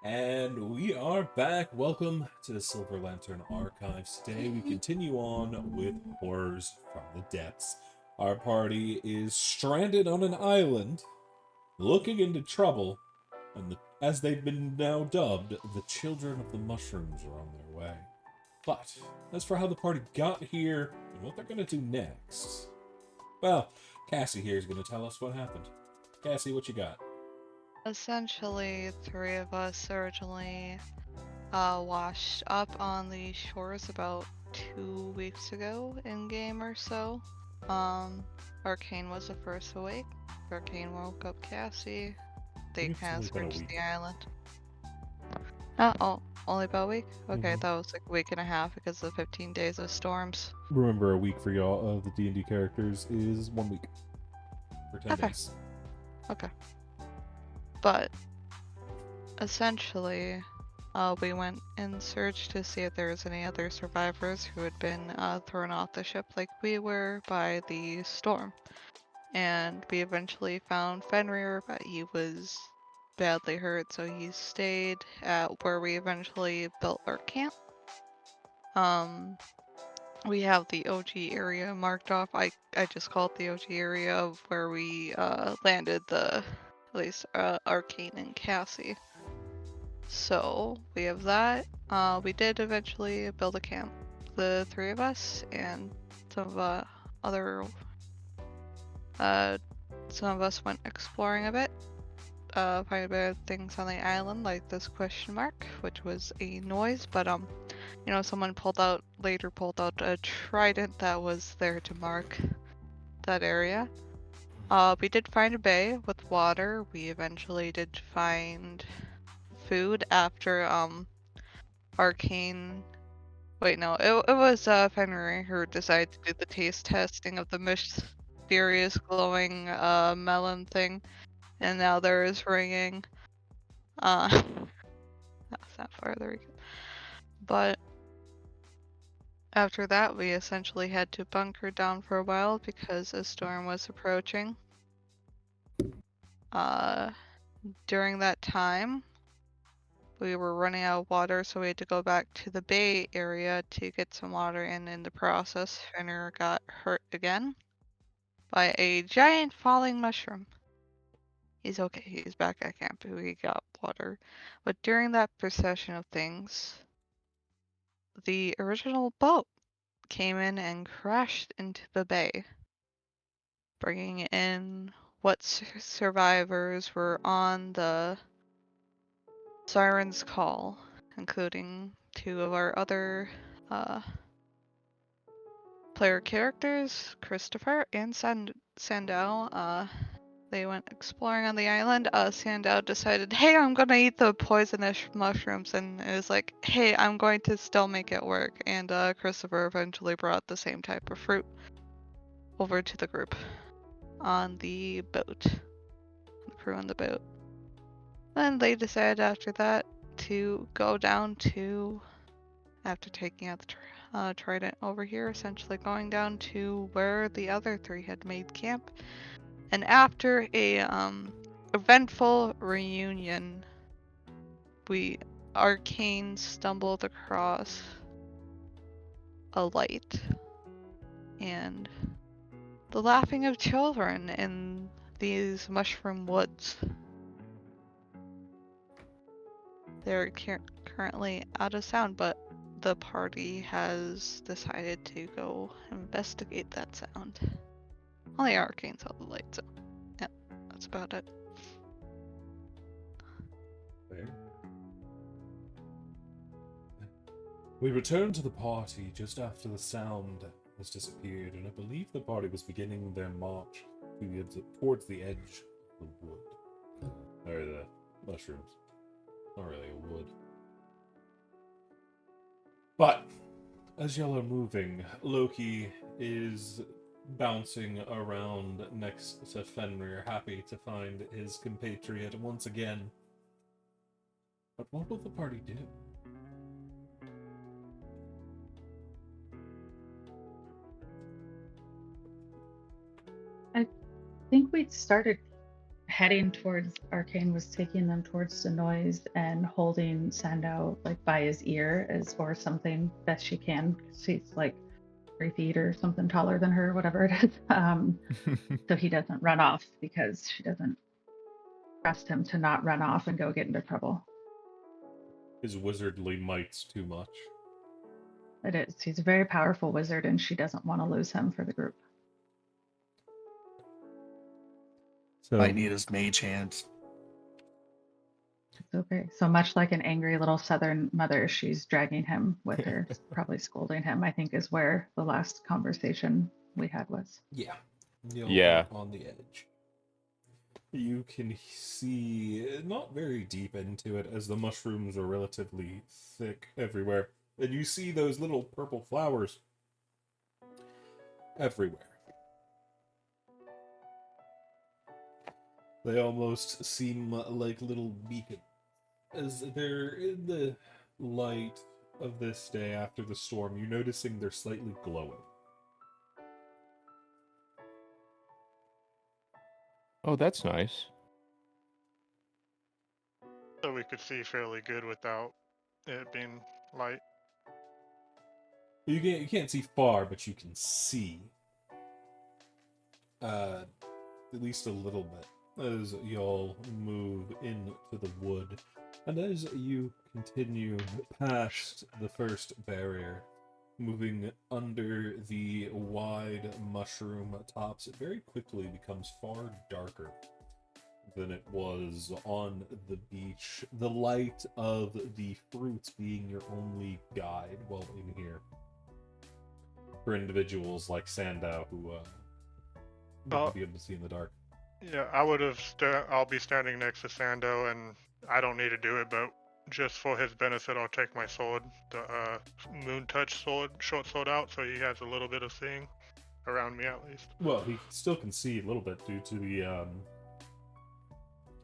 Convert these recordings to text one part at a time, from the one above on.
And we are back. Welcome to the Silver Lantern Archives. Today we continue on with horrors from the depths. Our party is stranded on an island, looking into trouble, and as they've been now dubbed, the children of the mushrooms are on their way. But as for how the party got here and what they're going to do next, well, Cassie here is going to tell us what happened. Cassie, what you got? Essentially, three of us originally washed up on the shores about 2 weeks ago in game or so. Um, Arcane was the first awake. Arcane woke up Cassie. I They think it's kind of only been a searched week. the island. Oh, only about a week? Okay, I Mm-hmm. thought it was like a week and a half because of 15 days of storms. Remember, a week for y'all of the D&D characters is 1 week for 10 Okay, days. okay. But essentially, we went in search to see if there was any other survivors who had been thrown off the ship like we were by the storm. And we eventually found Fenrir, but he was badly hurt, so he stayed at where we eventually built our camp. Um, we have the OG area marked off. I just call it the OG area of where we landed at least Arcane and Cassie. So we have that. We did eventually build a camp, the three of us, and some of other uh, some of us went exploring a bit. Find a bit of things on the island, like this question mark, which was a noise, but someone later pulled out a trident that was there to mark that area. We did find a bay with water. We eventually did find food after Arcane. Wait, no, it was Fenrir who decided to do the taste testing of the mysterious glowing melon thing, and now there is ringing. That's not farther. But after that, we essentially had to bunker down for a while because a storm was approaching. Uh, During that time, we were running out of water, so we had to go back to the bay area to get some water, and in the process, Fenrir got hurt again by a giant falling mushroom. He's okay, he's back at camp, we got water. But during that procession of things, the original boat came in and crashed into the bay, bringing in what survivors were on the Siren's call, including two of our other uh, player characters, Christopher and Sandow. They went exploring on the island. Sandow decided, hey, I'm gonna eat the poisonous mushrooms, and it was like, hey, I'm going to still make it work. And Christopher eventually brought the same type of fruit over to the group on the boat, the crew on the boat. Then they decided after that to go down to, after taking out the trident over here, essentially going down to where the other three had made camp. And after a eventful reunion, we Arcane stumbled across a light and the laughing of children in these mushroom woods. They're currently out of sound, but the party has decided to go investigate that sound. Only Arcane saw the light, so yeah, that's about it. Fair. We returned to the party just after the sound has disappeared, and I believe the party was beginning their march towards the edge of the wood. Or the mushrooms. Not really a wood. But as y'all are moving, Loki is bouncing around next to Fenrir, happy to find his compatriot once again. But what will the party do? I think we started heading towards Arcane was taking them towards the noise and holding Sandow like by his ear as or something best she can. She's like 3 feet or something taller than her, whatever it is. So he doesn't run off because she doesn't trust him to not run off and go get into trouble. His wizardly might's too much. It is. He's a very powerful wizard, and she doesn't want to lose him for the group. So Might need his mage hands. It's okay. So much like an angry little southern mother, she's dragging him with her, probably scolding him, I think is where the last conversation we had was. yeah. Yeah. On the edge. You can see not very deep into it as the mushrooms are relatively thick everywhere. And you see those little purple flowers everywhere. They almost seem like little beacons as they're in the light of this day after the storm. You're noticing they're slightly glowing. Oh, that's nice. So we could see fairly good without it being light. You can't see far, but you can see at least a little bit as y'all move into the wood. And as you continue past the first barrier, moving under the wide mushroom tops, it very quickly becomes far darker than it was on the beach. The light of the fruits being your only guide while in here. For individuals like Sandow who wouldn't be able to see in the dark. Yeah, I'll be standing next to Sando, and I don't need to do it, but just for his benefit, I'll take my sword, the Moon Touch sword, short sword out, so he has a little bit of seeing around me at least. Well, he still can see a little bit due to the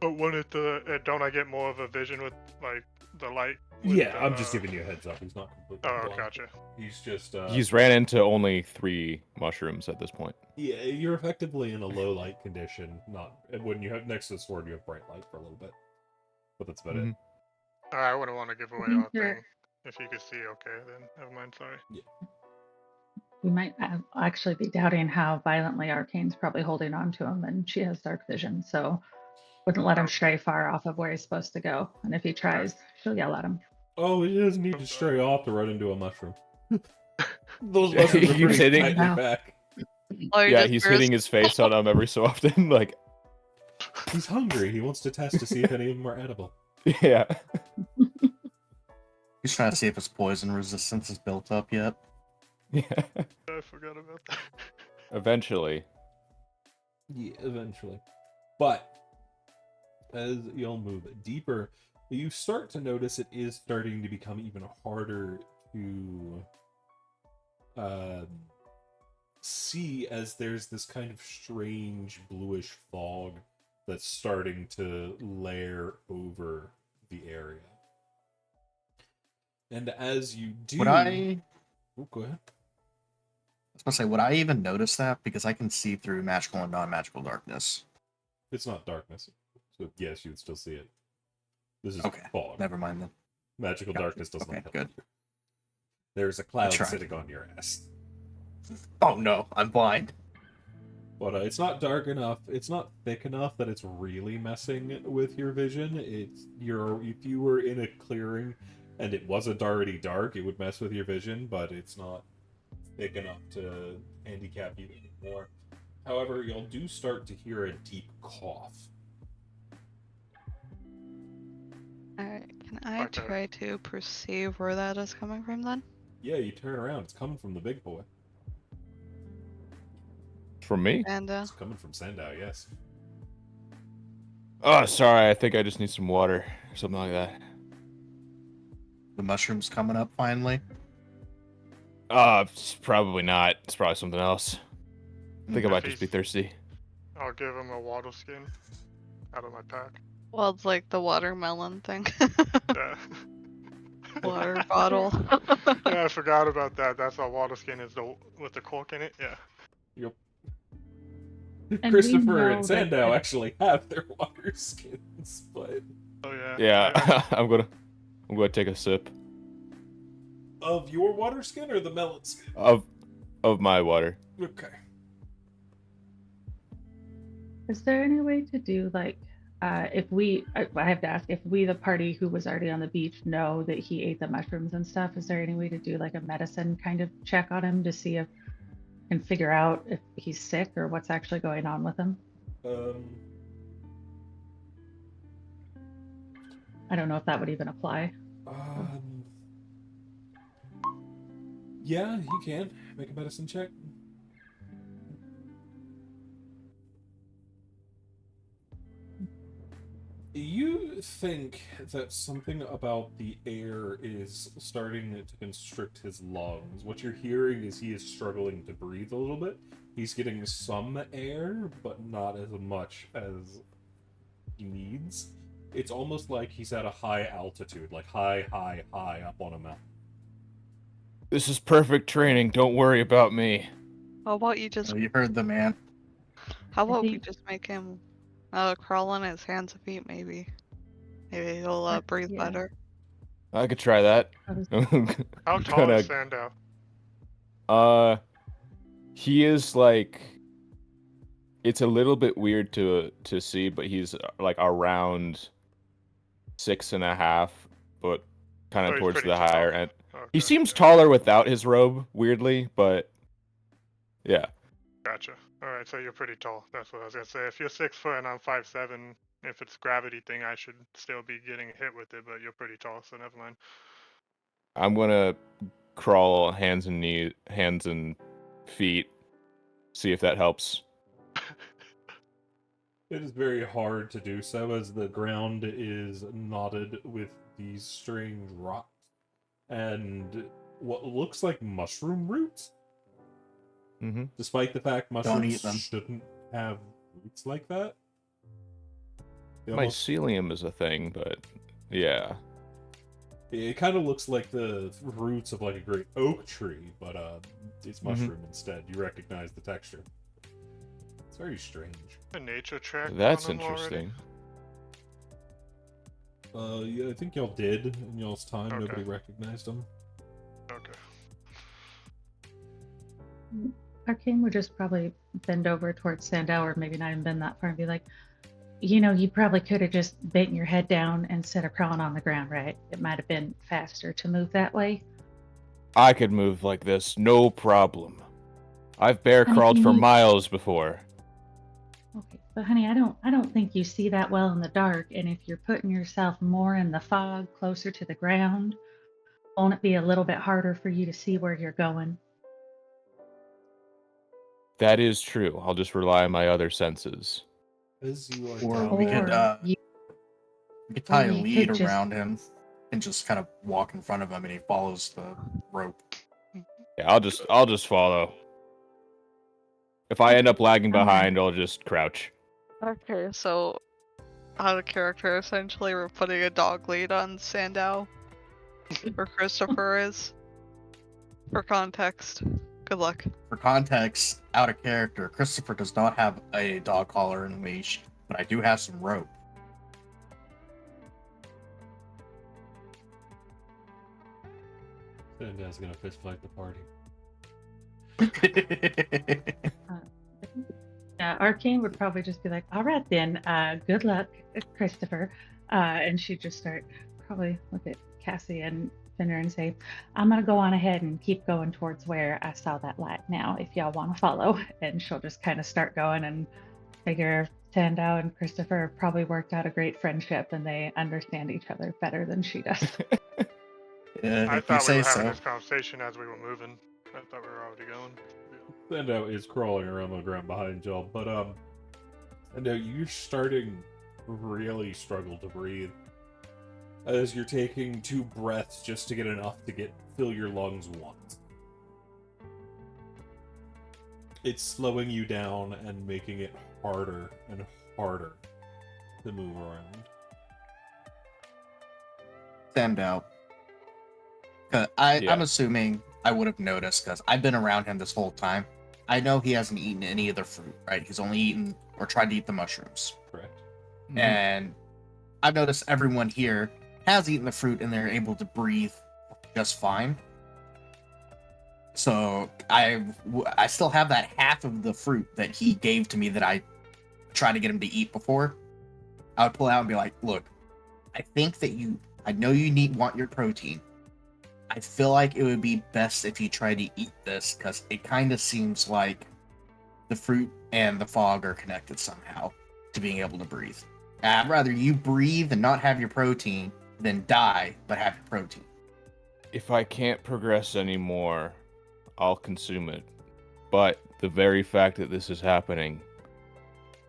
But when don't I get more of a vision with like the light? Yeah, I'm just giving you a heads up. He's not completely Oh, blind. gotcha. He's just He's ran into only 3 mushrooms at this point. Yeah, you're effectively in a low light condition. Not when you have next to the sword, you have bright light for a little bit, but that's about it. I wouldn't want to give away our thing. If you could see, okay, then never mind. Sorry. Yeah. We might actually be doubting how violently Arcane's probably holding on to him, and she has dark vision, so wouldn't let him stray far off of where he's supposed to go. And if he tries, she'll yell at him. Oh, he doesn't need to stray off to run into a mushroom. Those mushrooms are He's pretty hitting- tightly back. Oh, you're Yeah, just he's burst- hitting his face on them every so often. Like, He's hungry. He wants to test to see if any of them are edible. yeah. He's trying to see if his poison resistance is built up yet. Yeah. I forgot about that. Eventually. Yeah, eventually. But as you'll move deeper, you start to notice it is starting to become even harder to see, as there's this kind of strange bluish fog that's starting to layer over the area. And as you do... Would I... Oh, go ahead. I was gonna say, would I even notice that? Because I can see through magical and non-magical darkness. It's not darkness. So yes, you would still see it. This is Okay, fog. never mind then. Magical Gotcha. darkness does not Okay, help good. you. There's a cloud Try. sitting on your ass. Oh no, I'm blind. But it's not dark enough. It's not thick enough that it's really messing with your vision. If you were in a clearing and it wasn't already dark, it would mess with your vision, but it's not thick enough to handicap you anymore. However, you'll do start to hear a deep cough. Alright, can I Okay. try to perceive where that is coming from then? Yeah, you turn around. It's coming from the big boy. From me? And It's coming from Sandow, yes. Oh, sorry. I think I just need some water or something like that. The mushroom's coming up finally. It's probably not. It's probably something else. I think I If might just be he's- thirsty. I'll give him a water skin out of my pack. well, it's like the watermelon thing. Yeah. Water bottle. Yeah, I forgot about that. That's how water skin is with the cork in it. Yeah. Yep. And Christopher we and know that Sandow if- actually have their water skins, but Oh yeah. Yeah, I'm gonna take a sip of your water skin or the melon skin? of my water. Okay. Is there any way to do like, if I have to ask, if we, the party who was already on the beach, know that he ate the mushrooms and stuff, is there any way to do like a medicine kind of check on him to see if and figure out if he's sick or what's actually going on with him? I don't know if that would even apply. Um, yeah, you can make a medicine check. You think that something about the air is starting to constrict his lungs. What you're hearing is he is struggling to breathe a little bit. He's getting some air, but not as much as he needs. It's almost like he's at a high altitude, like high up on a mountain. This is perfect training. Don't worry about me. How about you just Oh, you heard the man. how about we think- just make him crawl on his hands and feet maybe. Maybe he'll breathe Yeah. better. I could try that. I was- How tall is Sandow? He is like. It's a little bit weird to see, but he's like around 6.5, but kind Oh, of he's towards pretty the tall. higher end. Okay, He seems yeah. taller without his robe, weirdly, but yeah. Gotcha. All right, so you're pretty tall. That's what I was gonna say. If you're 6 foot and I'm 5'7", if it's gravity thing, I should still be getting hit with it. But you're pretty tall, so never mind. I'm gonna crawl hands and feet, see if that helps. It is very hard to do so as the ground is knotted with these strange rocks and what looks like mushroom roots. Mm-hmm. Despite the fact eat mushrooms them. shouldn't have roots like that. They almost- Mycelium is a thing, but yeah. it kind of looks like the roots of like a great oak tree, but it's Mm-hmm. mushroom instead. You recognize the texture. It's very strange. A nature check. That's on him already? interesting. Yeah, I think y'all did in y'all's time. Okay. Nobody recognized them. Okay. Arcane would just probably bend over towards Sandow, or maybe not even bend that far, and be like, you know, you probably could have just bent your head down instead of crawling on the ground, right? It might have been faster to move that way. I could move like this, no problem. I've bear Honey, crawled can for you- miles before. Okay, but honey, I don't think you see that well in the dark, and if you're putting yourself more in the fog, closer to the ground, won't it be a little bit harder for you to see where you're going? That is true. I'll just rely on my other senses. As you are Or down we could there- you, we could tie Or a you lead could just- around him and just kind of walk in front of him, and he follows the rope. Yeah, I'll just follow. If I end up lagging Alright. behind, I'll just crouch. Okay, so out of character, essentially, we're putting a dog lead on Sandow, where Christopher is. For context, good luck. For context, out of character, Christopher does not have a dog collar and leash, but I do have some rope. Sandow's gonna fist fight the party. Yeah, Arcane would probably just be like, all right then, good luck, Christopher. And she'd just start probably look at Cassie and Fenrir and say, I'm going to go on ahead and keep going towards where I saw that light now, if y'all want to follow. And she'll just kind of start going and figure Sandow and Christopher have probably worked out a great friendship and they understand each other better than she does. Yeah, I if you thought we say were having so. this conversation as we were moving. I thought we were already going. Sandow is crawling around the ground behind y'all, but Sandow, you're starting to really struggle to breathe as you're taking 2 breaths just to get enough to fill your lungs once. It's slowing you down and making it harder and harder to move around. Stand out. Yeah. I'm assuming I would have noticed because I've been around him this whole time. I know he hasn't eaten any of the fruit, right? He's only eaten or tried to eat the mushrooms. Correct. And I've noticed everyone here has eaten the fruit and they're able to breathe just fine. So I still have that half of the fruit that he gave to me that I tried to get him to eat before. I would pull out and be like, look, I think that I know you want your protein. I feel like it would be best if you try to eat this because it kind of seems like the fruit and the fog are connected somehow to being able to breathe. I'd rather you breathe and not have your protein than die but have your protein. If I can't progress anymore, I'll consume it. But the very fact that this is happening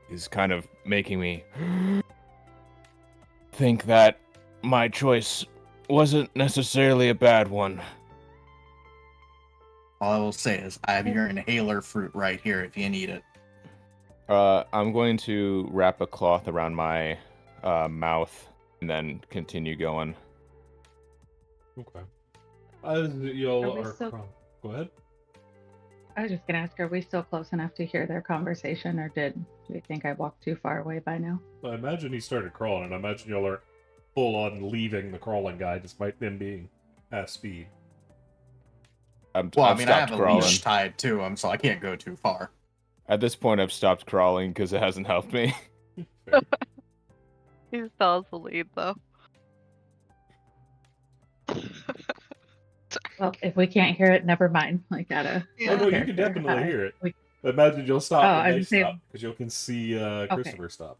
is kind of making me think that my choice wasn't necessarily a bad one. All I will say is I have your inhaler fruit right here if you need it. I'm going to wrap a cloth around my mouth and then continue going. Okay. As y'all we are still- Go ahead. I was just gonna ask, are we still close enough to hear their conversation, or do you think I walked too far away by now? I imagine he started crawling, and I imagine y'all are full on leaving the crawling guy despite them being half speed. I I've have stopped a crawling. leash tied to him, so I can't go too far. At this point, I've stopped crawling because it hasn't helped me. Fair. He still has the lead though. Well, if we can't hear it, never mind. Like, Oh no, you can definitely hear it. we- I imagine you'll stop Oh, when I they was saying- stop, because you can see Christopher stop.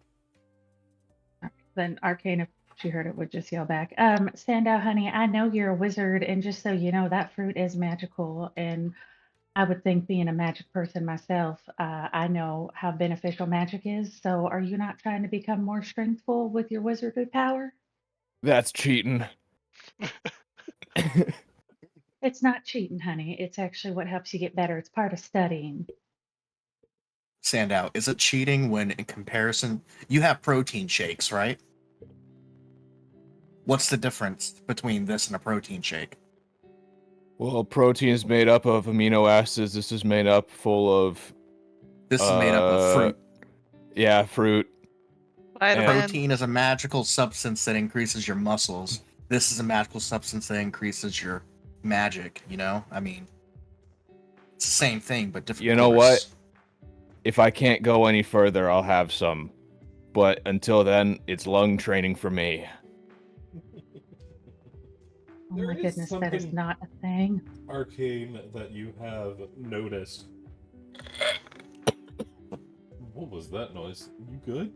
Then Arcane, if she heard it, would just yell back, Sandow, honey, I know you're a wizard, and just so you know, that fruit is magical, and I would think being a magic person myself, I know how beneficial magic is, so are you not trying to become more strengthful with your wizardly power? That's cheating. It's not cheating, honey. It's actually what helps you get better. It's part of studying. Sandow, is it cheating when in comparison you have protein shakes, right? What's the difference between this and a protein shake? Well, protein is made up of amino acids. This is made up full of... This is made up of fruit. Yeah, fruit. Vitamin. Protein is a magical substance that increases your muscles. This is a magical substance that increases your magic, you know? I mean, it's the same thing, but different. You know course. what? If I can't go any further, I'll have some. But until then, it's lung training for me. Oh There my is goodness, that is something- not a thing. Arcane that you have noticed. What was that noise? You good?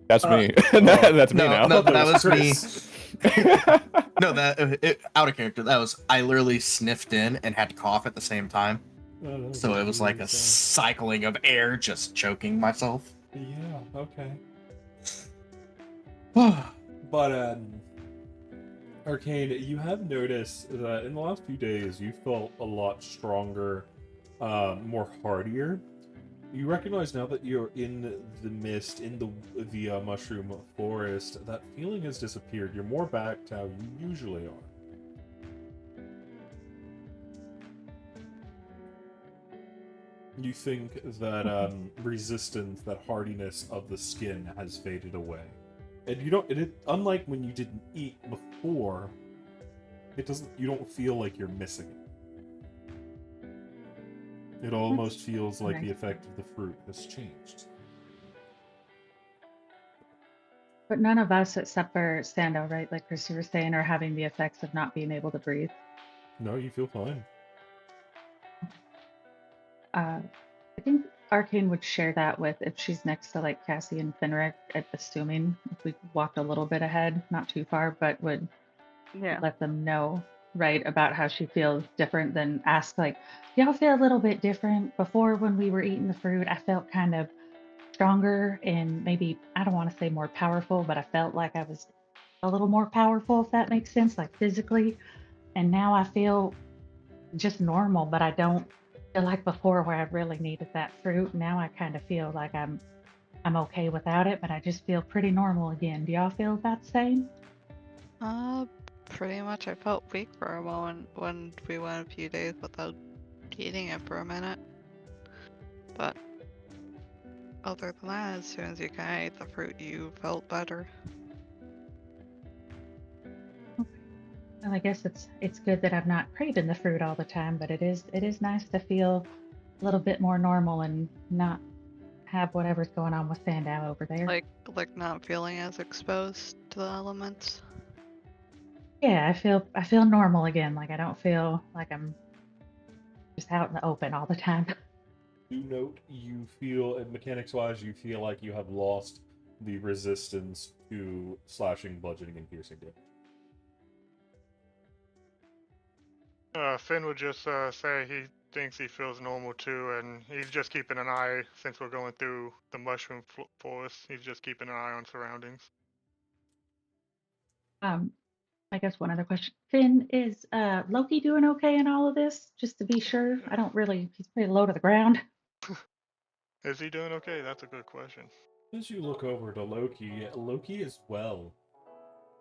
That's me. oh. That's me now. No, that was me. Chris. No, out of character. That was I literally sniffed in and had to cough at the same time. Oh, that So it was like a really sad. cycling of air, just choking myself. Yeah, okay. But, Arcane, you have noticed that in the last few days you felt a lot stronger, more hardier. You recognize now that you're in the mist, in the mushroom forest, that feeling has disappeared. You're more back to how you usually are. You think that resistance, that hardiness of the skin has faded away. And you don't, unlike when you didn't eat before, you don't feel like you're missing it. It almost feels like nice. the effect of the fruit has changed. But none of us, except for Sandow, right? Like Chrissy was saying, are having the effects of not being able to breathe. No, you feel fine. I think Arcane would share that with if she's next to like Cassie and Finric, assuming if we walked a little bit ahead, not too far, but would Yeah. let them know, right, about how she feels different than ask like, y'all feel a little bit different. Before when we were eating the fruit, I felt kind of stronger and maybe, I don't want to say more powerful, but I felt like I was a little more powerful, if that makes sense, like physically. And now I feel just normal, but I don't feel like before where I really needed that fruit. Now I kind of feel like I'm okay without it, but I just feel pretty normal again. Do y'all feel about the same? Pretty much. I felt weak for a moment when we went a few days without eating it for a minute. But other than that, as soon as you kind of ate the fruit, you felt better. Well, I guess it's good that I'm not craving the fruit all the time, but it is nice to feel a little bit more normal and not have whatever's going on with Sandow over there. Like not feeling as exposed to the elements. Yeah, I feel normal again. Like I don't feel like I'm just out in the open all the time. Do note you feel, and mechanics-wise, you feel like you have lost the resistance to slashing, bludgeoning, and piercing damage. Finn would just say he thinks he feels normal too, and he's just keeping an eye, since we're going through the mushroom forest, he's just keeping an eye on surroundings. I guess one other question. Finn, is Loki doing okay in all of this? Just to be sure. He's pretty low to the ground. Is he doing okay? That's a good question. As you look over to Loki, Loki as well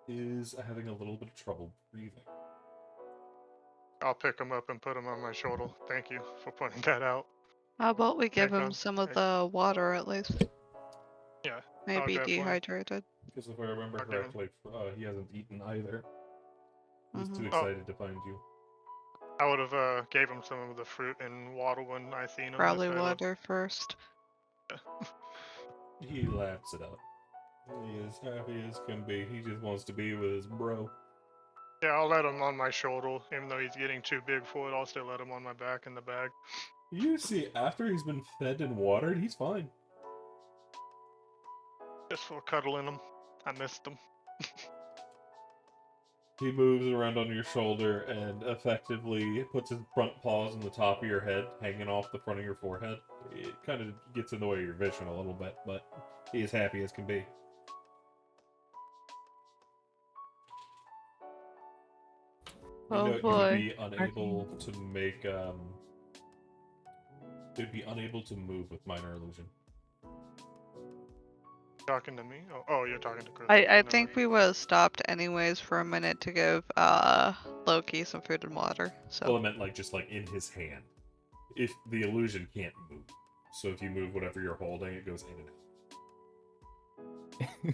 is having a little bit of trouble breathing. I'll pick him up and put him on my shoulder. Thank you for pointing that out. How about we give him Thanks, some of Thanks. the water at least? Yeah. Maybe definitely. dehydrated. Because if I remember Okay. correctly, he hasn't eaten either. He's too Mhm. excited to find you. I would have gave him some of the fruit and water when I seen him. Probably instead of- water first. He laughs it up. He is happy as can be. He just wants to be with his bro. Yeah, I'll let him on my shoulder, even though he's getting too big for it. I'll still let him on my back in the bag. You see, after he's been fed and watered, he's fine. Just for cuddling him. I missed him. He moves around on your shoulder and effectively puts his front paws on the top of your head, hanging off the front of your forehead. It kind of gets in the way of your vision a little bit, but he is happy as can be. You Oh know, you boy. would be unable to make, you'd be unable to move with minor illusion. Talking to me? Oh, you're talking to Chris. I Never think mind. we would have stopped anyways for a minute to give Loki some food and water. Well, I So meant like just like in his hand. If the illusion can't move, so if you move whatever you're holding, it goes in and out.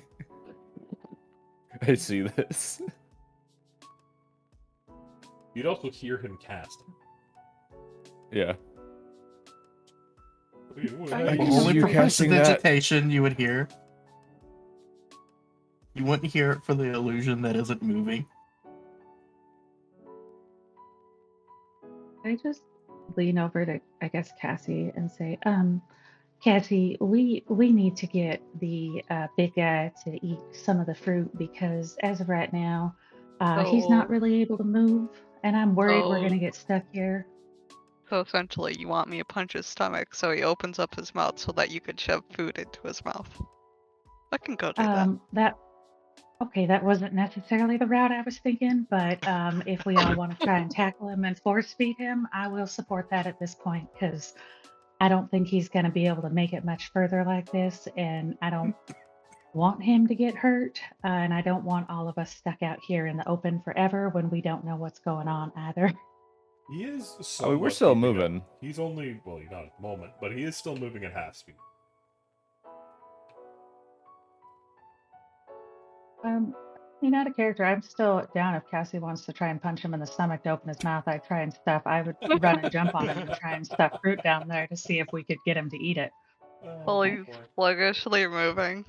I see this. You'd also hear him cast. Yeah. I can Only see you for casting that. prestidigitation you would hear. You wouldn't hear it for the illusion that isn't moving. I just lean over to, I guess, Cassie and say, Cassie, we need to get the big guy to eat some of the fruit because as of right now, he's not Oh. really able to move, and I'm worried we're Oh. gonna get stuck here. So essentially, you want me to punch his stomach so he opens up his mouth so that you could shove food into his mouth. I can go do that. That wasn't necessarily the route I was thinking, but if we all want to try and tackle him and force feed him, I will support that at this point because I don't think he's going to be able to make it much further like this, and I don't want him to get hurt, and I don't want all of us stuck out here in the open forever when we don't know what's going on either. He is. I mean, we're somewhat still keeping up. moving. He's only he's not at the moment, but he is still moving at half speed. Out of character, I'm still down if Cassie wants to try and punch him in the stomach to open his mouth. I try and stuff. I would run and jump on him and try and stuff fruit down there to see if we could get him to eat it. Well, he's sluggishly moving.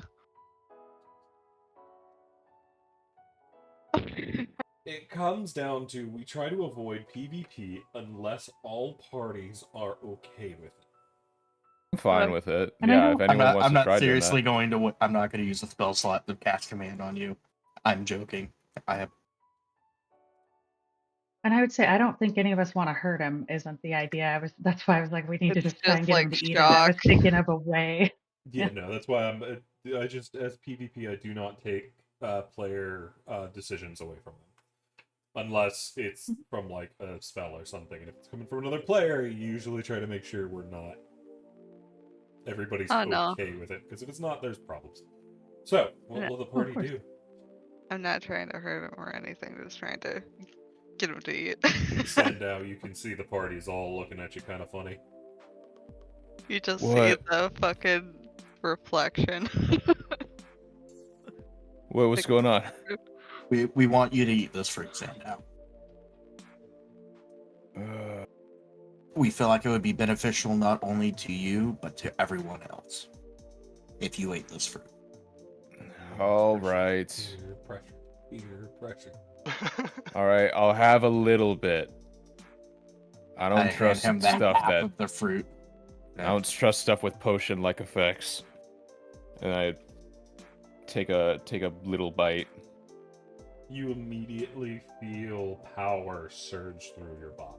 It comes down to we try to avoid PvP unless all parties are okay with it. I'm fine with it. And I Yeah, know- if anyone wants I'm to not try seriously doing going to. I'm not going to use a spell slot to cast command on you. I'm joking. I have. And I would say I don't think any of us want to hurt him. Isn't the idea? That's why I was like, we need to It's just try and just get him like to eat it. I was shock. thinking of a way. Yeah, no, that's why I just as PvP I do not take player decisions away from them, unless it's from like a spell or something. And if it's coming from another player, you usually try to make sure we're not. Everybody's Oh, no. okay with it, because if it's not, there's problems. So, what will the party course. do? I'm not trying to hurt him or anything, just trying to get him to eat. Sandow, you can see the party's all looking at you kind of funny. You just see What? the fucking reflection. What's Like, going on? We want you to eat this fruit, Sandow. We feel like it would be beneficial not only to you, but to everyone else if you ate this fruit. All right. Peer pressure. Peer pressure. All right, I'll have a little bit. I don't I hand trust him that stuff half that of the fruit. I don't trust stuff with potion-like effects. And I take a little bite. You immediately feel power surge through your body.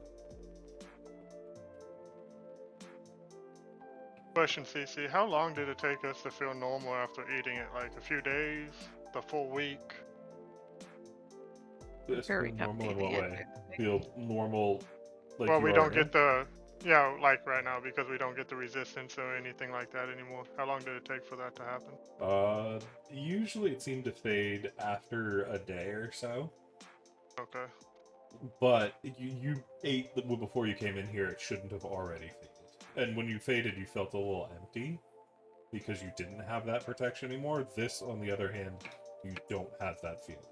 Question, CC. How long did it take us to feel normal after eating it? Like a few days? The full week? This Very feel normal in happy what the way? answer. Feel normal like Well, you we are don't now? get the... Yeah, like right now, because we don't get the resistance or anything like that anymore. How long did it take for that to happen? Usually it seemed to fade after a day or so. Okay. But you ate before you came in here, it shouldn't have already faded. And when you faded, you felt a little empty because you didn't have that protection anymore. This, on the other hand, you don't have that feeling.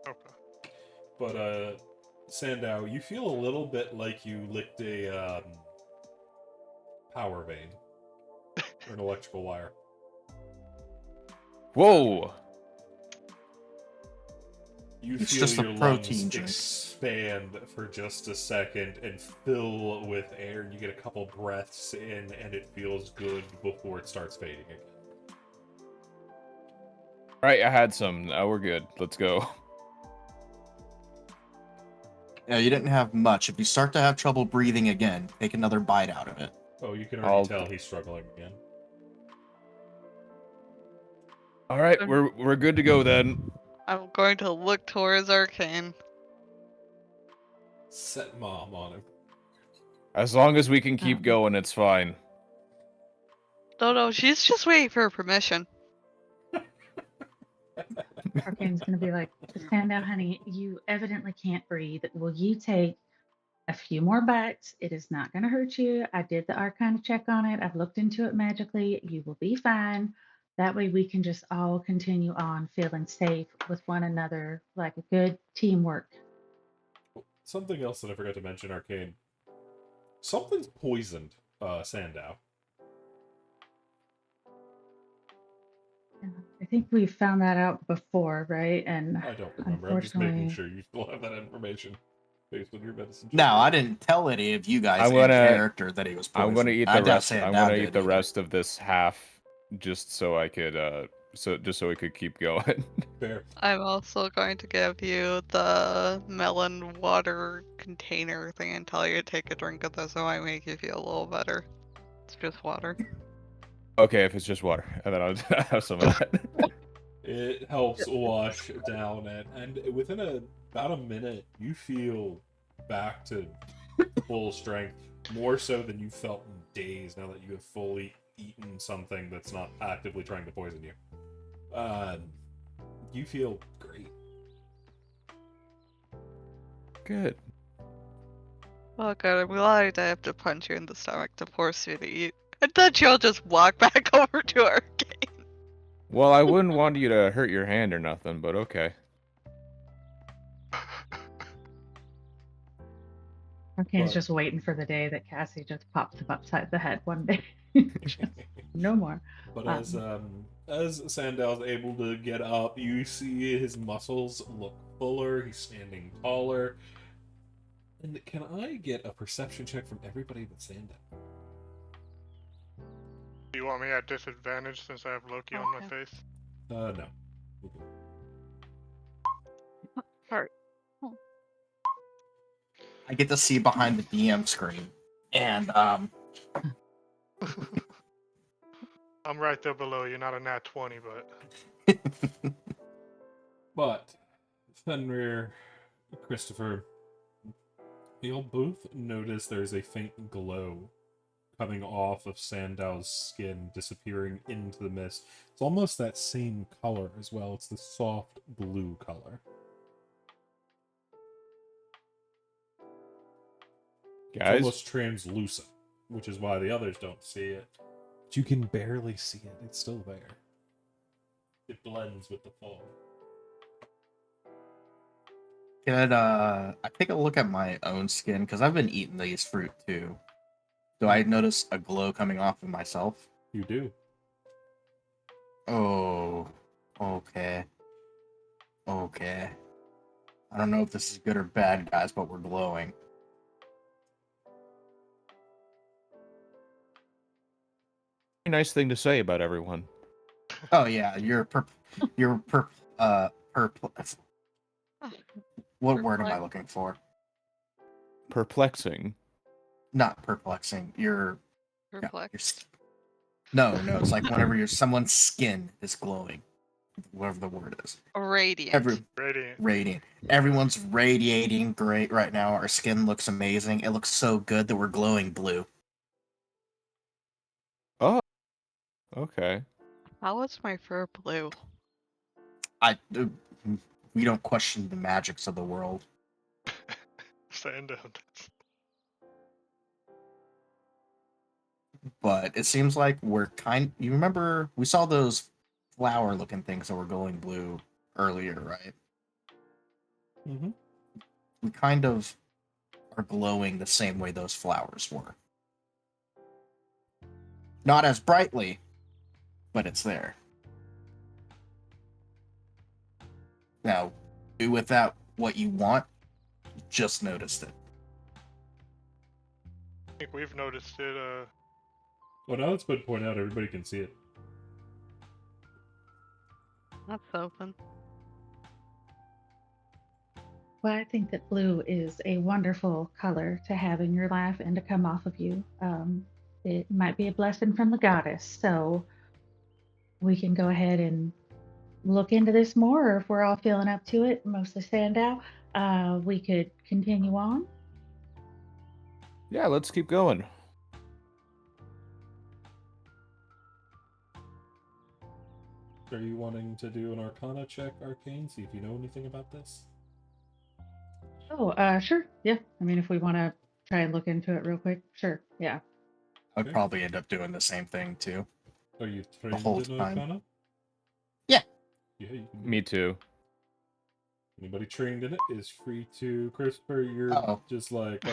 Okay. But, Sandow, you feel a little bit like you licked a, power vein. Or an electrical wire. Whoa! You It's feel just a your protein lungs drink. expand for just a second and fill with air, and you get a couple breaths in, and it feels good before it starts fading again. Alright, I had some. Now we're good. Let's go. Yeah, you didn't have much. If you start to have trouble breathing again, take another bite out of it. Oh, you can already I'll- tell he's struggling again. Alright, we're good to go then. I'm going to look towards Arcane. Set mom on him. As long as we can keep going, it's fine. No, she's just waiting for permission. Arcane's gonna be like, stand out, honey. You evidently can't breathe. Will you take a few more bites? It is not gonna hurt you. I did the Arcana check on it. I've looked into it magically. You will be fine. That way we can just all continue on feeling safe with one another, like a good teamwork. Something else that I forgot to mention, Arcane. Something's poisoned Sandow. I think we found that out before, right? And I don't remember. I'm just unfortunately, making sure you still have that information based on your medicine. No, I didn't tell any of you guys I'm in gonna- character that he was poisoned. I'm gonna eat I the doubt rest. I'm Sandow gonna did eat the either. rest of this half, just so I could, so we could keep going. Fair. I'm also going to give you the melon water container thing and tell you to take a drink of this. It might make you feel a little better. It's just water. Okay, if it's just water, and then I'll have some of that. It helps wash down it, and within about a minute, you feel back to full strength, more so than you felt in days. Now that you have fully eaten something that's not actively trying to poison you, you feel great. Good. Oh god, I'm glad I have to punch you in the stomach to force you to eat. And then she'll just walk back over to Arcane. Well, I wouldn't want you to hurt your hand or nothing, but okay. Arcane's But- just waiting for the day that Cassie just pops him upside the head one day. Just, no more. But as Sandal's able to get up, you see his muscles look fuller. He's standing taller. And can I get a perception check from everybody but Sandal? Do you want me at disadvantage since I have Loki on my Okay. face? No. Heart. I get to see behind the DM screen, and I'm right there below you, not a nat 20, but But Fenrir, Christopher, you'll both notice there's a faint glow coming off of Sandal's skin, disappearing into the mist. It's almost that same color as well. It's the soft blue color. It's Guys, almost translucent. which is why the others don't see it. But you can barely see it. It's still there. It blends with the fog. Could I take a look at my own skin? Because I've been eating these fruit too. Do I notice a glow coming off of myself? You do. Oh, okay. Okay. I don't know if this is good or bad, guys, but we're glowing. Nice thing to say about everyone. Oh yeah, you're what word am I looking for? Perplexing. Not perplexing. Perplexed. No, it's like whenever someone's skin is glowing, whatever the word is. Radiant. Radiant. Everyone's radiating great right now. Our skin looks amazing. It looks so good that we're glowing blue. Oh. Okay. How is my fur blue? We don't question the magics of the world. Sando. But it seems like we're you remember we saw those flower looking things that were glowing blue earlier, right? Mm-hmm. We kind of are glowing the same way those flowers were. Not as brightly, but it's there. Now, do with that what you want. Just noticed it. I think we've noticed it. Well, now it's good to point out everybody can see it. That's open. Well, I think that blue is a wonderful color to have in your life and to come off of you. It might be a blessing from the goddess, so we can go ahead and look into this more, or if we're all feeling up to it, mostly Sandow, we could continue on. Yeah, let's keep going. Are you wanting to do an Arcana check, Arcane? See if you know anything about this? Oh, sure. Yeah. I mean, if we want to try and look into it real quick, sure. Yeah. I'd Okay. probably end up doing the same thing too. Are you trained whole in time. Arcana? Yeah. Yeah, you can. Me too. Anybody trained in it is free to CRISPR. You're Uh-oh. just like,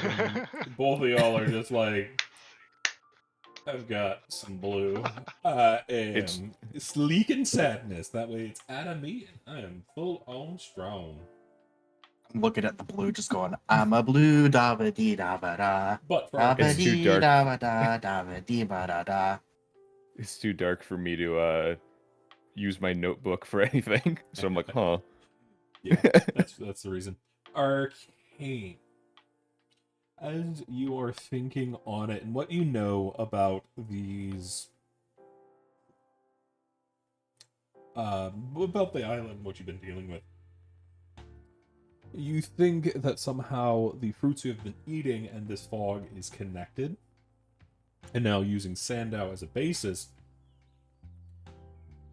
both of y'all are just like, I've got some blue. I am sleek and sadness. That way it's out of me and I am full on strong. I'm looking at the blue, just going, I'm a blue da ba dee da ba da. But for Da Arcane, ba It's too dee dark. da ba da da ba dee ba da da. It's too dark for me to use my notebook for anything. So I'm like, huh. yeah, that's the reason. Arcane. As you are thinking on it and what you know about these about the island, what you've been dealing with, you think that somehow the fruits you have been eating and this fog is connected. And now using Sandow as a basis,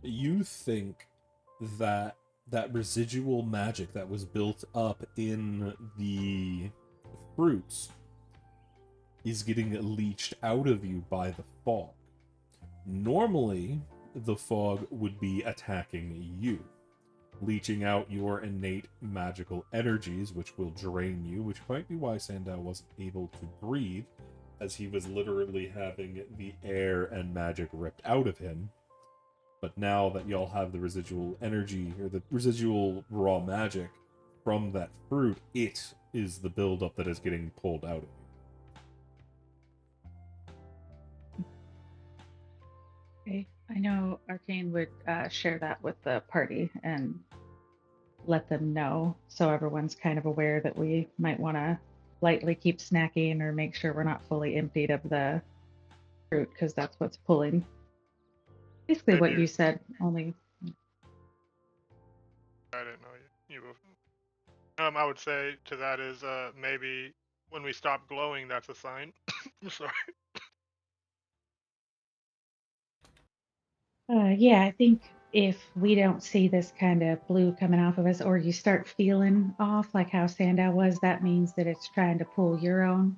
you think that that residual magic that was built up in the fruits is getting leached out of you by the fog. Normally, the fog would be attacking you, leaching out your innate magical energies, which will drain you, which might be why Sandow wasn't able to breathe, as he was literally having the air and magic ripped out of him. But now that y'all have the residual energy, or the residual raw magic from that fruit, it is the buildup that is getting pulled out of you. Okay. I know Arcane would share that with the party and let them know, so everyone's kind of aware that we might want to lightly keep snacking or make sure we're not fully emptied of the fruit, because that's what's pulling. Basically what Maybe- you said, only. I didn't know you were. I would say to that is maybe when we stop glowing, that's a sign. I'm sorry. Yeah, I think if we don't see this kind of blue coming off of us, or you start feeling off like how Sandow was, that means that it's trying to pull your own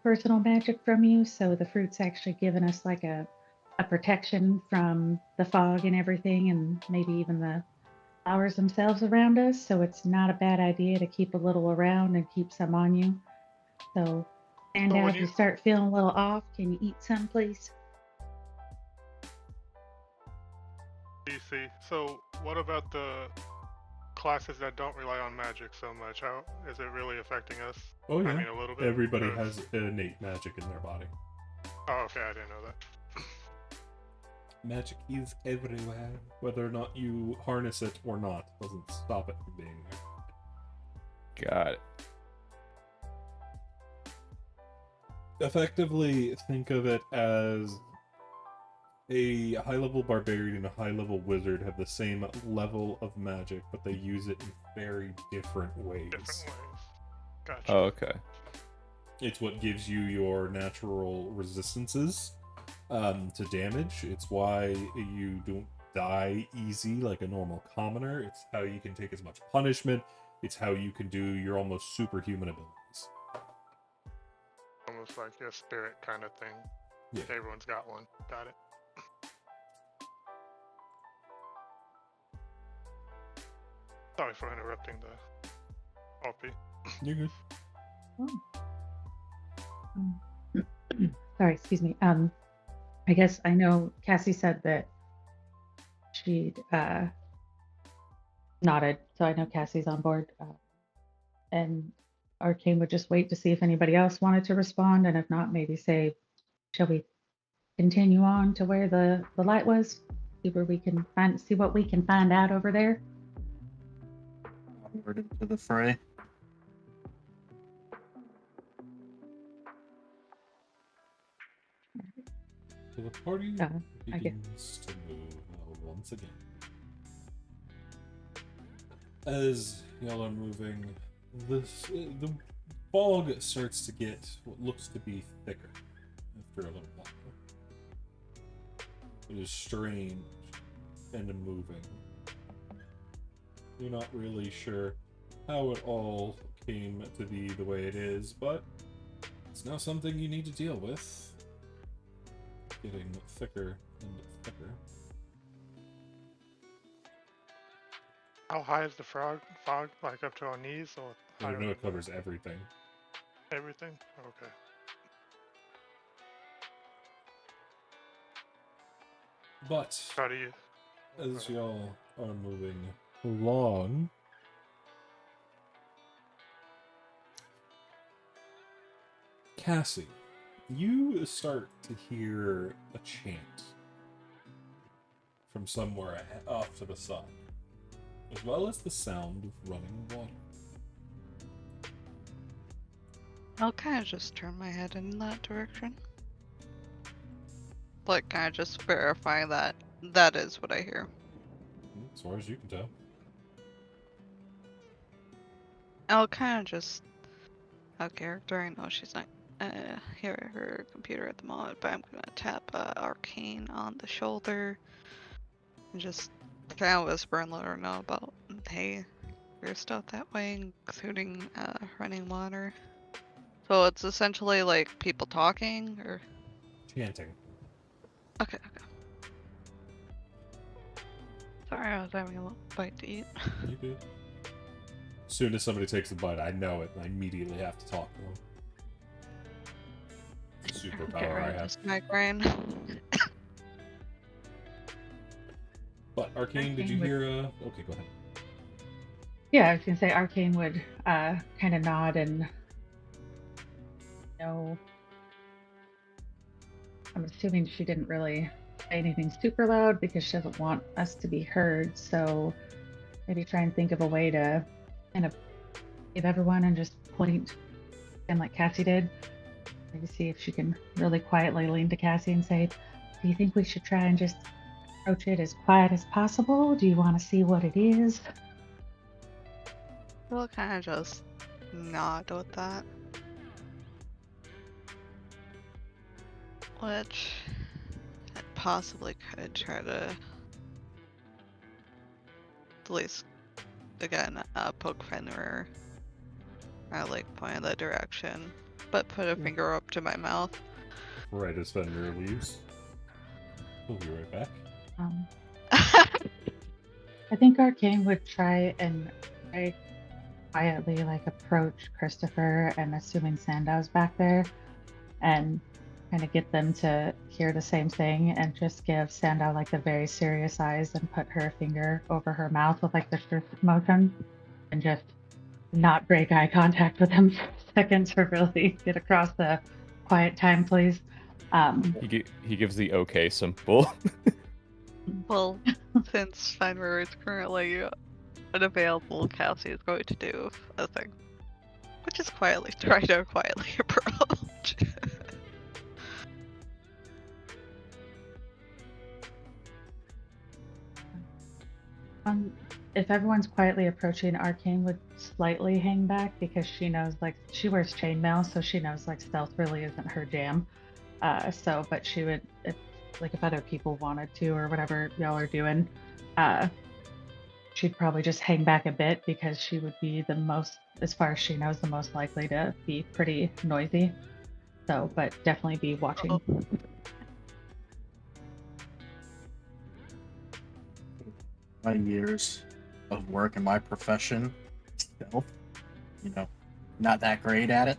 personal magic from you, so the fruit's actually given us like a protection from the fog and everything, and maybe even the flowers themselves around us. So it's not a bad idea to keep a little around and keep some on you. So, and So when if you start feeling a little off, can you eat some, please? DC. So what about the classes that don't rely on magic so much? How is it really affecting us? Oh yeah. I mean, a little bit. Everybody or- has innate magic in their body. Oh, okay. I didn't know that. Magic is everywhere. Whether or not you harness it or not doesn't stop it from being there. Got it. Effectively, think of it as a high-level barbarian and a high-level wizard have the same level of magic, but they use it in very different ways. Different ways. Gotcha. Oh, okay. It's what gives you your natural resistances to damage. It's why you don't die easy like a normal commoner. It's how you can take as much punishment. It's how you can do your almost superhuman abilities. Almost like a spirit kind of thing. Yeah. Everyone's got one. Got it. Sorry for interrupting the RP. You're good. Sorry, excuse me. I guess I know Cassie said that she'd nodded, so I know Cassie's on board. And Arcane would just wait to see if anybody else wanted to respond, and if not, maybe say, shall we continue on to where the light was? See where we can see what we can find out over there. Onward into the fray. So the party I get- begins to move once again. As y'all are moving, the fog starts to get what looks to be thicker after a little while. It is strange and moving. You're not really sure how it all came to be the way it is, but it's now something you need to deal with. Getting thicker and thicker. How high is the fog? Like up to our knees or I higher don't know, than it covers everything. everything? Okay. But How do you? as y'all are moving along, Cassie, you start to hear a chant from somewhere off to the side, as well as the sound of running water. I'll kind of just turn my head in that direction. Like, kind of just verify that that is what I hear. As far as you can tell. I'll kind of just... Out character, I know she's not here at her computer at the moment, but I'm gonna tap Arcane on the shoulder and just kind of whisper and let her know about, hey, weird stuff that way, including running water. So it's essentially like people talking, or... Chanting. Okay. Sorry, I was having a little bite to eat. You good? As soon as somebody takes a bite, I know it, and I immediately have to talk to them. Superpower I have. Just migraine. But Arcane, did you Arcane would- hear? Okay, go ahead. Yeah, I was gonna say Arcane would kind of nod and know. I'm assuming she didn't really say anything super loud because she doesn't want us to be heard. So maybe try and think of a way to kind of give everyone and just point, and like Cassie did. Maybe see if she can really quietly lean to Cassie and say, "Do you think we should try and just approach it as quiet as possible? Do you want to see what it is?" We'll kind of just nod with that. Which I possibly could try to at least, again, poke Fenrir I point in that direction, but put a finger up to my mouth. Right as Fenrir leaves. We'll be right back. I think Arcane would try and very quietly approach Christopher and assuming Sandow's back there and kind of get them to hear the same thing and just give Sandow the very serious eyes and put her finger over her mouth with the shift motion and just not break eye contact with him for a second to really get across the quiet time, please. He gives the okay symbol. Well, since Fenrir is currently unavailable, Cassie is going to do a thing, which is try to quietly approach. If everyone's quietly approaching, Arcane would slightly hang back because she knows she wears chainmail, so she knows stealth really isn't her jam. But she would, if other people wanted to or whatever y'all are doing, she'd probably just hang back a bit because she would be the most, as far as she knows, the most likely to be pretty noisy. So, but definitely be watching. Uh-oh. My years of work in my profession, stealth, not that great at it.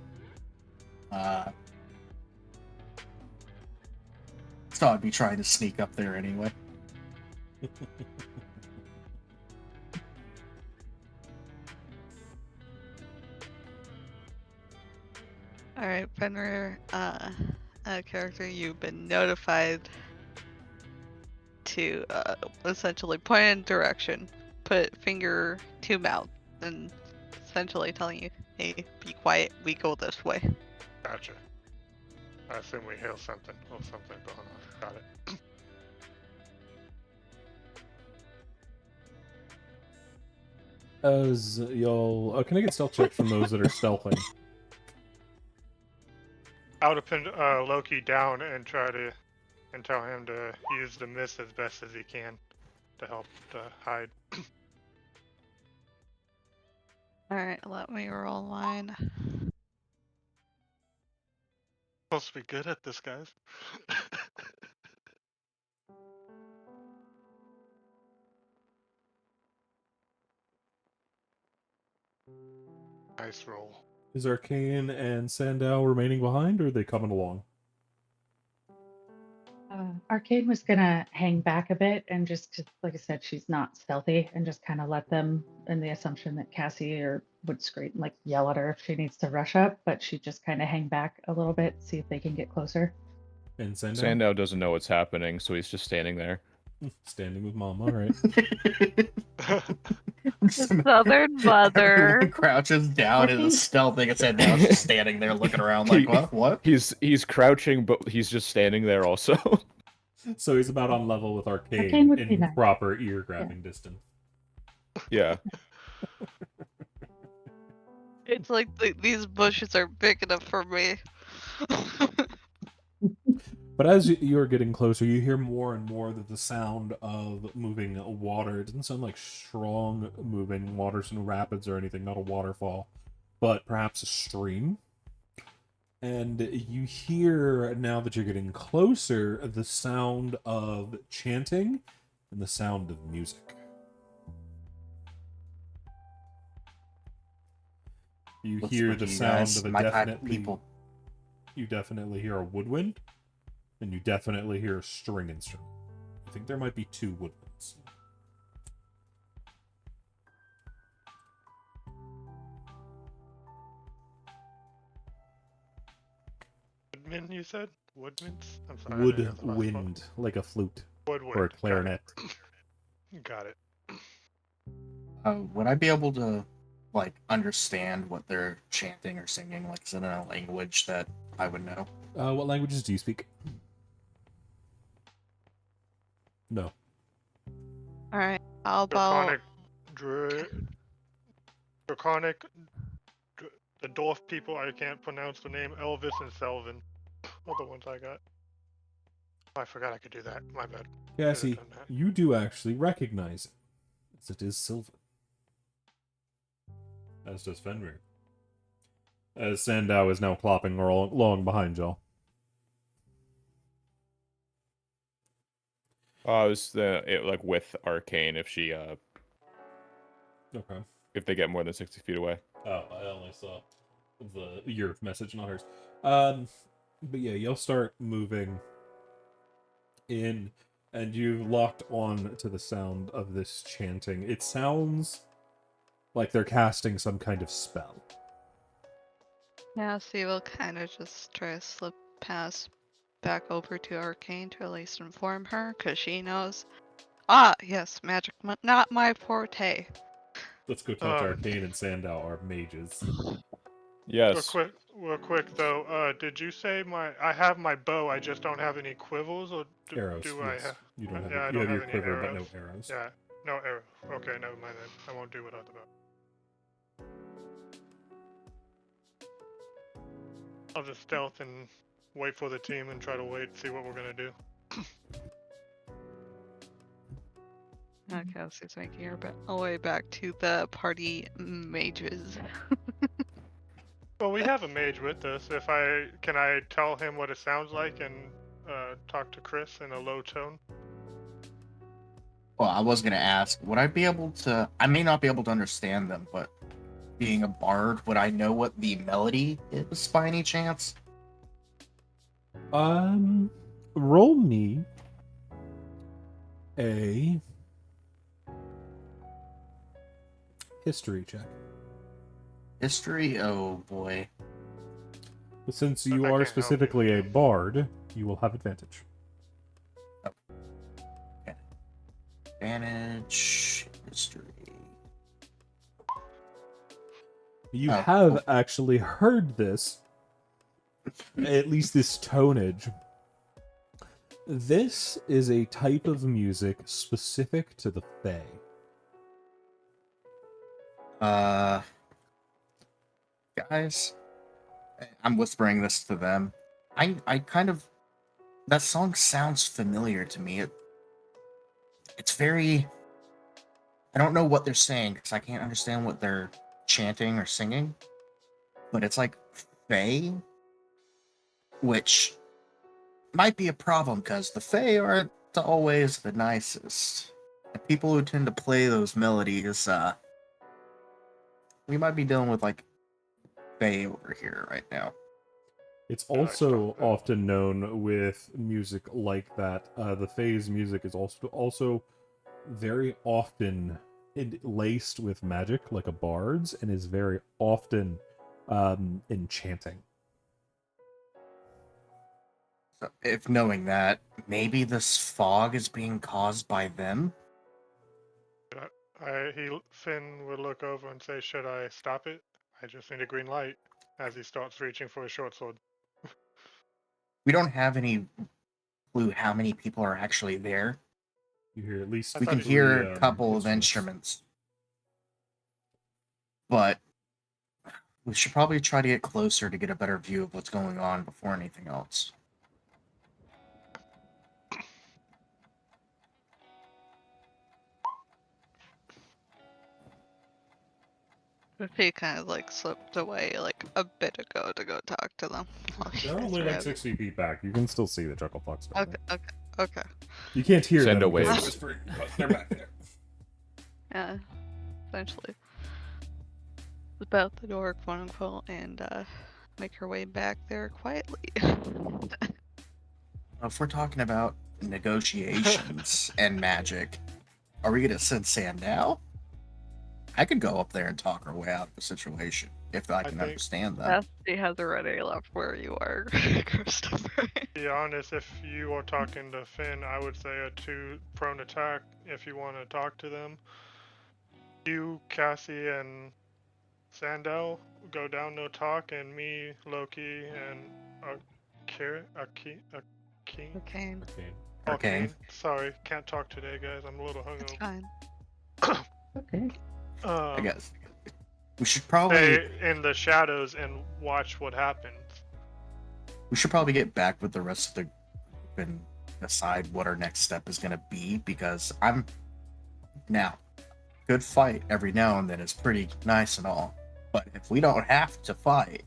So I'd be trying to sneak up there anyway. Alright, Fenrir, character, you've been notified to essentially point in direction, put finger to mouth, and essentially telling you, hey, be quiet, we go this way. Gotcha. I assume we hear something or something going on. Got it. As y'all... can I get stealth check from those that are stealthing? I would have pinned Loki down and try to tell him to use the mist as best as he can to help to hide. Alright, let me roll mine. Supposed to be good at this, guys. Nice roll. Is Arcane and Sandow remaining behind, or are they coming along? Arcane was gonna hang back a bit and just, like I said, she's not stealthy, and just kind of let them, in the assumption that Cassie would scream, yell at her if she needs to rush up, but she'd just kind of hang back a little bit, see if they can get closer. And Sandow? Sandow doesn't know what's happening, so he's just standing there. Standing with Mom, alright. Southern mother. Everyone crouches down in the stealth thing, and Sandow's just standing there looking around what? He's crouching, but he's just standing there also. So he's about on level with Arcane Arcane would be in nice. proper ear-grabbing distance. Yeah. It's these bushes are big enough for me. But as you're getting closer, you hear more and more that the sound of moving water. It doesn't sound like strong moving water, no rapids or anything, not a waterfall, but perhaps a stream. And you hear, now that you're getting closer, the sound of chanting and the sound of music. You hear the sound of you definitely hear a woodwind, and you definitely hear a string instrument. I think there might be two woodwinds. Woodman, you said? Woodmans? I'm sorry. I didn't hear the last Woodwind, like a flute Woodwind. or a clarinet. Got it. Would I be able to understand what they're chanting or singing? Is it in a language that I would know? What languages do you speak? No. Alright, how about... Draconic, the dwarf people, I can't pronounce the name, Elvis and Selvin. All the ones I got. Oh, I forgot I could do that. My bad. Cassie, you do actually recognize it, as it is Sylvan. As does Fenrir. As Sandow is now clopping along behind y'all. Oh, it's like with Arcane if she Okay. if they get more than 60 feet away. Oh, I only saw your message, not hers. But yeah, you'll start moving in, and you've locked on to the sound of this chanting. It sounds like they're casting some kind of spell. Yeah, so we'll kind of just try to slip past back over to Arcane to at least inform her, because she knows. Ah, yes, magic, not my forte. Let's go talk to Arcane and Sandow, our mages. Yes. Real quick though. Did you say I have my bow? I just don't have any quivels, or Arrows, do I yes. have? You don't have, Yeah, I you don't have your have any quiver, but arrows. no arrows. Yeah, no arrow. Okay, never mind then. I won't do without the bow. I'll just stealth and wait for the team and try to see what we're gonna do. Okay, so she's making her way back to the party mages. Well, we have a mage with us. Can I tell him what it sounds like and talk to Chris in a low tone? Well, I was gonna ask, would I be able to? I may not be able to understand them, but being a bard, would I know what the melody is by any chance? Roll me a history check. History? Oh boy. But since I you can't are help specifically you. a bard, you will have advantage. Advantage. History. You Oh, have cool. actually heard this, at least this tonage. This is a type of music specific to the Fae. Guys, I'm whispering this to them. I kind of, that song sounds familiar to me. It's very, I don't know what they're saying because I can't understand what they're chanting or singing, but it's like Fae, which might be a problem because the Fae aren't always the nicest. The people who tend to play those melodies, we might be dealing with like Fae over here right now. It's Yeah, also I- often known with music like that. The Fae's music is also very often laced with magic, like a bard's, and is very often enchanting. So if knowing that, maybe this fog is being caused by them? Finn would look over and say, "Should I stop it? I just need a green light." As he starts reaching for his short sword. We don't have any clue how many people are actually there. You hear at least I We thought can he- hear three, a couple of instruments. But we should probably try to get closer to get a better view of what's going on before anything else. He kind of like slipped away like a bit ago to go talk to them. while you They're guys only were like at it. 60 feet back. You can still see the chuckle fucks. Okay. You can't hear Send them a because wave. they're whispering, but they're back there. Yeah, essentially. About the door, quote unquote, and make her way back there quietly. If we're talking about negotiations and magic, are we gonna send Sand now? I could go up there and talk our way out of the situation if I can think- understand that. Yes, she has already left where you are, Christopher. To be honest, if you are talking to Finn, I would say a 2 prone attack if you want to talk to them. You, Cassie, and Sandel go down no talk, and me, Loki, and Akeen. Okay, Arcane. Sorry, can't talk today, guys. I'm a little it's hungover. fine. Okay. I guess we should probably Stay in the shadows and watch what happens. get back with the rest of the group and decide what our next step is going to be, because good fight every now and then is pretty nice and all, but if we don't have to fight,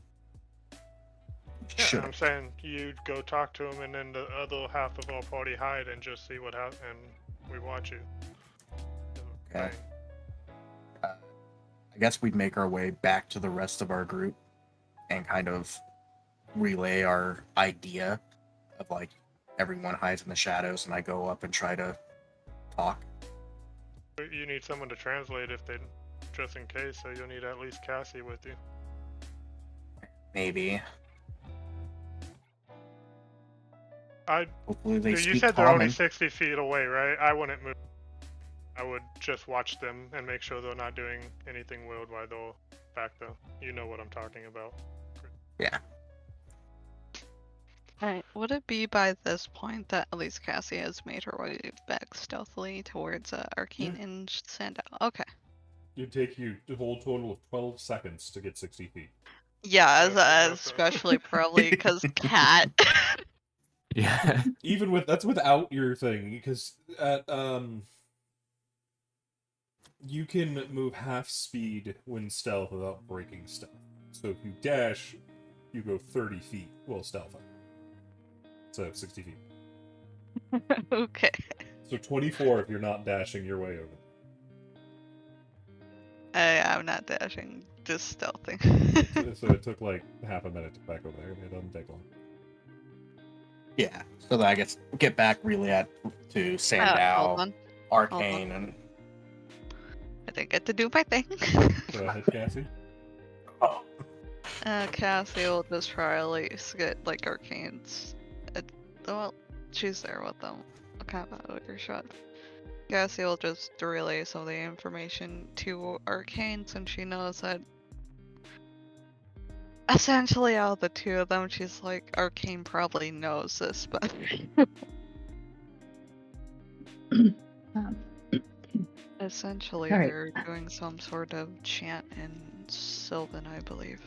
should. I'm saying you go talk to him, and then the other half of our party hide and just see what happens, and we watch you. Okay. I guess we'd make our way back to the rest of our group and kind of relay our idea of like everyone hides in the shadows, and I go up and try to talk. You need someone to translate if they, just in case. So you'll need at least Cassie with you. Maybe. I. Hopefully they You speak said they're only common. 60 feet away, right? I wouldn't move. I would just watch them and make sure they're not doing anything weird while they're back though. You know what I'm talking about. Yeah. Alright, would it be by this point that at least Cassie has made her way back stealthily towards Arcane and Sandow? Okay. It'd take you a whole total of 12 seconds to get 60 feet. Yeah, That's especially probably because Cat. Yeah. Even with that's without your thing, because at you can move half speed when stealth without breaking stealth. So if you dash, you go 30 feet while stealthing. So 60 feet. Okay. So 24 if you're not dashing your way over. I'm not dashing, just stealthing. So it took like half a minute to back over there. It doesn't take long. Yeah. So then I guess get back really to Hold Sandow, on. Arcane, and I didn't get to do my thing. Go ahead, Cassie. oh, Cassie will just try at least get like Arcane's. Well, she's there with them. Kind of a bigger shot. Cassie will just relay some of the information to Arcane since she knows that essentially out of the two of them, she's like, Arcane probably knows this, but essentially Alright. they're doing some sort of chant in Sylvan, I believe.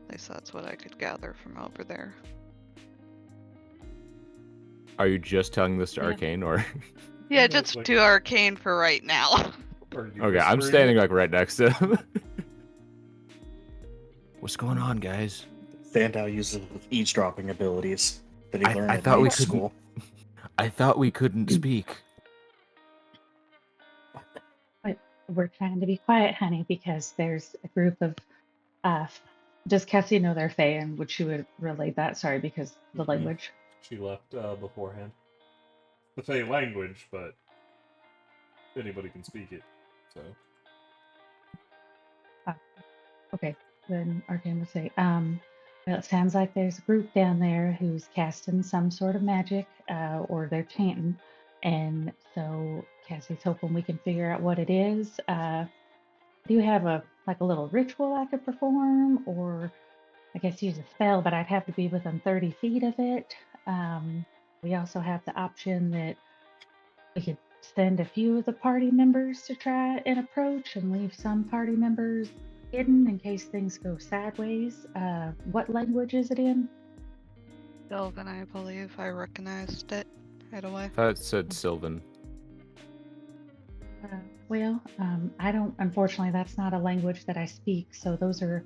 At least that's what I could gather from over there. Are you just telling this to Yeah. Arcane, or? Yeah, Yeah, just like- to Arcane for right now. Are you Okay, I'm whispering standing it? like right next to him. What's going on, guys? Sandow uses eavesdropping abilities that he I learned thought in we middle school. I thought we couldn't speak. We're trying to be quiet, honey, because there's a group of does Cassie know their Fae, and would she would relate that? Sorry, because the Mhm. language. She left beforehand. The Fey language, but anybody can speak it. So Okay, then Arcane would say, well, it sounds like there's a group down there who's casting some sort of magic, or they're chanting, and so Cassie's hoping we can figure out what it is. Do you have a little ritual I could perform, or I guess use a spell, but I'd have to be within 30 feet of it. We also have the option that we could send a few of the party members to try and approach and leave some party members hidden in case things go sideways. What language is it in? Sylvan, I believe. I recognized it right away. I thought it said Sylvan. Well, I don't, unfortunately, that's not a language that I speak. So those are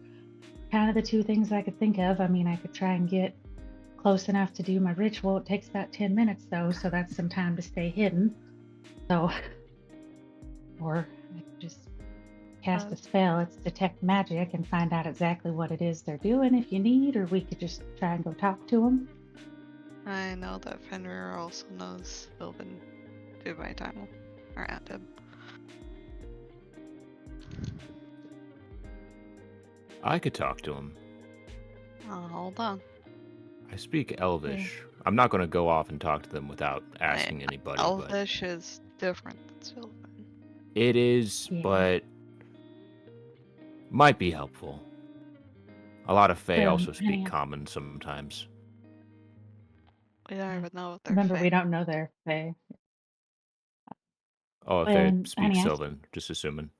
kind of the two things I could think of. I mean, I could try and get close enough to do my ritual. It takes about 10 minutes though, so that's some time to stay hidden. So, or I could just cast a spell. It's detect magic and find out exactly what it is they're doing if you need, or we could just try and go talk to them. I know that Fenrir also knows Sylvan too by time or at him. I could talk to him. Oh, hold on. I speak Elvish. I'm not going to go off and talk to them without asking anybody, but Elvish is different than Sylvan. it is, Yeah. but might be helpful. A lot of Fae also speak yeah. common sometimes. We don't even know what they're Remember, we saying. don't know their Fae. Oh, if Well, they and speak honey, Sylvan, just assuming.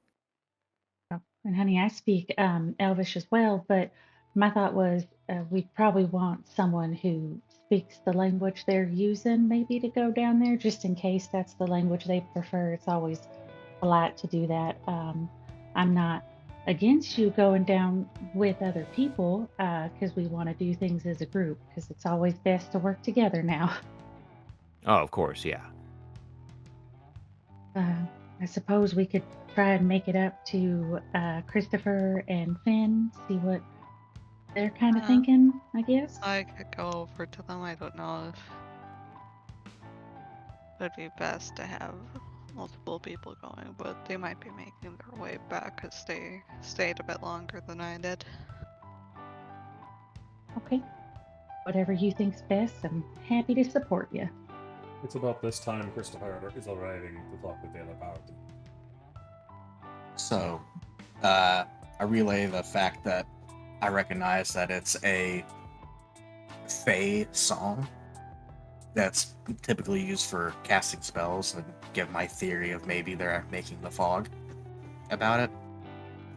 And honey, I speak Elvish as well, but my thought was we'd probably want someone who speaks the language they're using maybe to go down there, just in case that's the language they prefer. It's always polite to do that. I'm not against you going down with other people because we want to do things as a group because it's always best to work together now. Oh, of course, yeah. I suppose we could try and make it up to Christopher and Finn, see what they're kind of thinking, I guess. I could go over to them. I don't know if it would be best to have multiple people going, but they might be making their way back because they stayed a bit longer than I did. Okay. Whatever you think's best, I'm happy to support you. It's about this time Christopher is arriving to talk with the other party. So, I relay the fact that I recognize that it's a Fey song that's typically used for casting spells, and give my theory of maybe they're making the fog about it,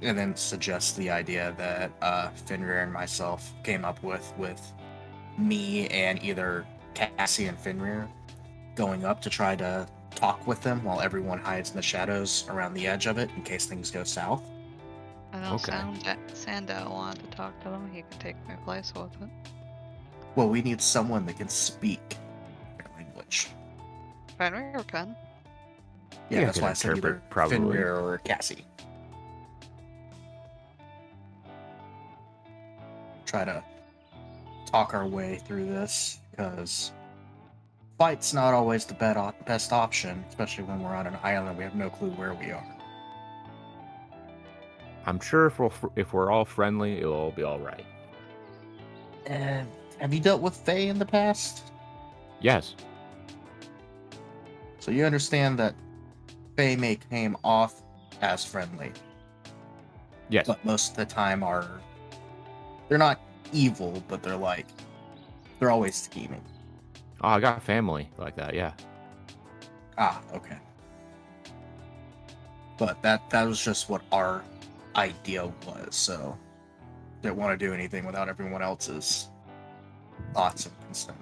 and then suggest the idea that Fenrir and myself came up with me and either Cassie and Fenrir going up to try to talk with them while everyone hides in the shadows around the edge of it in case things go south. I know Okay. Sandow wanted to talk to him. He could take my place with it. Well, we need someone that can speak their language. Fenrir can. Yeah, Yeah, that's can why I said either interpret, probably. Fenrir or Cassie. Try to talk our way through this, because fight's not always the best option, especially when we're on an island. We have no clue where we are. I'm sure if we're all friendly, it'll all be all right. And have you dealt with Fae in the past? Yes. So you understand that Fae may came off as friendly, Yes. but most of the time they're not evil, but they're always scheming. Oh, I got family like that. Yeah. Ah, okay. But that was just what our idea was, so didn't want to do anything without everyone else's thoughts and consent.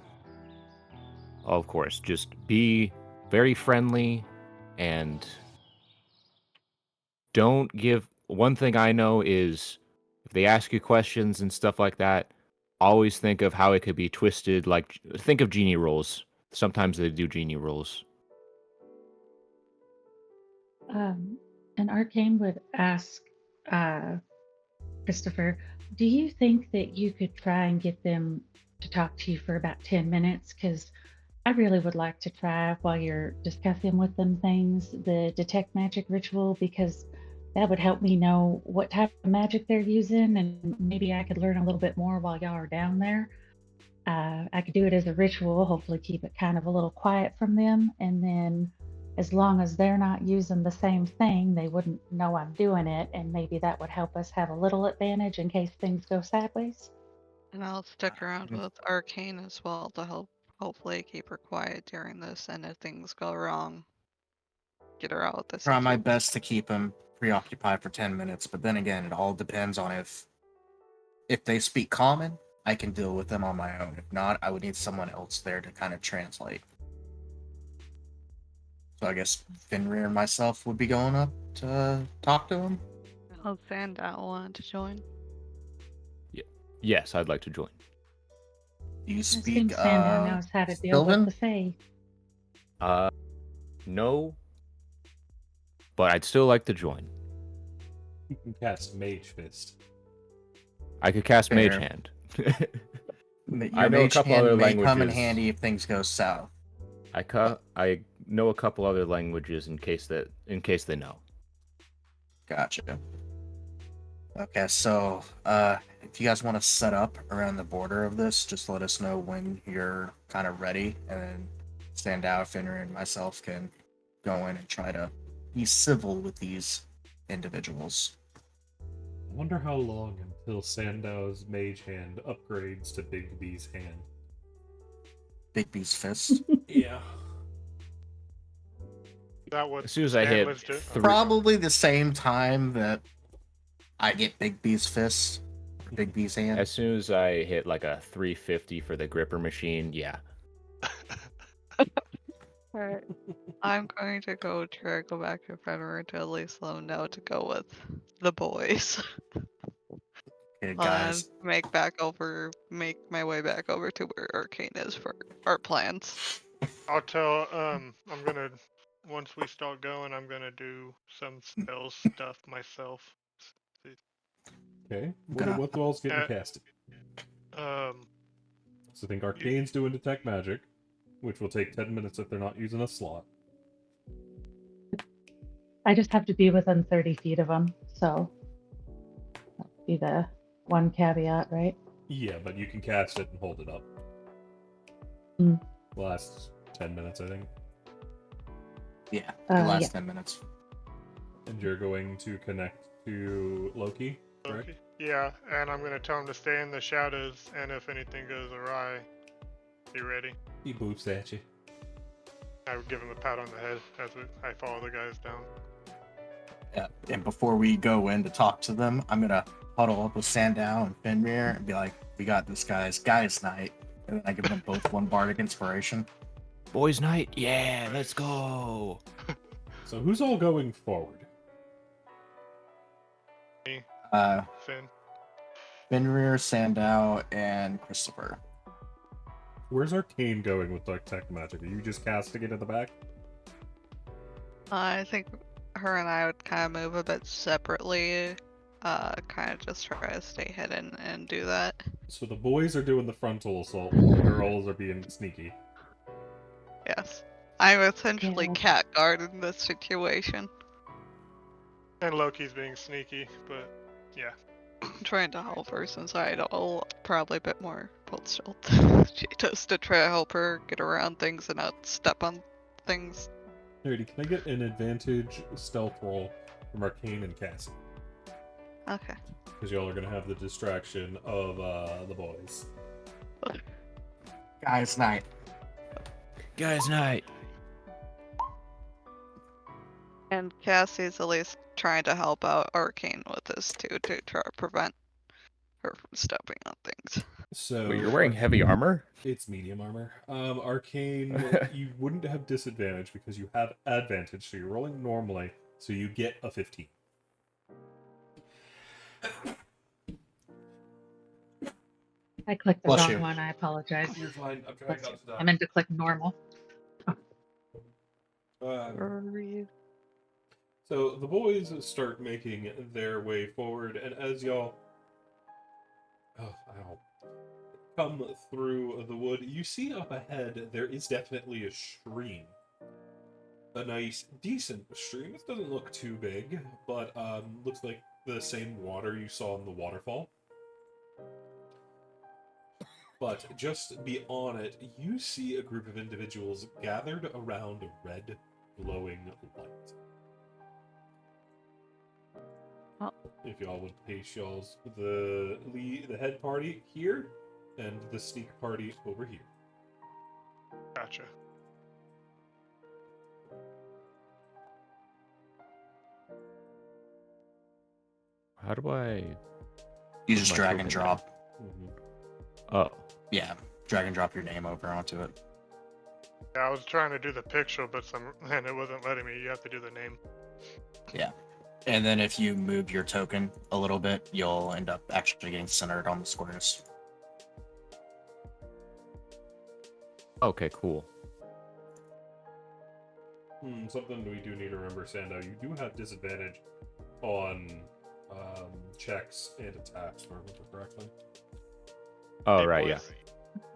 Of course. Just be very friendly and don't give. One thing I know is if they ask you questions and stuff like that, always think of how it could be twisted. Like, think of genie rolls. Sometimes they do genie rolls. And Arcane would ask Christopher, do you think that you could try and get them to talk to you for about 10 minutes? Because I really would like to try, while you're discussing with them things, the detect magic ritual, because that would help me know what type of magic they're using, and maybe I could learn a little bit more while y'all are down there. I could do it as a ritual, hopefully keep it kind of a little quiet from them, and then as long as they're not using the same thing, they wouldn't know I'm doing it, and maybe that would help us have a little advantage in case things go sideways. And I'll stick around with Arcane as well to help hopefully keep her quiet during this, and if things go wrong, get her out of the Try my situation. best to keep them preoccupied for 10 minutes, but then again, it all depends on if they speak common, I can deal with them on my own. If not, I would need someone else there to kind of translate. So I guess Fenrir and myself would be going up to talk to him. Oh, Sandow wanted to join. Yes, I'd like to join. Do you I speak think Sandor knows how to deal Sylvan? with the Fae. No, but I'd still like to join. You can cast Mage Fist. I could cast Mage Fair. Hand. Your I know a mage couple hand other may come in languages. handy if things go south. I know a couple other languages in case they know. Gotcha. Okay, so if you guys want to set up around the border of this, just let us know when you're kind of ready, and then Sandow, Fenrir, and myself can go in and try to be civil with these individuals. I wonder how long until Sandow's Mage Hand upgrades to Big B's hand. Big B's fist. Yeah. That would As soon as I Stan hit was ju- three- Probably the same time that I get Big B's fist, Big B's hand. As soon as I hit like a 350 for the gripper machine, yeah. Alright. I'm going to go try to go back to Fenrir to at least let him know to go with the boys. Okay, And guys. make my way back over to where Arcane is for our plans. I'll tell. I'm gonna. Once we start going, I'm gonna do some spell stuff myself. Okay. Gonna- What spells getting Uh, casted? Um. So I think Arcane's doing detect magic, which will take 10 minutes if they're not using a slot. I just have to be within 30 feet of him, so that'll be the one caveat, right? Yeah, but you can cast it and hold it up. Mm. Lasts 10 minutes, I think. Yeah, the last Yeah. 10 minutes. And you're going to connect to Loki, correct? Okay. Yeah, and I'm gonna tell him to stay in the shadows, and if anything goes awry, be ready. He boofs at you. I would give him a pat on the head as I follow the guys down. Yeah. And before we go in to talk to them, I'm gonna huddle up with Sandow and Fenrir and be like, "We got this guys night," and then I give them both one bardic inspiration. Boys' night? Yeah, let's go. So who's all going forward? Me, Uh, Finn. Fenrir, Sandow, and Christopher. Where's Arcane going with detect magic? Are you just casting it in the back? I think her and I would kind of move a bit separately. Kind of just try to stay hidden and do that. So the boys are doing the frontal assault, and the girls are being sneaky. Yes. I'm essentially Yeah. cat guard in this situation. And Loki's being sneaky, but yeah. I'm trying to help her since I know probably a bit more about stealth. She does to try to help her get around things and not step on things. Alrighty, can I get an advantage stealth roll from Arcane and Cassie? Okay. Because y'all are going to have the distraction of the boys. Guys night. Guys' night. And Cassie's at least trying to help out Arcane with this too, to try to prevent her from stepping on things. So Wait, you're wearing heavy armor? It's medium armor. Arcane, you wouldn't have disadvantage because you have advantage, so you're rolling normally, so you get a 15. I clicked the Bless wrong you. one. I apologize. You're fine. I'm trying not to die. I meant to click normal. So the boys start making their way forward, and as y'all come through the wood, you see up ahead there is definitely a stream. A nice, decent stream. It doesn't look too big, but looks like the same water you saw in the waterfall. But just beyond it, you see a group of individuals gathered around a red, glowing light. Oh. If y'all would place y'all's the head party here, and the sneak party over here. Gotcha. How do I... You just My drag token and there. drop. Oh. Yeah, drag and drop your name over onto it. Yeah, I was trying to do the picture, but and it wasn't letting me. You have to do the name. Yeah. And then if you move your token a little bit, you'll end up actually getting centered on the squares. Okay, cool. Something we do need to remember, Sandow. You do have disadvantage on checks and attacks, if I remember correctly. Oh, Hey, right, boys,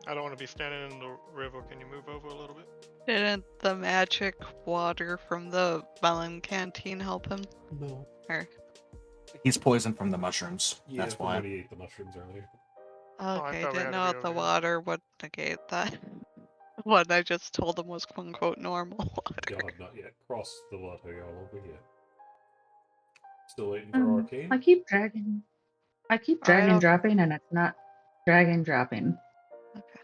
I don't want to be standing in the river. Can you move over a little bit? Didn't the magic water from the melon canteen help him? No. Or He's poisoned from the mushrooms. Yeah, That's from why. when he ate the mushrooms earlier. I okay, thought we didn't had to know be if the over here. water would negate that. What I just told him was quote unquote normal Y'all water. have not yet crossed the water, y'all over here. Still waiting for Arcane? I keep dragging. I keep Alright, drag and I'll- dropping, and it's not drag and dropping. Okay.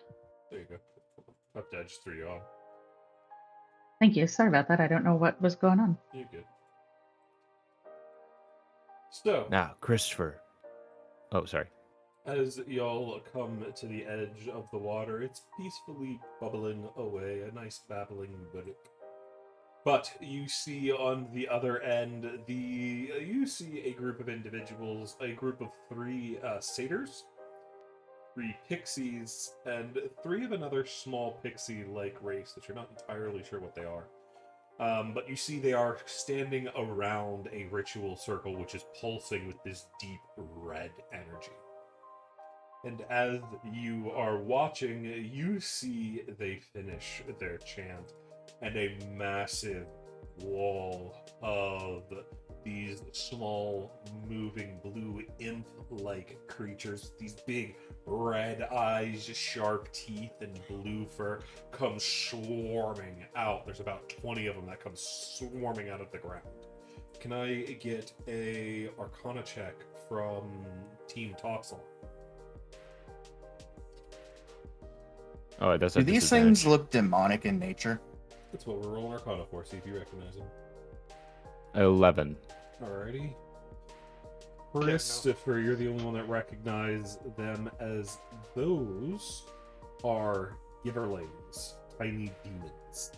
There you go. Up to edge 3 on. Thank you. Sorry about that. I don't know what was going on. You're good. So, Now, Christopher. Oh, sorry. As y'all come to the edge of the water, it's peacefully bubbling away, a nice babbling brook. But you see on the other end, you see a group of individuals, a group of three satyrs, three pixies, and three of another small pixie-like race that you're not entirely sure what they are. But you see they are standing around a ritual circle which is pulsing with this deep red energy. And as you are watching, you see they finish their chant, and a massive wall of these small, moving, blue imp-like creatures, these big red eyes, sharp teeth, and blue fur, come swarming out. There's about 20 of them that come swarming out of the ground. Can I get a Arcana check from Team Toxel? Oh, that's Do a these things disadvantage. look demonic in nature? That's what we're rolling Arcana for, see if you recognize them. 11. Alrighty. no. Christopher, you're the only one that recognizes them, as those are giverlings, tiny demons.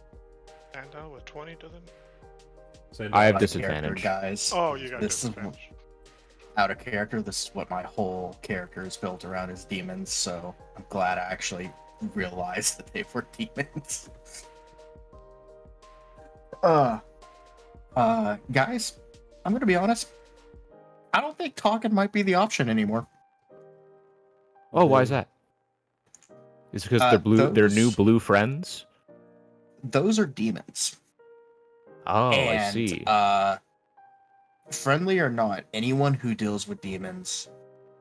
And with 20 doesn't. So I have My disadvantage. character, guys. Oh, you got This is disadvantage. out of character. This is what my whole character is built around, is demons. So I'm glad I actually realized that they were demons. Guys, I'm gonna be honest. I don't think talking might be the option anymore. Oh, why is that? Is it because they're blue? They're new those- blue friends. Those are demons. Oh, And, I see. Friendly or not, anyone who deals with demons,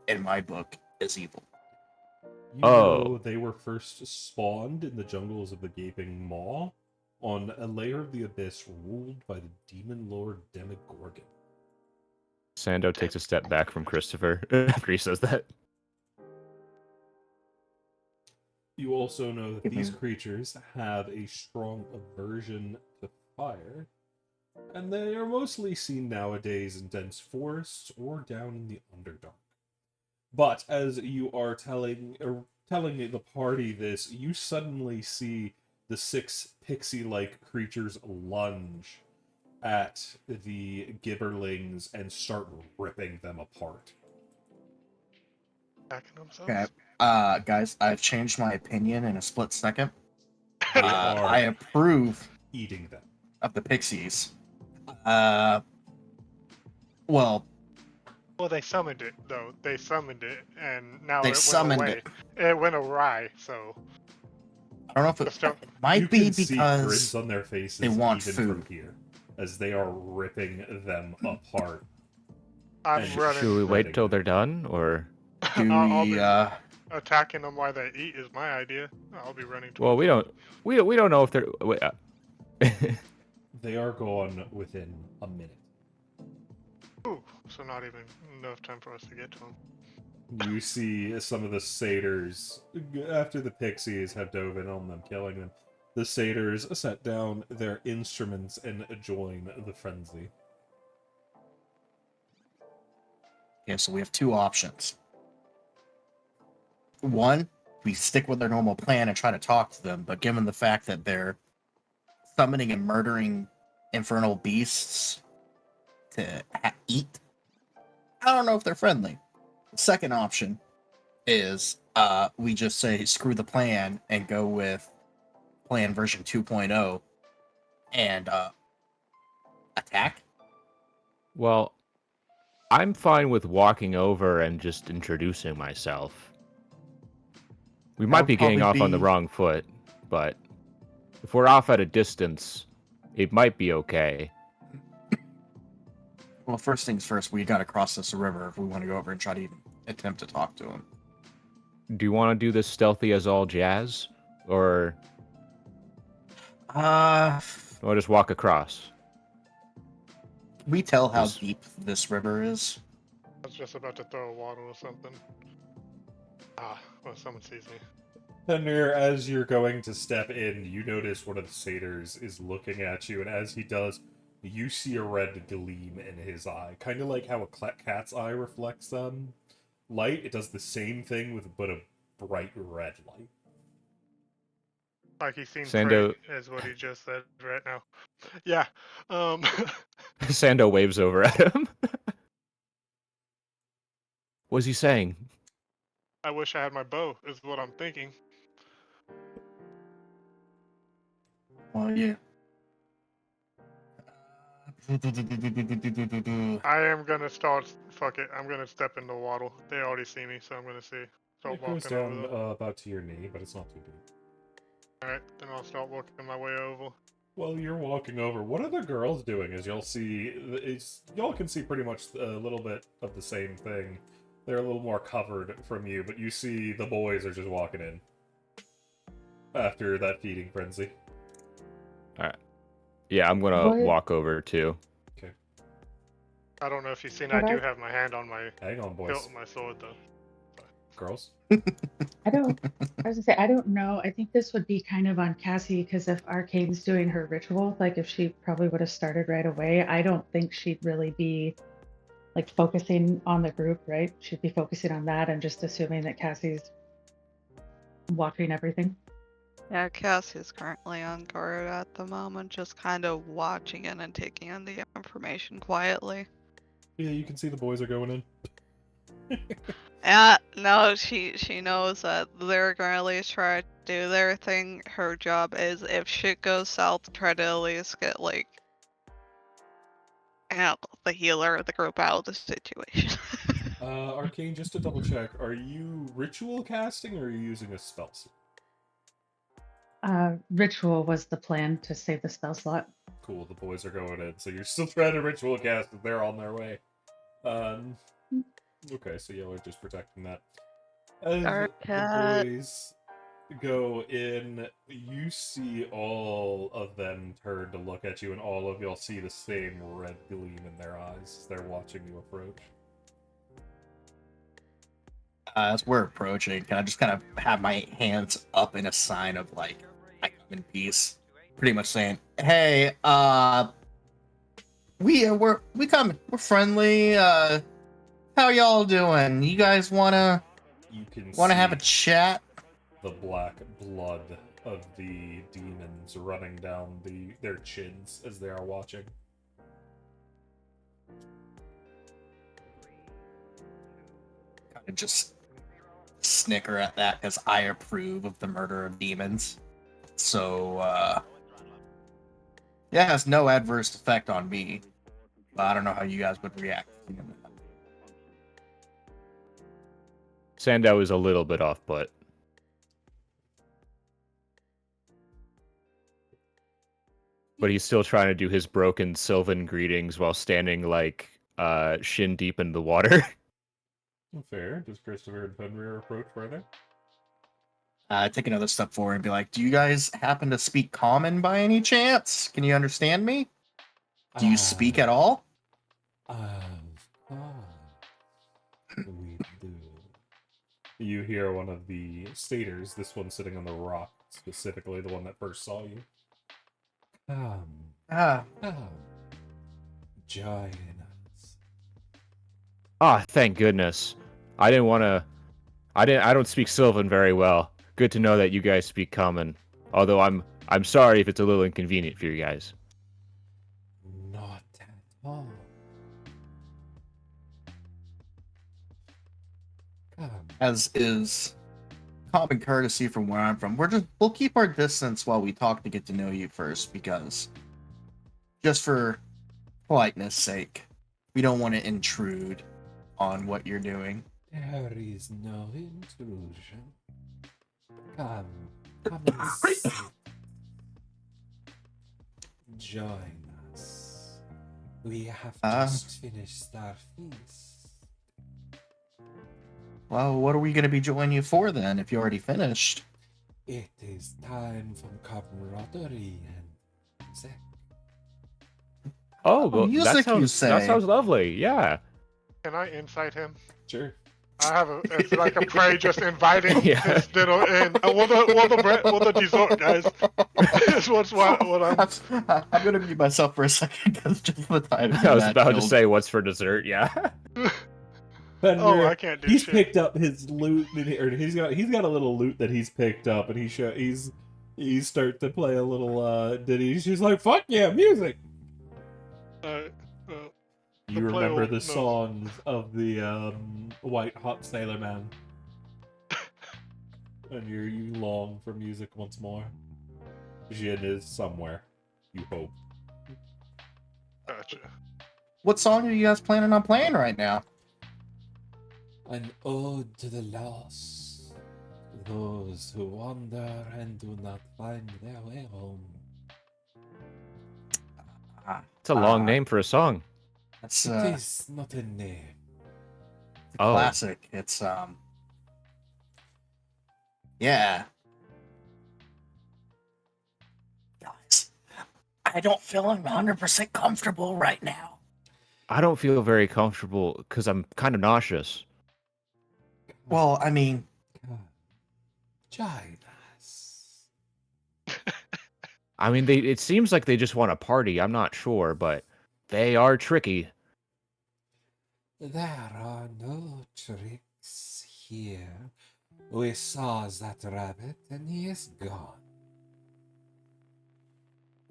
in my book, is evil. You Oh. know they were first spawned in the jungles of the Gaping Maw on a layer of the abyss ruled by the demon lord Demogorgon. Sando takes a step back from Christopher after he says that. You also know that Give me- these creatures have a strong aversion to fire, and they are mostly seen nowadays in dense forests or down in the Underdark. But as you are telling the party this, you suddenly see the six pixie-like creatures lunge at the gibberlings and start ripping them apart. Attacking themselves? Okay. Guys, I've changed my opinion in a split second. They are I approve eating them. of the pixies. Well, Well, they summoned it, though. They summoned it, and now they it summoned went away. it. It went awry, so. I don't know if Just it don't- might You be can see because grins on their faces they want even food. from here, as they are ripping them apart. I'm And running. Should we wait shredding till them. they're done, or? do I'll we, be attacking them while they eat is my idea. I'll be running towards Well, we don't know if they're. Wait, They are gone within a minute. Ooh, so not even enough time for us to get to them. You see some of the satyrs, after the pixies have dove in on them, killing them, the satyrs set down their instruments and join the frenzy. Okay, so we have two options. One, we stick with our normal plan and try to talk to them, but given the fact that they're summoning and murdering infernal beasts to eat, I don't know if they're friendly. Second option is we just say screw the plan and go with plan version 2.0 and attack. well, I'm fine with walking over and just introducing myself. We might That'll be getting off probably on the be- wrong foot, but if we're off at a distance, it might be okay. Well, first things first, we gotta cross this river if we want to go over and try to even attempt to talk to him. Do you want to do this stealthy as all jazz, or just walk across? We tell how Yes. deep this river is. I was just about to throw a water or something. Well, someone sees me. Thunder, as you're going to step in, you notice one of the satyrs is looking at you, and as he does, you see a red gleam in his eye, kind of like how a cat's eye reflects light, it does the same thing with but a bright red light. Like he's seen Sando- prey, is what he just said right now. Yeah. Sando waves over at him. What's he saying? I wish I had my bow, is what I'm thinking. Well, yeah. I am gonna start. Fuck it. I'm gonna step in the water. They already see me, so I'm gonna start It goes walking over down there. about to your knee, but it's not too deep. Alright, then I'll start working my way over. Well, you're walking over. What are the girls doing? As y'all see, y'all can see pretty much a little bit of the same thing. They're a little more covered from you, but you see the boys are just walking in after that feeding frenzy. Yeah, I'm gonna What? walk over too. I don't know if you've seen, What I do I- have my hand on my Hang on, boys. hilt of my sword, though. Girls? I don't. I was gonna say I don't know. I think this would be kind of on Cassie because if Arcane's doing her ritual, like if she probably would have started right away, I don't think she'd really be like focusing on the group, right? She'd be focusing on that and just assuming that Cassie's watching everything. Yeah, Cassie's currently on guard at the moment, just kind of watching it and taking in the information quietly. Yeah, you can see the boys are going in. No, she knows that they're gonna at least try to do their thing. Her job is, if shit goes south, try to at least get like, the healer of the group out of the situation. Arcane, just to double check, are you ritual casting or are you using a spell slot? Ritual was the plan to save the spell slot. Cool, the boys are going in, so you're still trying to ritual cast, but they're on their way. Okay, so yeah, we're just protecting that. As Dark the cat. boys go in, you see all of them turn to look at you, and all of y'all see the same red gleam in their eyes as they're watching you approach. As we're approaching, can I just kind of have my hands up in a sign of like, I come in peace, pretty much saying, "Hey, we're friendly. How y'all doing? You guys wanna You can have a see chat?" the black blood of the demons running down their chins as they are watching. Kind of just snicker at that because I approve of the murder of demons. So, yeah, it has no adverse effect on me. But I don't know how you guys would react. Sandow is a little bit off, but he's still trying to do his broken Sylvan greetings while standing like shin deep in the water. Fair. Does Christopher and Fenrir approach further? Take another step forward and be like, "Do you guys happen to speak common by any chance? Can you understand me? Do you speak at all?" Of course. We do. You hear one of the satyrs, this one sitting on the rock, specifically the one that first saw you. Come, join us. Ah, thank goodness. I don't speak Sylvan very well. Good to know that you guys speak common. Although I'm sorry if it's a little inconvenient for you guys. Not at all. Come. As is common courtesy from where I'm from, we'll keep our distance while we talk to get to know you first, because just for politeness sake, we don't want to intrude on what you're doing. There is no intrusion. Come and sit. Join us. We have just finished our feast. Well, what are we going to be joining you for then, if you already finished? It is time for camaraderie and sex. Oh, well, music, that you sounds say. lovely. Yeah. Can I insight him? Sure. I have it's like a prey just inviting Yeah. his little in. What the dessert, guys? Is what I'm. I'm going to mute myself for a second because just the time. I was about to say what's for dessert. Yeah. Fenrir, I can't do he's shit. picked up his loot, or he's got a little loot that he's picked up, and he's start to play a little ditty. She's like, "Fuck yeah, music!" Alright, well, You the play remember old the knows. songs of the White Hot Sailor Man, and you long for music once more. Jin is somewhere. You hope. Gotcha. What song are you guys planning on playing right now? An ode to the lost, those who wander and do not find their way home. It's a long name for a song. It's It a is not a name. Oh. classic. It's yeah. Guys, I don't feel 100% comfortable right now. I don't feel very comfortable because I'm kind of nauseous. Well, I mean, Come, join us. I mean, it seems like they just want to party. I'm not sure, but they are tricky. There are no tricks here. We saw that rabbit and he is gone.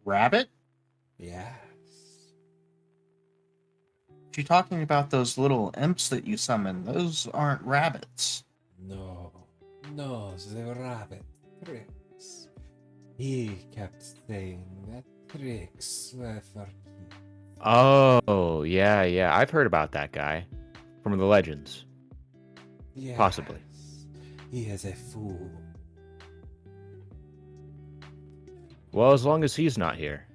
rabbit? Yes. You talking about those little imps that you summon? Those aren't rabbits. No, the rabbit tricks. He kept saying that tricks were for kids. Oh, yeah. I've heard about that guy from the legends. Possibly. Yes, he is a fool. Well, as long as he's not here,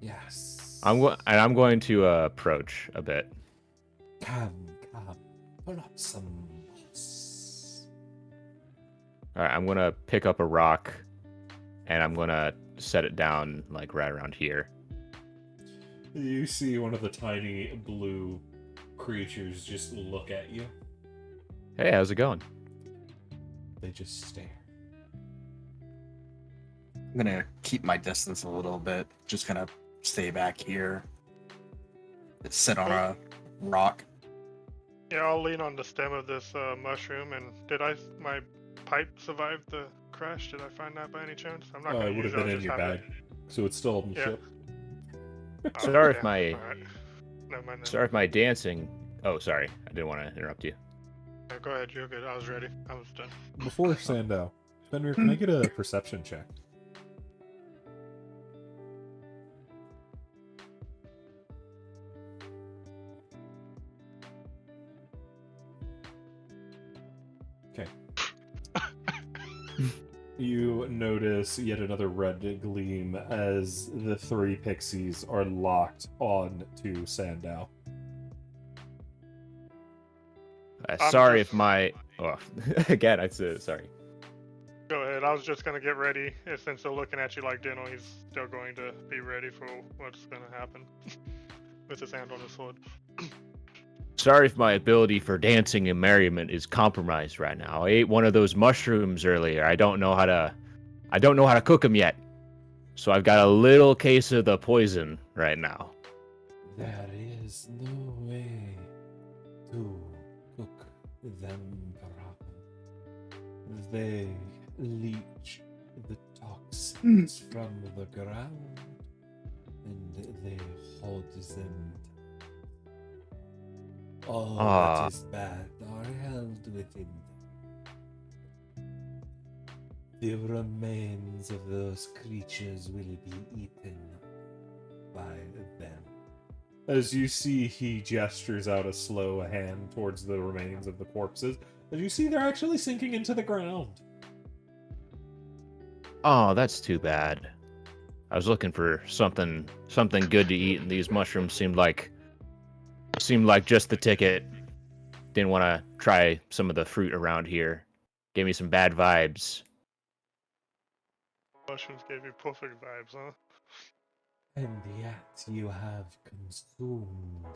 Yes. I'm going to approach a bit. Come, pull up some moss. All right, I'm gonna pick up a rock, and I'm gonna set it down like right around here. You see one of the tiny blue creatures just look at you. Hey, how's it going? They just stare. I'm gonna keep my distance a little bit. Just gonna stay back here. Sit on a rock. Yeah, I'll lean on the stem of this mushroom. And my pipe survive the crash? Did I find that by any chance? I'm not Oh, gonna it would use have it. been I'll in just your have bag, so it's still on the Yeah. ship. Oh, Sorry if yeah. my Alright. Never mind then. sorry if my dancing. Oh, sorry, I didn't want to interrupt you. Yeah, go ahead, you're good. I was ready. I was done. Before Sandow, Fenrir, can I get a perception check? Okay. You notice yet another red gleam as the three pixies are locked on to Sandow. Sorry just- if my. Oh, again, I said sorry. Go ahead. I was just gonna get ready. And since they're looking at you like Dino, he's still going to be ready for what's gonna happen with his hand on his sword. Sorry if my ability for dancing and merriment is compromised right now. I ate one of those mushrooms earlier. I don't know how to cook them yet. So I've got a little case of the poison right now. There is no way to cook them properly. They leach the toxins from the ground and they hold them. All that is bad are held within them. The remains of those creatures will be eaten by them. As you see, he gestures out a slow hand towards the remains of the corpses. As you see, they're actually sinking into the ground. Oh, that's too bad. I was looking for something good to eat, and these mushrooms seemed like just the ticket. Didn't want to try some of the fruit around here. Gave me some bad vibes. Mushrooms gave you perfect vibes, huh? And yet you have consumed it.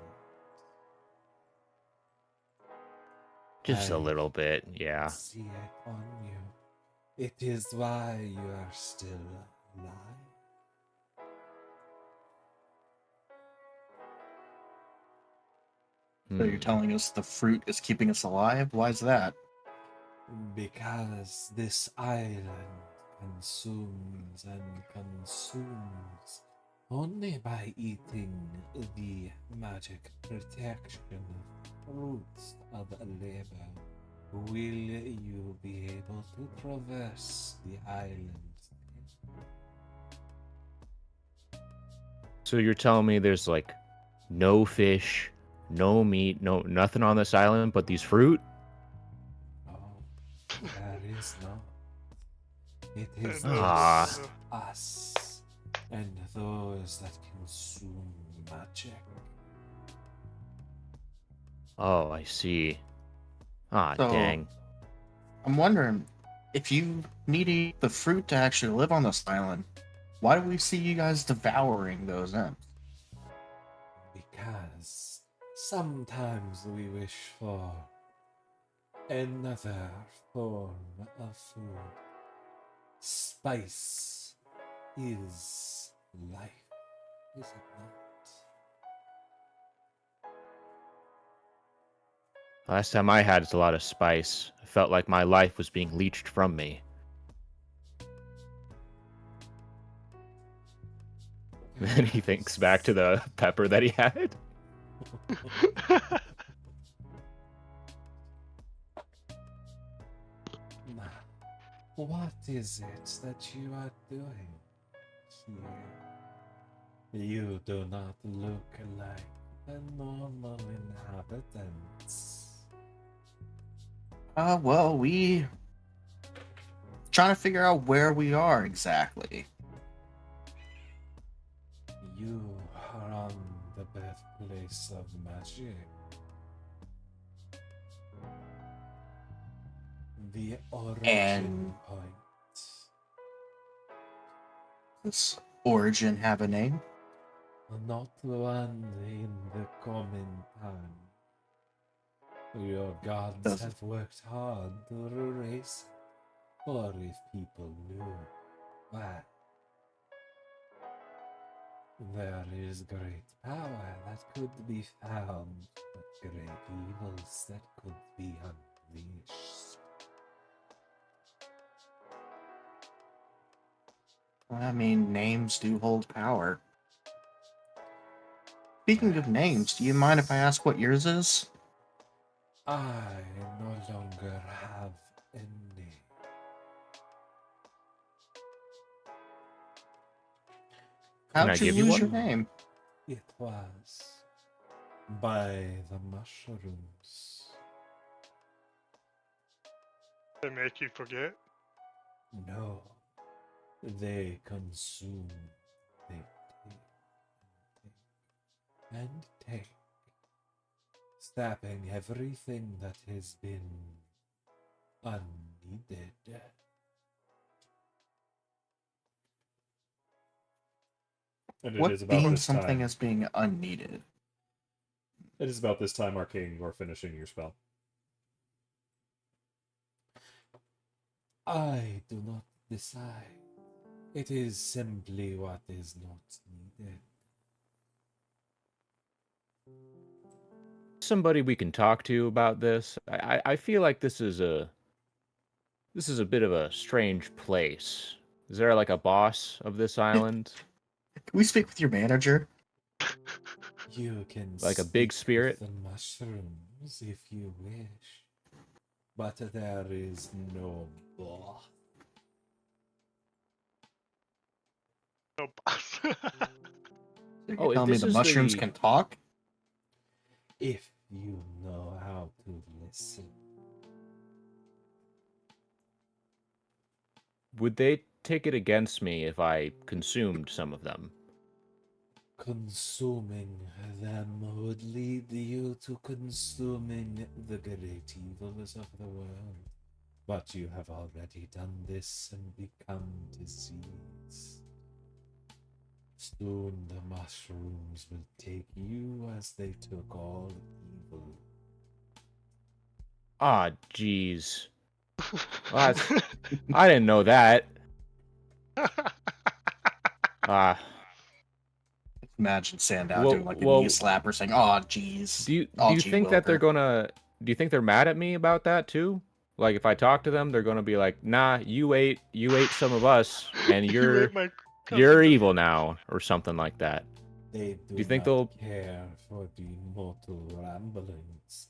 Just a I little bit, yeah. see it on you. It is why you are still alive. So you're telling us the fruit is keeping us alive? Why is that? Because this island consumes and consumes only by eating the magic protection of roots of labor. Will you be able to traverse the island? So you're telling me there's like no fish, no meat, nothing on this island but these fruit? Oh, there is not. It is Ah. just us and those that consume magic. Oh, I see. Ah, So- dang. I'm wondering, if you need the fruit to actually live on this island, why do we see you guys devouring those imps? Because sometimes we wish for another form of food. Spice is life, is it not? Last time I had a lot of spice, I felt like my life was being leached from me. Then he thinks back to the pepper that he had. What is it that you are doing here? You do not look like the normal inhabitants. Well, we trying to figure out where we are exactly. You are on the birthplace of magic. The origin And- point. Does Origin have a name? Not one in the common time. Your gods Does- have worked hard to erase it. Or if people knew why. There is great power that could be found, but great evils that could be unleashed. I mean, names do hold power. Speaking of names, do you mind if I ask what yours is? I no longer have any. Can I How'd you give you lose one? your name? It was by the mushrooms. They make you forget. No, they consume, they take and take, sapping everything that has been unneeded. And What it is about deems this something time. as being unneeded? It is about this time, Arcane, you are finishing your spell. I do not decide. It is simply what is not needed. Somebody we can talk to about this. I feel like this is a bit of a strange place. Is there like a boss of this island? Can we speak with your manager? You can Like a big speak spirit? with the mushrooms if you wish, but there is no boss. No boss. You Oh, if tell me this the is mushrooms the- can talk? If you know how to listen. Would they take it against me if I consumed some of them? Consuming them would lead you to consuming the great evils of the world. But you have already done this and become diseased. Soon the mushrooms will take you as they took all evil. Ah, jeez. Well, I didn't know that. Ah, imagine Sandow Well- doing like a well, knee slapper saying, "Oh, jeez." Do you Oh, think gee, that they're Wilbur." gonna? Do you think they're mad at me about that too? Like if I talk to them, they're gonna be like, "Nah, you ate some of us, and You you're ate my you're cousin. evil now," or something like that. They do you think not they'll- care for the mortal ramblings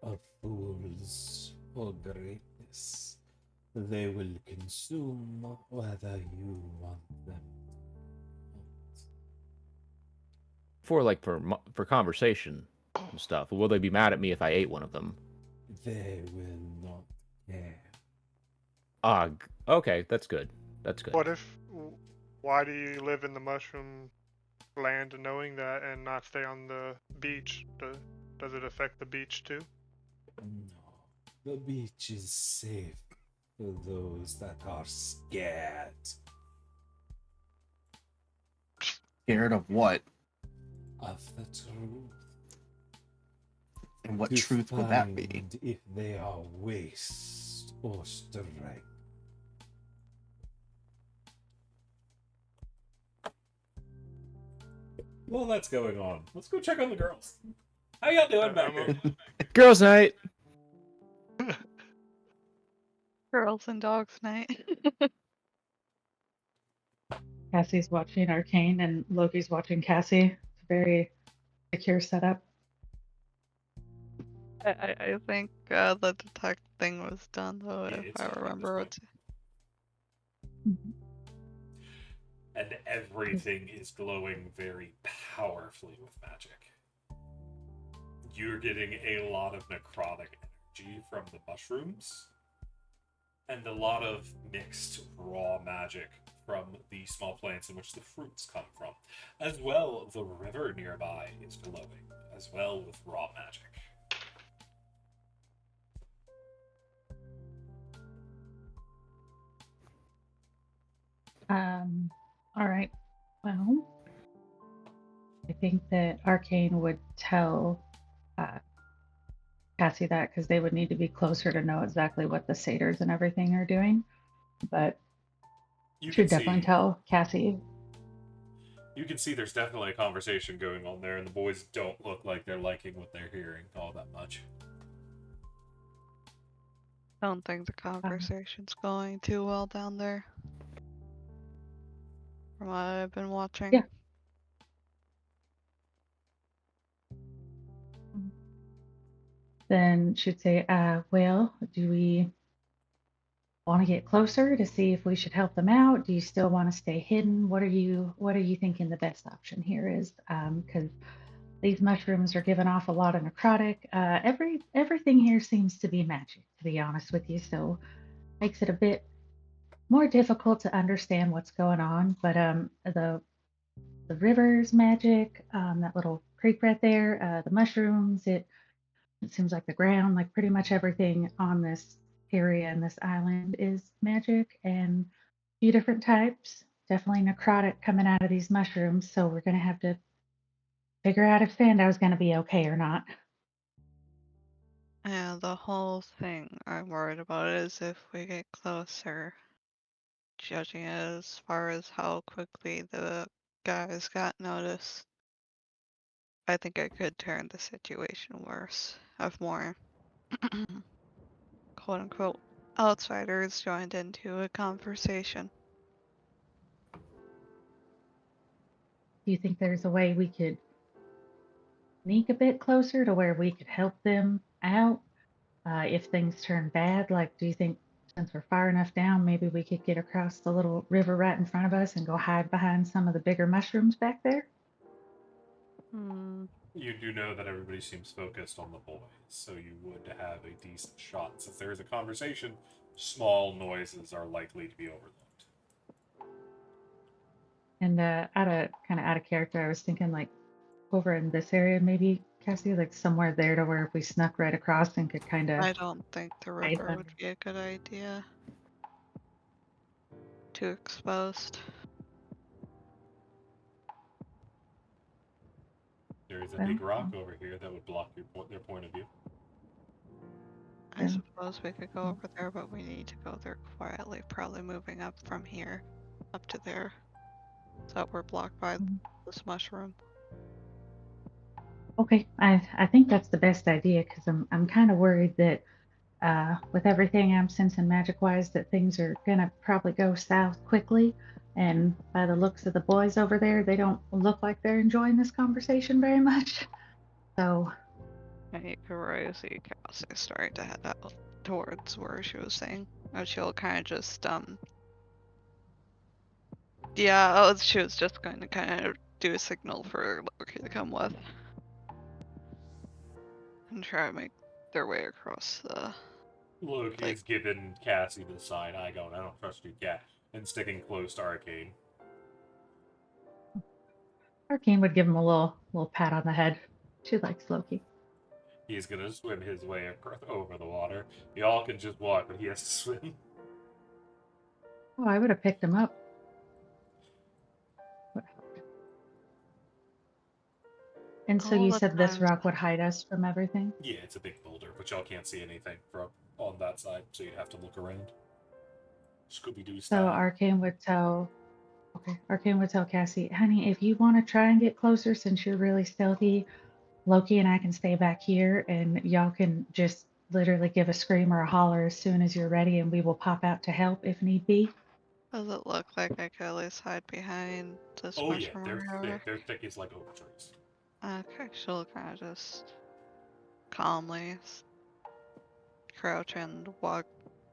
of fools or greatness. They will consume whether you want them or not. For conversation and stuff? Will they be mad at me if I ate one of them? They will not care. Okay, that's good. That's good. What if? Why do you live in the mushroom land knowing that and not stay on the beach? Does it affect the beach too? No, the beach is safe for those that are scared. Scared of what? Of the truth. And what To truth would that be? find if they are waste or strength. Well, that's going on. Let's go check on the girls. How y'all doing back I'm there? Girls' night. Girls and dogs night. Cassie's watching Arcane and Loki's watching Cassie. It's a very secure setup. I think the detect thing was done though, Yeah, if it's I done at this remember point. what. And everything is glowing very powerfully with magic. You're getting a lot of necrotic energy from the mushrooms, and a lot of mixed raw magic from the small plants in which the fruits come from. As well, the river nearby is glowing, as well with raw magic. All right. Well, I think that Arcane would tell Cassie that because they would need to be closer to know exactly what the satyrs and everything are doing. But You should can definitely see, tell Cassie. you can see there's definitely a conversation going on there, and the boys don't look like they're liking what they're hearing all that much. I don't think the conversation's going too well down there. From what I've been watching. Yeah. Then she'd say, well, do we want to get closer to see if we should help them out? Do you still want to stay hidden? What are you thinking the best option here is? Because these mushrooms are giving off a lot of necrotic. Everything here seems to be magic, to be honest with you. So makes it a bit more difficult to understand what's going on. But the river's magic, that little creek right there, the mushrooms, it seems like the ground, like pretty much everything on this area and this island is magic and a few different types. Definitely necrotic coming out of these mushrooms. So we're going to have to figure out if Fandau's going to be okay or not. Yeah, the whole thing I'm worried about is if we get closer, judging it as far as how quickly the guys got noticed. I think it could turn the situation worse if more quote unquote outsiders joined into a conversation. Do you think there's a way we could sneak a bit closer to where we could help them out if things turn bad? Like, do you think since we're far enough down, maybe we could get across the little river right in front of us and go hide behind some of the bigger mushrooms back there? You do know that everybody seems focused on the boys, so you would have a decent shot. Since there is a conversation, small noises are likely to be overlooked. And out of character, I was thinking like over in this area, maybe Cassie, like somewhere there to where if we snuck right across and could kind of I don't think the hide river under. would be a good idea. Too exposed. There is a Well, big rock over here that would block their point of view. I Yeah. suppose we could go over there, but we need to go there quietly, probably moving up from here up to there. that were blocked by Mhm. this mushroom. Okay, I think that's the best idea because I'm kind of worried that with everything I'm sensing magic wise, that things are gonna probably go south quickly. And by the looks of the boys over there, they don't look like they're enjoying this conversation very much. So, And you could really see Cassie starting to head out towards where she was saying. And she'll kind of just, yeah, she was just going to kind of do a signal for Loki to come with. And try to make their way across the Look, lake. he's giving Cassie the side eye going, I don't trust you, cat, and sticking close to Arcane. Arcane would give him a little pat on the head. She likes Loki. He's gonna swim his way over the water. Y'all can just walk, but he has to swim. Oh, I would have picked him up. And so All you the said this times. rock would hide us from everything? Yeah, it's a big boulder, but y'all can't see anything from on that side, so you'd have to look around. Scooby-Doo So style. Arcane would tell Cassie, honey, if you want to try and get closer since you're really stealthy, Loki and I can stay back here and y'all can just literally give a scream or a holler as soon as you're ready and we will pop out to help if need be. Does it look like I could at least hide behind this Oh yeah, mushroom they're or thick. whatever? They're thick as like oak trees. Okay, she'll kind of just calmly crouch and walk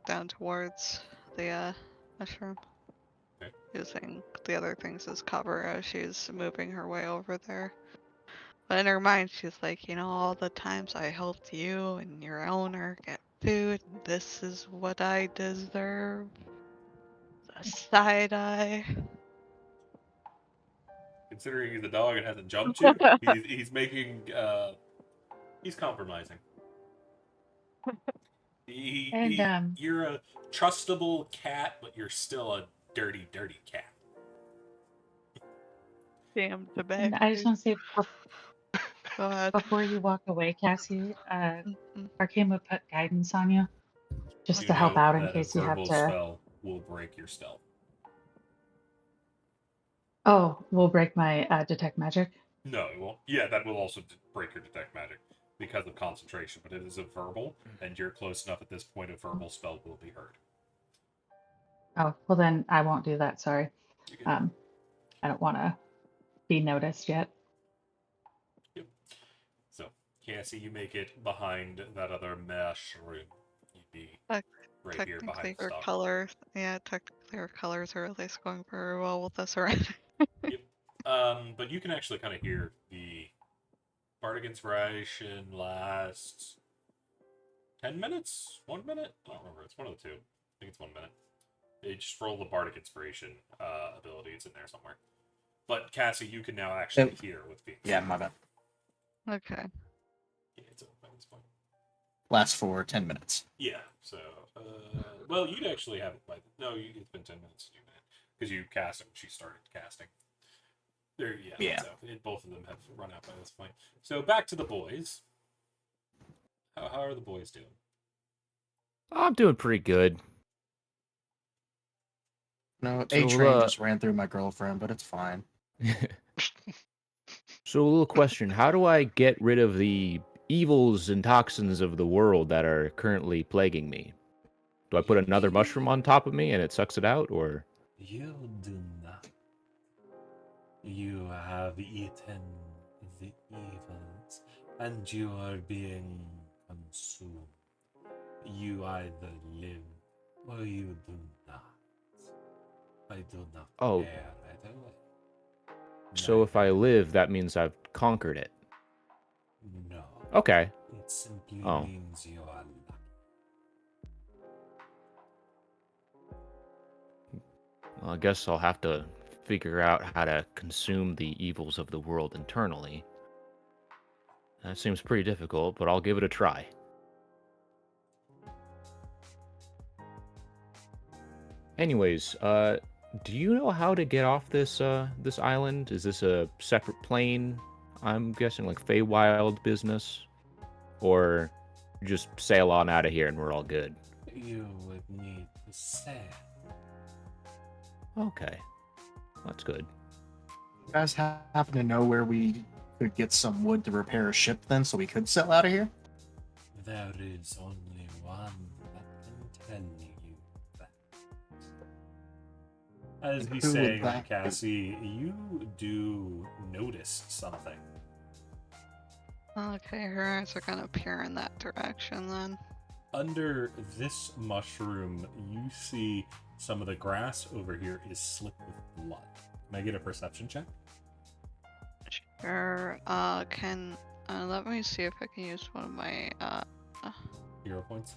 down towards the mushroom, Okay. using the other things as cover as she's moving her way over there. But in her mind, she's like, all the times I helped you and your owner get food, and this is what I deserve. The side eye. Considering he's a dog and hasn't jumped you, he's making he's compromising. And You're a trustable cat, but you're still a dirty, dirty cat. Damn and tobacco. I just want to say Go ahead. before you walk away, Cassie, Mm-mm. Arcane would put guidance on you just You to help know out in that a case you have verbal to. spell will break your stealth. Oh, we'll break my detect magic. No, it won't. Yeah, that will also break your detect magic because of concentration, but it is a verbal, and you're close enough at this point. A verbal spell will be heard. Oh, well then I won't do that. Sorry. You can. Um, I don't want to be noticed yet. Yep. So, Cassie, you make it behind that other mesh room. You'd be right here behind Technically, the stock. technically her colors are at least going very well with us around. Yep. But you can actually kind of hear the Bardic Inspiration lasts 10 minutes? 1 minute? I don't remember. It's one of the two. I think it's 1 minute. They just roll the Bardic Inspiration ability. It's in there somewhere. But Cassie, you can now actually hear what's being said. Yeah, my bad. Okay. Yeah, it's open. It's fine. Lasts for 10 minutes. Yeah. So, well, you'd actually have it by it's been 10 minutes because you cast it when she started casting. There, yeah. So both of them have run out by this point. So back to the boys. How are the boys doing? I'm doing pretty good. No, So, A-Train just ran through my girlfriend, but it's fine. So a little question: how do I get rid of the evils and toxins of the world that are currently plaguing me? Do I put another mushroom on top of me and it sucks it out, or? You do not. You have eaten the evils, and you are being consumed. You either live or you do not. I do not Oh. care either way. So if I live, that means I've conquered it. No. Okay. It simply Oh. means you are lucky. Well, I guess I'll have to figure out how to consume the evils of the world internally. That seems pretty difficult, but I'll give it a try. Anyways, do you know how to get off this this island? Is this a separate plane? I'm guessing like Feywild business, or just sail on out of here and we're all good. You would need to sail. Okay, that's good. You guys happen to know where we could get some wood to repair a ship then, so we could sail out of here? There is only one that can tell you that. As he's Who would saying that that, be? Cassie, you do notice something. Okay, her eyes are gonna peer in that direction then. Under this mushroom, you see some of the grass over here is slick with blood. Can I get a perception check? Sure. Can let me see if I can use one of my Hero points.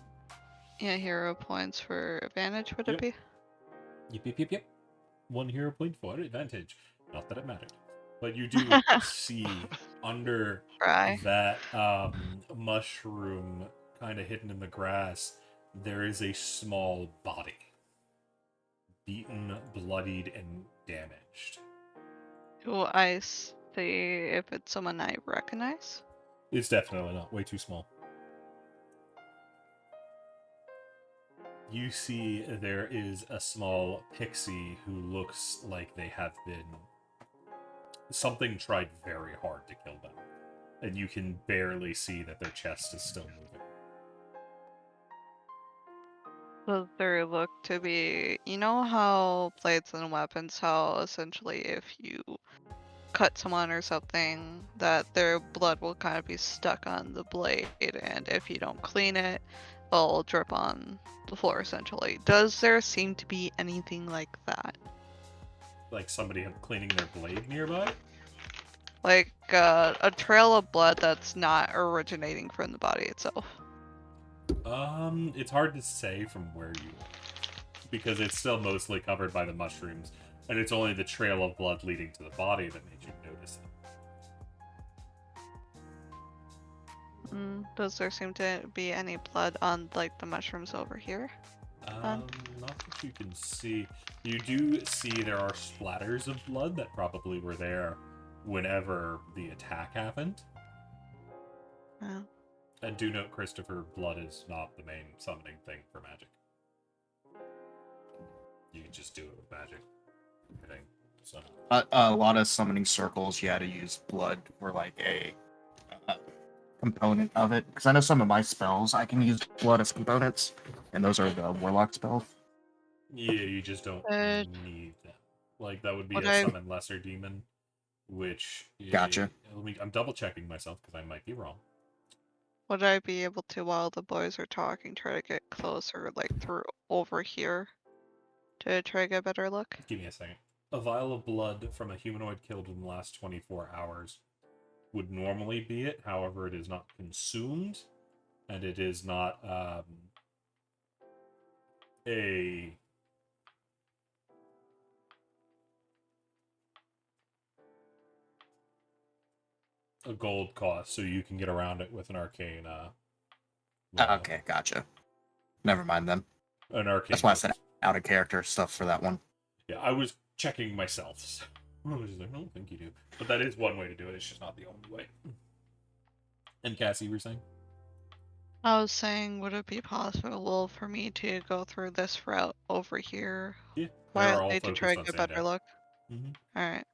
hero points for advantage. Would Yep. it be? Yep. 1 hero point for advantage. Not that it mattered. But you do see under Try. that mushroom kind of hidden in the grass, there is a small body. Beaten, bloodied, and damaged. Do I see if it's someone I recognize? It's definitely not. Way too small. You see there is a small pixie who looks like they have been... Something tried very hard to kill them. And you can barely see that their chest is still moving. Does there look to be, you know how blades and weapons, how essentially if you cut someone or something, that their blood will kind of be stuck on the blade, and if you don't clean it, it'll drip on the floor essentially. Does there seem to be anything like that? Like somebody cleaning their blade nearby? Like a trail of blood that's not originating from the body itself. It's hard to say from where you are. Because it's still mostly covered by the mushrooms. And it's only the trail of blood leading to the body that made you notice it. Does there seem to be any blood on like the mushrooms over here? Not that you can see. You do see there are splatters of blood that probably were there whenever the attack happened. Yeah. And do note, Christopher, blood is not the main summoning thing for magic. You can just do it with magic. I think. So. A lot of summoning circles, you had to use blood for like a component of it. Because I know some of my spells, I can use blood as components, and those are the warlock spells. Yeah, you just don't need them. Like, that would be Would a I- summon lesser demon, which... Gotcha. I'm double checking myself because I might be wrong. Would I be able to, while the boys are talking, try to get closer, like through over here, to try to get a better look? Give me a second. A vial of blood from a humanoid killed in the last 24 hours would normally be it. However, it is not consumed, and it is not a gold cost, so you can get around it with an arcane. Okay, gotcha. Never mind then. An arcane. That's why I said out of character stuff for that one. Yeah, I was checking myself. So I was like, I don't think you do, but that is one way to do it. It's just not the only way. And Cassie, you were saying? I was saying, would it be possible for me to go through this route over here Yeah, they're all quietly to try to focused get on a better Sandow. look? Alright.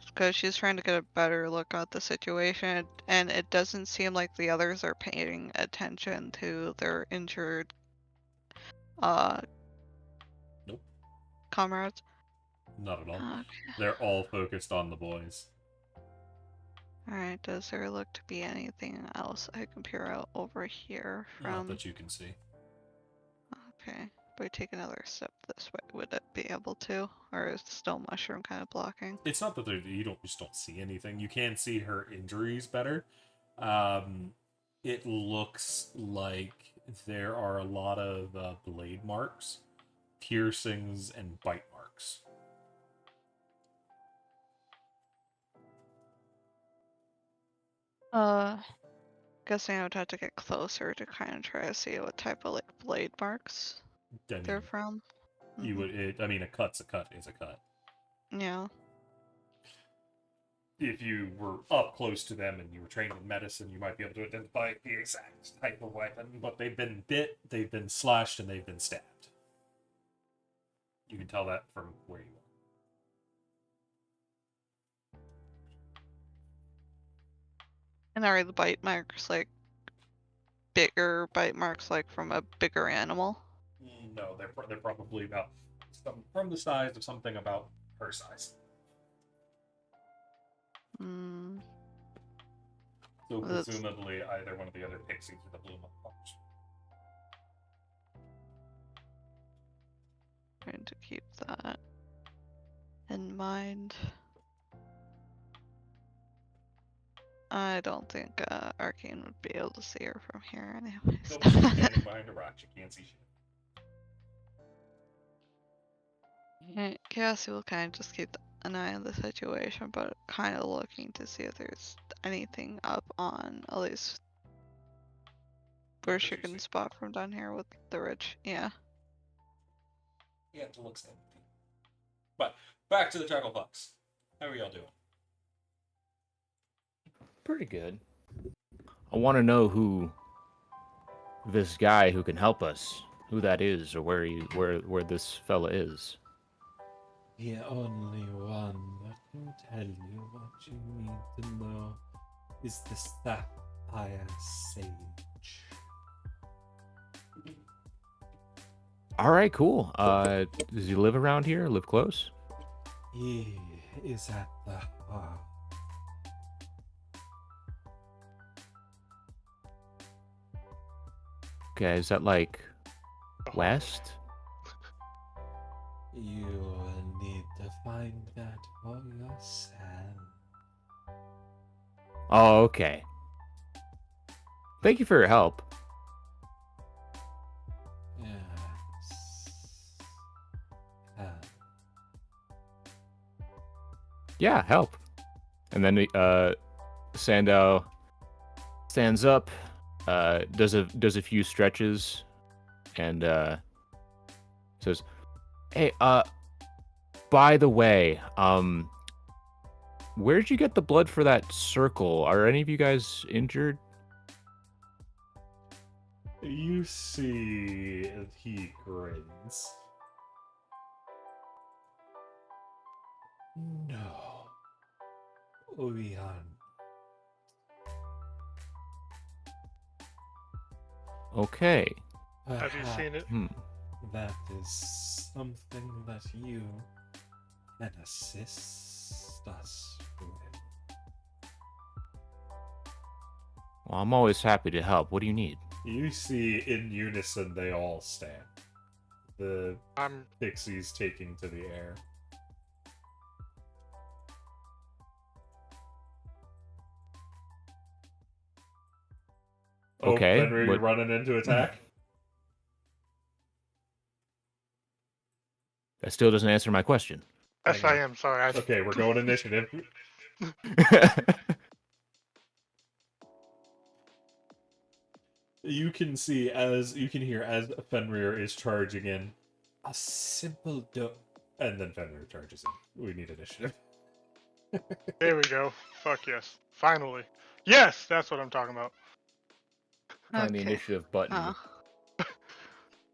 Because she's trying to get a better look at the situation, and it doesn't seem like the others are paying attention to their injured Nope. comrades. Not at all. Okay. They're all focused on the boys. Alright, does there look to be anything else I can peer out over here Not from... that you can see. Okay, if we take another step this way, would it be able to? Or is the still mushroom kind of blocking? It's not that you just don't see anything. You can see her injuries better. It looks like there are a lot of blade marks, piercings, and bite marks. Guessing I would have to get closer to kind of try to see what type of like blade marks I mean, they're from. you would. I mean, a cut's a cut is a cut. Yeah. If you were up close to them and you were trained in medicine, you might be able to identify the exact type of weapon. But they've been bit, they've been slashed, and they've been stabbed. You can tell that from where you are. And are the bite marks like bigger bite marks, like from a bigger animal? No, they're probably about from the size of something about her size. Hmm. So Well, that's- presumably either one of the other pixies or the blue motherfuckers. Trying to keep that in mind. I don't think Arcane would be able to see her from here anyways. Nope, she's standing behind a rock. She can't see shit. Cassie will kind of just keep an eye on the situation, but kind of looking to see if there's anything up on at least where she can spot from down here with the ridge. Yeah. Yeah, it looks empty. But back to the Chucklefucks. How are y'all doing? Pretty good. I want to know who this guy who can help us, who that is, or where this fella is. The only one that can tell you what you need to know is the Sapphire Sage. All right, cool. Does he live around here? Live close? He is at the heart. Okay, is that like west? You will need to find that for yourself. Oh, okay. Thank you for your help. Yes. Yeah, help. And then Sandow stands up, does a few stretches, and says, "Hey, by the way, where'd you get the blood for that circle? Are any of you guys injured?" You see, he grins. No, we aren't. Okay. Have you seen it? That is something that you can assist us with. Well, I'm always happy to help. What do you need? You see, in unison, they all stand. The I'm pixies taking to the air. Okay, Oh, Fenrir, you're what- running into attack? That still doesn't answer my question. yes, Hang on. I am sorry. Okay, we're going initiative. You can hear as Fenrir is charging in. A simple and then Fenrir charges in. We need initiative. There we go. Fuck yes. Finally. Yes, that's what I'm talking about. Find the Okay. initiative button. Oh.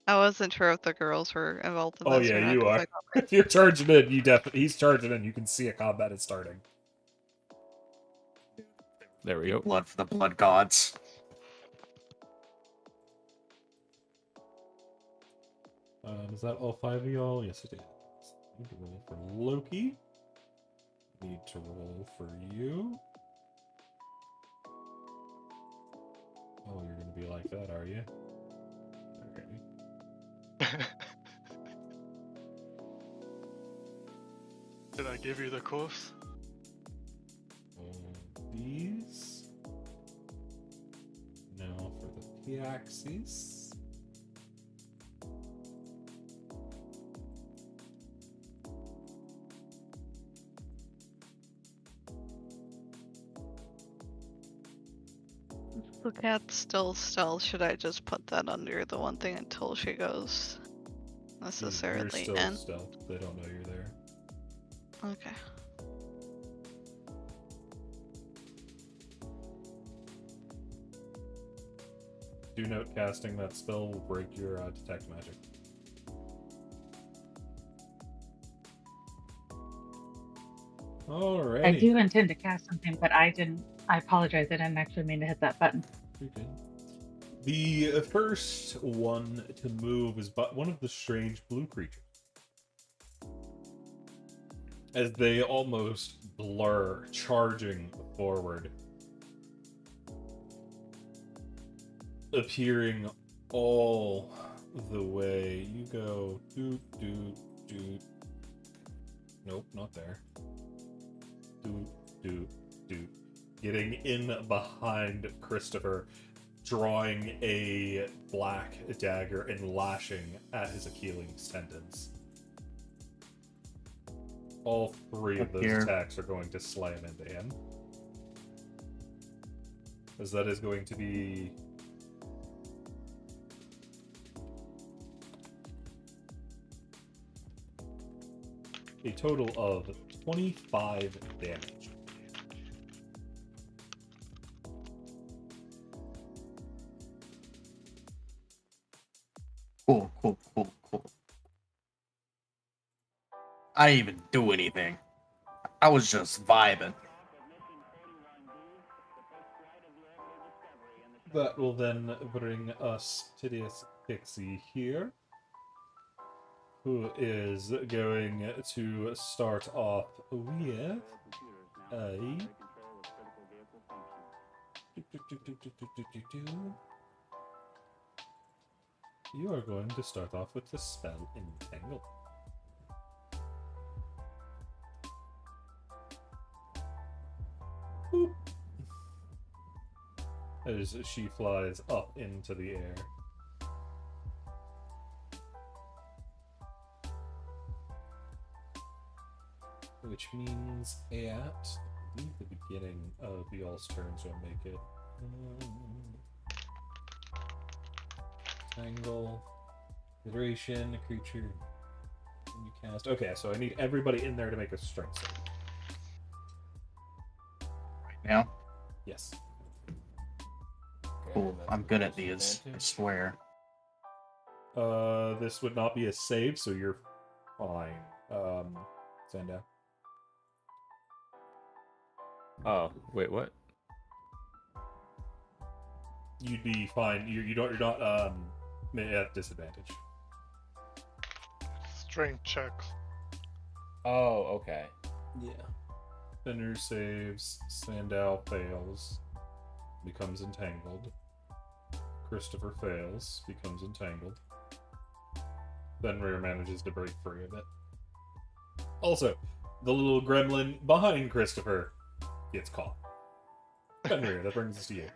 I wasn't sure if the girls were involved in Oh this or yeah, not, you 'cause are. I thought If you're charging in, he's charging in. You can see a combat is starting. There we go. Blood for the blood gods. Is that all 5 of y'all? Yes, it is. Need to roll for Loki. Need to roll for you. Oh, you're gonna be like that, are you? Okay. Did I give you the course? These. Now for the Piaxes. the cat's still stealth. Should I just put that under the one thing until she goes You're necessarily still in? stealth. They don't know you're there. Okay. Do note casting that spell will break your detect magic. Alrighty. I do intend to cast something, but I didn't I apologize. I didn't actually mean to hit that button. You're good. The first one to move is but one of the strange blue creatures. As they almost blur, charging forward. Appearing all the way. You go doot doot doot. Nope, not there. Doot doot doot. Getting in behind Christopher, drawing a black dagger and lashing at his Achilles tendons. All three of those attacks are going to slam into him. As that is going to be... a total of 25 damage. Cool. I didn't even do anything. I was just vibing. That will then bring us to this pixie here, who is going to start off with a... You are going to start off with the spell Entangle. Boop. As she flies up into the air. Which means at the beginning of y'all's turns will make it. Tangle. Iteration, creature. You cast. Okay, so I need everybody in there to make a strength save. Right now? Yes. Cool. I'm good at these, I swear. This would not be a save, so you're fine. Sandow. Oh, wait, what? You'd be fine. You're not at disadvantage. Strength checks. Oh, okay. Yeah. Fenrir saves. Sandow fails. Becomes entangled. Christopher fails. Becomes entangled. Fenrir manages to break free of it. Also, the little gremlin behind Christopher gets caught. Fenrir, that brings us to you.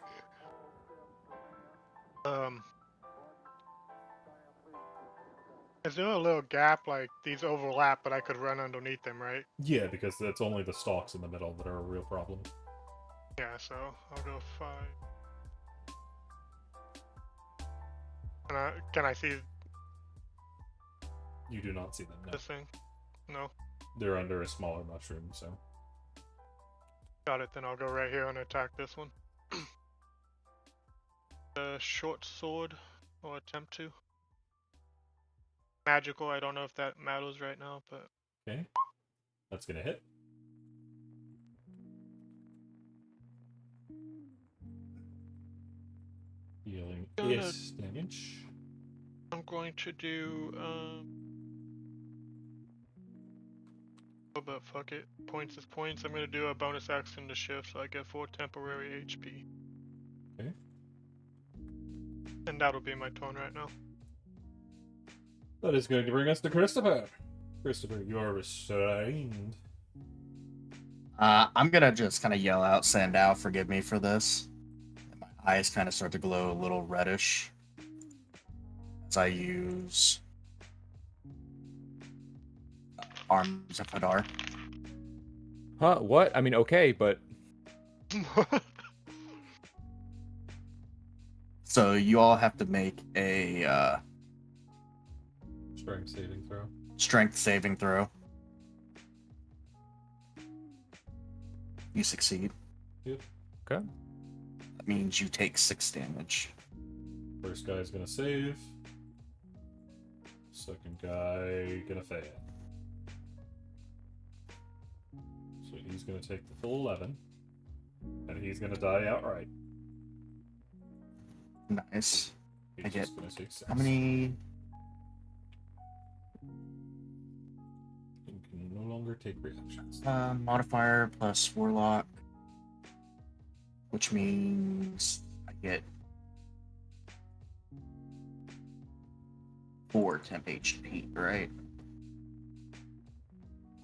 Is there a little gap, like these overlap, but I could run underneath them, right? Yeah, because that's only the stalks in the middle that are a real problem. Yeah, so I'll go 5. Can I see You do not see them, no. this thing? No. They're under a smaller mushroom, so... Got it, then I'll go right here and attack this one. Short sword, or attempt to. Magical, I don't know if that matters right now, but... Okay. That's gonna hit. Dealing is damage. I'm going to do, oh, but fuck it. Points is points. I'm gonna do a bonus action to shift, so I get 4 temporary HP. Okay. And that'll be my turn right now. That is going to bring us to Christopher. Christopher, you are restrained. I'm gonna just kind of yell out, Sandow, forgive me for this. And my eyes kind of start to glow a little reddish as I use Arms of Hadar. Huh? What? I mean, okay, but So you all have to make a Strength saving throw. strength saving throw. You succeed. Yep. okay. That means you take 6 damage. First guy's gonna save. Second guy gonna fail. So he's gonna take the full 11. And he's gonna die outright. Nice. He's I get just gonna success. How many? You can no longer take reactions. Modifier plus warlock, which means I get 4 temp HP, right?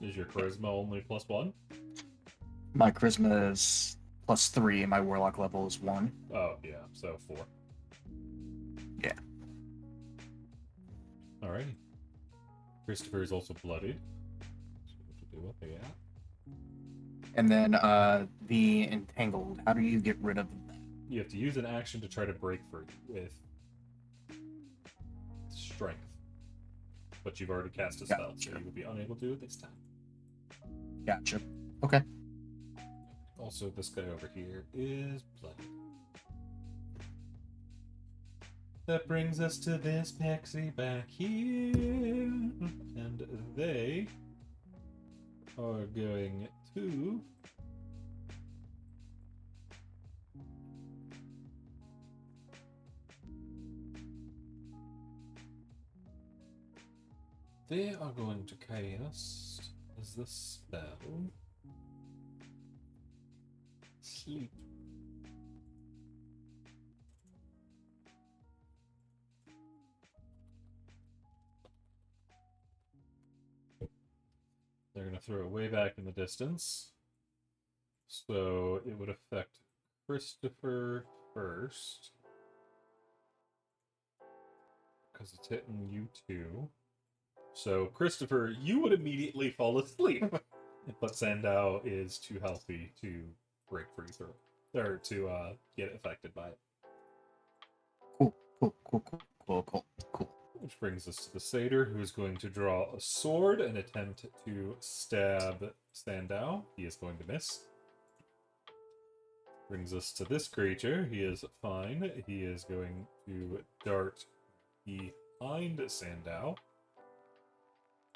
Is your charisma only +1? My charisma is +3 and my warlock level is 1. Oh, yeah, so 4. Yeah. Alrighty. Christopher is also bloodied. So what to do with it, yeah. And then the entangled, how do you get rid of that? You have to use an action to try to break free with strength. But you've already cast a spell, so you will be unable to do it this time. Gotcha. Okay. Also, this guy over here is bloodied. That brings us to this Pexie back here. And they are going to... They are going to cast as the spell Sleep. They're going to throw it way back in the distance. So it would affect Christopher first. Because it's hitting you too. So, Christopher, you would immediately fall asleep. But Sandow is too healthy to break free through it. Or to get affected by it. Cool. Which brings us to the satyr, who is going to draw a sword and attempt to stab Sandow. He is going to miss. Brings us to this creature. He is fine. He is going to dart behind Sandow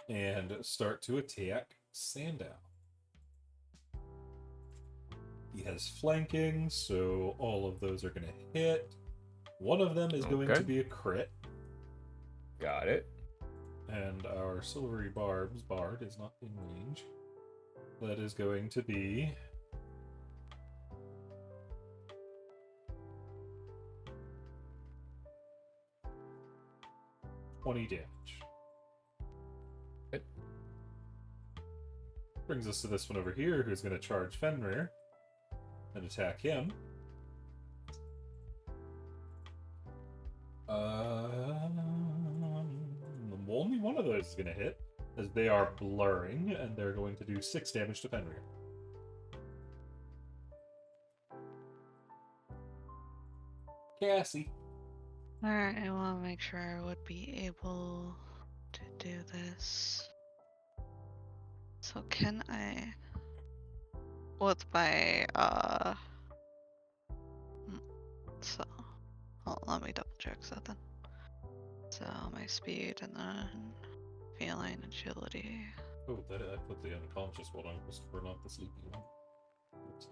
and start to attack Sandow. He has flanking, so all of those are going to hit. One of them is going to be a crit. Got it. And our silvery barbs bard is not in range. That is going to be 20 damage. Okay. Brings us to this one over here, who's going to charge Fenrir and attack him. Only one of those is going to hit, as they are blurring, and they're going to do 6 damage to Fenrir. Cassie. Alright, I want to make sure I would be able to do this. So can I... What's my, So, let me double check something. So, my speed and then feline agility. Oh, that I put the unconscious one on Christopher, not the sleepy one. Oops.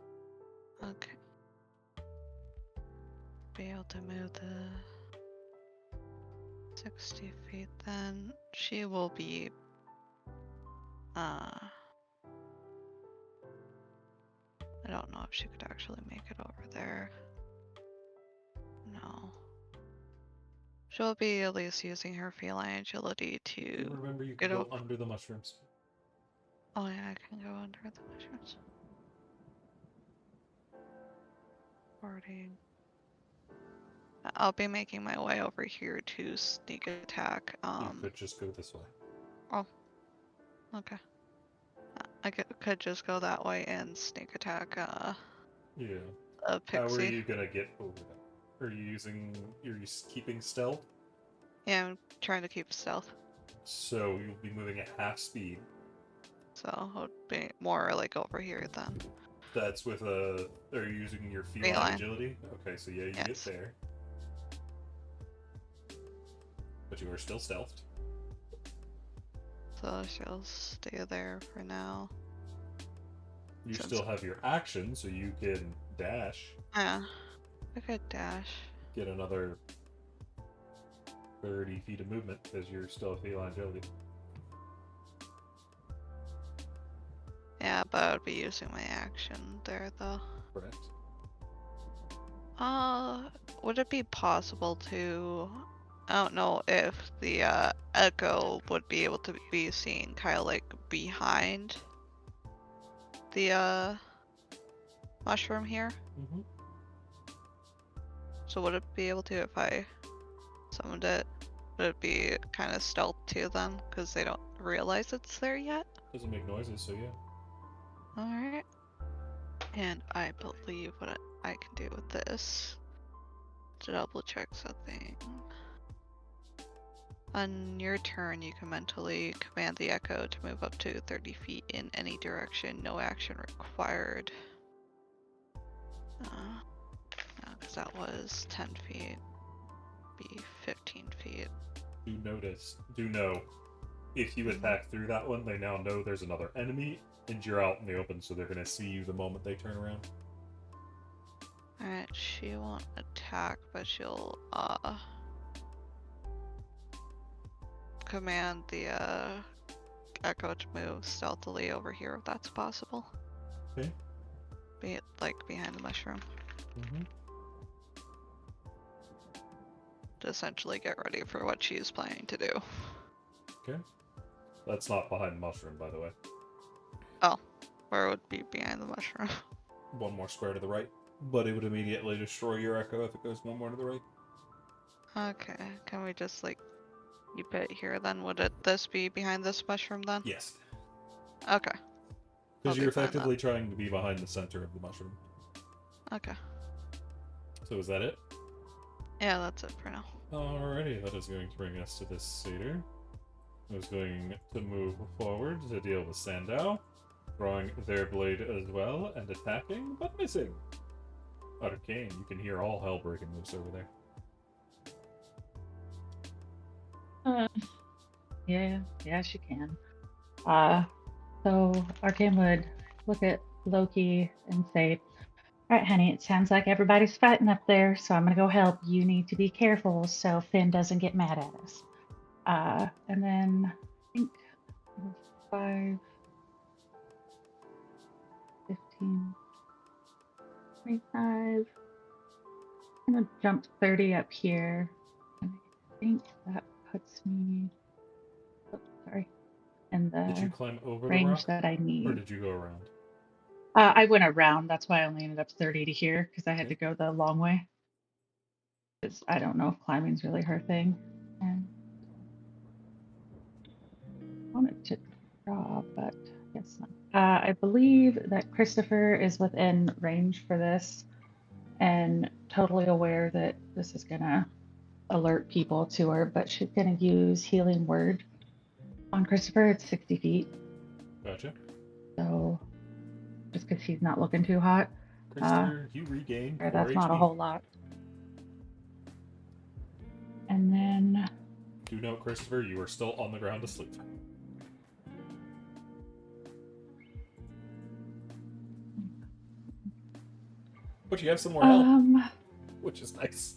Okay. Be able to move the 60 feet then. She will be, I don't know if she could actually make it over there. No. She'll be at least using her feline agility to Remember, you get can go over. under the mushrooms. Oh yeah, I can go under the mushrooms. 40. I'll be making my way over here to sneak attack. You could just go this way. Oh. Okay. I could just go that way and sneak attack Yeah. a How are pixie. you gonna get over that? Are you using... You're keeping stealth? Yeah, I'm trying to keep stealth. So you'll be moving at half speed. So it would be more like over here then. That's with a... Are you using your feline Feline. agility? Okay, so yeah, you get Yes. there. But you are still stealthed. So she'll stay there for now. You Since- still have your action, so you can dash. Yeah. I could dash. Get another 30 feet of movement because you're still a feline agility. Yeah, but I would be using my action there though. Correct. Would it be possible to? I don't know if the echo would be able to be seen kind of like behind the mushroom here. Mm-hmm. So would it be able to if I summoned it? Would it be kind of stealth to them because they don't realize it's there yet? Doesn't make noises, so yeah. Alright. And I believe what I can do with this to double check something. On your turn, you can mentally command the echo to move up to 30 feet in any direction, no action required. Because that was 10 feet. Be 15 feet. Do know, if you attack through that one, they now know there's another enemy, and you're out in the open, so they're gonna see you the moment they turn around. Alright, she won't attack, but she'll command the echo to move stealthily over here if that's possible. Okay. Be it like behind the mushroom. Mm-hmm. To essentially get ready for what she's planning to do. Okay. That's not behind the mushroom, by the way. Where it would be behind the mushroom. One more square to the right, but it would immediately destroy your echo if it goes one more to the right. Okay, can we just like keep it here then? Would this be behind this mushroom then? Yes. Okay. I'll Because be you're fine with effectively trying to be behind the center of the mushroom. Okay. So is that it? Yeah, that's it for now. Alrighty, that is going to bring us to this satyr. Who's going to move forward to deal with Sandow, drawing their blade as well and attacking, but missing. Arcane, you can hear all hell breaking loose over there. Yeah, she can. So Arcane would look at Loki and say, "All right, honey, it sounds like everybody's fighting up there, so I'm gonna go help. You need to be careful so Finn doesn't get mad at us." And then I think 5, 15, 25. I'm gonna jump 30 up here. And I think that puts me, in Did you the climb over the range rock, that I or need. did you go around? I went around. That's why I only ended up 30 to here because I had Okay. to go the long way. Because I don't know if climbing's really her thing. And I wanted to draw, but I guess not. I believe that Christopher is within range for this and totally aware that this is going to alert people to her, but she's going to use Healing Word on Christopher. It's 60 feet. Gotcha. So just because he's not looking too hot. Christopher, you regain 4 That's not a HP. whole lot. And then Do note, Christopher, you are still on the ground asleep. But you have some more health, which is nice.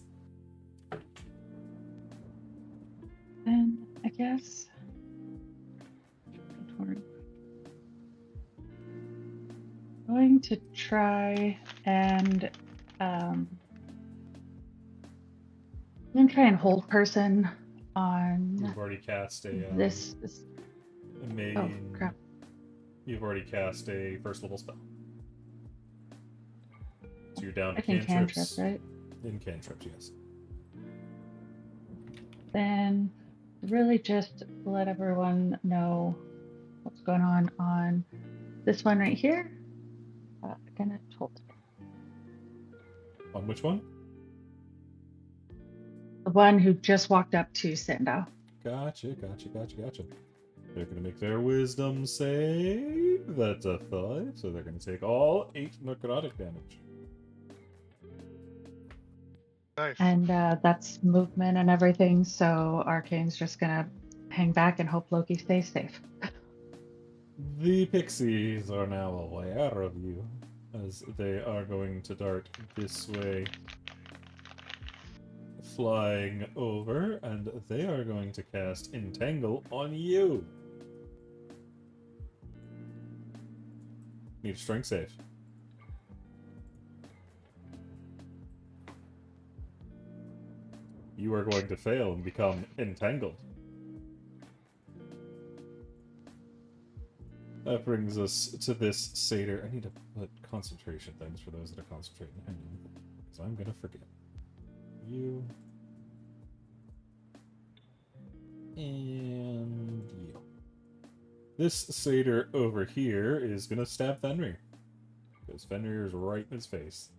then I guess going to try and I'm gonna try and hold person on You've already cast a this. main. Oh crap! You've already cast a first level spell. So you're down I to can cantrip, cantrips. right? In cantrips, yes. Then really just let everyone know what's going on this one right here. Gonna hold On which one? the one who just walked up to Sandow. Gotcha. They're gonna make their wisdom save. That's a 5, so they're gonna take all 8 necrotic damage. Nice. And that's movement and everything, so Arcane's just gonna hang back and hope Loki stays safe. The pixies are now aware of you, as they are going to dart this way, flying over, and they are going to cast Entangle on you. Need a strength save. You are going to fail and become entangled. That brings us to this satyr. I need to put concentration things for those that are concentrating. Hang on, because I'm gonna forget. You. And you. This satyr over here is gonna stab Fenrir. Because Fenrir is right in his face.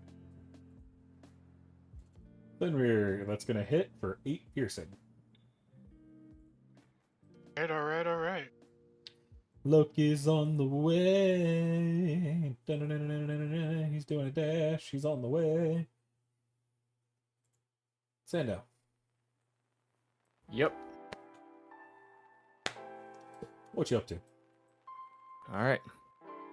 Fenrir, that's gonna hit for 8 piercing. Alright. Loki's on the way. Da-na-na-na-na-na-na. He's doing a dash. He's on the way. Sandow. Yep. What you up to? All right.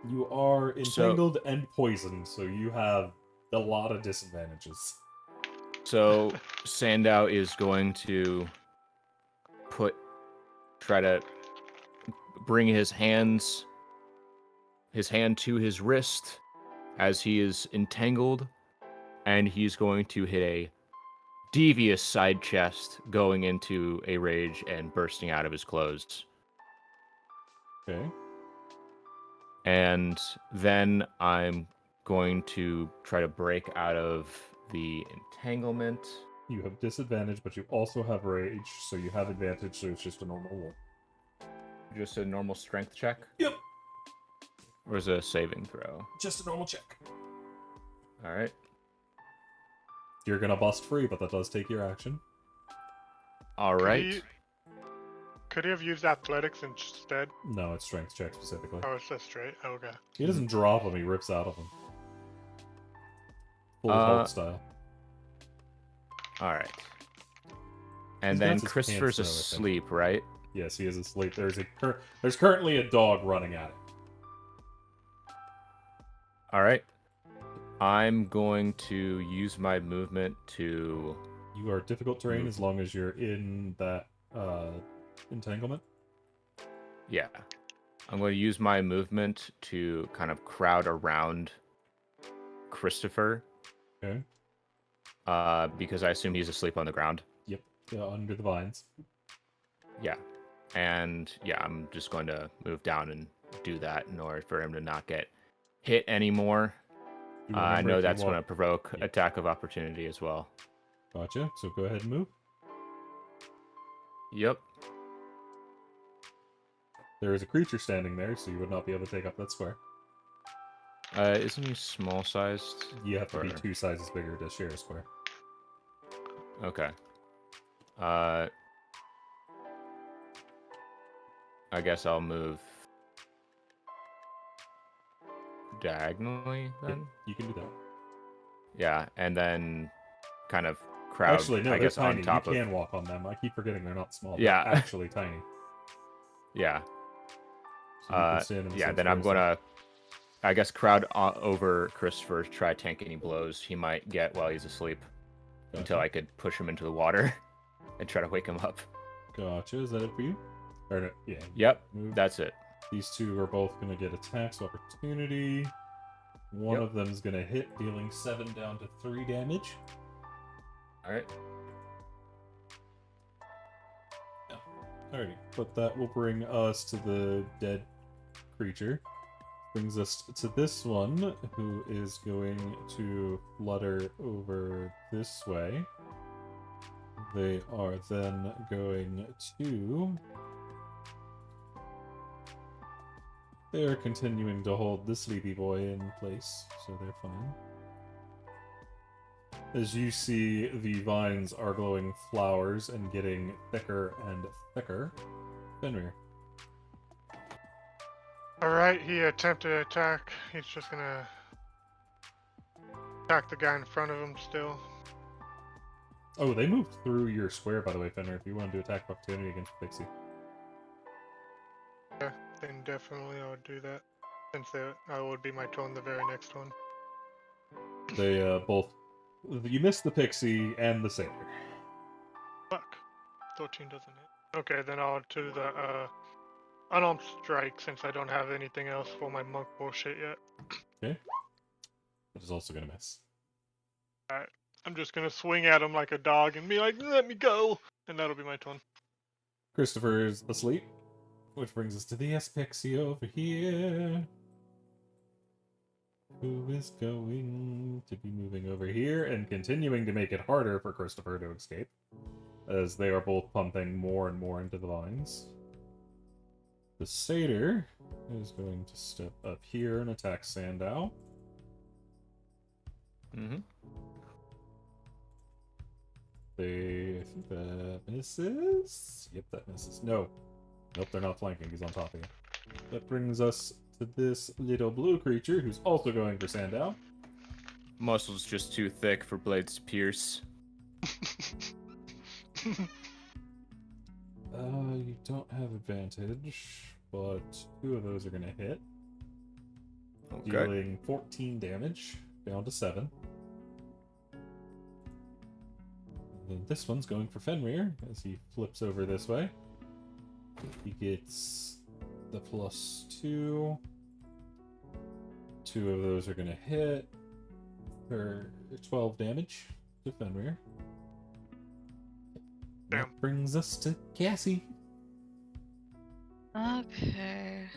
You are entangled and poisoned, so you have a lot of disadvantages. So Sandow is going to try to bring his hand to his wrist as he is entangled, and he's going to hit a devious side chest, going into a rage and bursting out of his clothes. Okay. And then I'm going to try to break out of the entanglement. You have disadvantage, but you also have rage, so you have advantage, so it's just a normal roll. Just a normal strength check? Yep. Or is it a saving throw? Just a normal check. All right. You're gonna bust free, but that does take your action. All right. Could he have used athletics instead? No, it's strength check specifically. Oh, it's just straight. Okay. He doesn't drop him, he rips out of him. Full Uh, Hulk style. All right. And He's then got his Christopher's pants, though, I think. asleep, right? Yes, he is asleep. There's currently a dog running at it. All right. I'm going to use my movement to... You are difficult terrain as long as you're in that entanglement. Yeah. I'm going to use my movement to kind of crowd around Christopher. Okay. Because I assume he's asleep on the ground. Yep. Under the vines. Yeah. And yeah, I'm just going to move down and do that in order for him to not get hit anymore. You I remember know if you that's going to walk- provoke Yeah. attack of opportunity as well. Gotcha. So go ahead and move. Yep. There is a creature standing there, so you would not be able to take up that square. Isn't he small sized? You have to be Or- 2 sizes bigger to share a square. Okay. I guess I'll move diagonally Yep, then. you can do that. Yeah, and then kind of crowd. Actually, no, I they're guess tiny. on top You of. can walk on them. I keep forgetting they're not small. Yeah. They're actually tiny. Yeah. So you can stand in Yeah. some Then I'm squares there. gonna, I guess, crowd over Christopher. Try tank any blows he might get while he's asleep, until Gotcha. I could push him into the water, and try to wake him up. Gotcha. Is that it for you? Or no, yeah. Yep. Move. That's it. These two are both going to get attacks of opportunity. One Yep. of them is going to hit, dealing 7 down to 3 damage. All right. Alrighty, but that will bring us to the dead creature. Brings us to this one, who is going to flutter over this way. They are then going to... They are continuing to hold the sleepy boy in place, so they're fine. As you see, the vines are glowing flowers and getting thicker and thicker. Fenrir. Alright, he attempted to attack. He's just gonna attack the guy in front of him still. Oh, they moved through your square, by the way, Fenrir, if you wanted to attack opportunity against Pixie. Yeah, then definitely I would do that. Since that would be my turn the very next one. They both. You missed the pixie and the satyr. Fuck. 13 doesn't hit. Okay, then I'll do the unarmed strike since I don't have anything else for my monk bullshit yet. Okay. That is also gonna miss. Alright. I'm just gonna swing at him like a dog and be like, let me go! And that'll be my turn. Christopher is asleep, which brings us to the S-Pixie over here. Who is going to be moving over here and continuing to make it harder for Christopher to escape, as they are both pumping more and more into the vines. The satyr is going to step up here and attack Sandow. Mm-hmm. I think that misses. Yep, that misses. No. Nope, they're not flanking. He's on top of you. That brings us to this little blue creature who's also going for Sandow. Muscle's just too thick for blades to pierce. You don't have advantage, but 2 of those are going to hit. Okay. Dealing 14 damage, down to 7. And then this one's going for Fenrir as he flips over this way. He gets the +2. 2 of those are going to hit for 12 damage to Fenrir. Damn. That brings us to Cassie. Okay.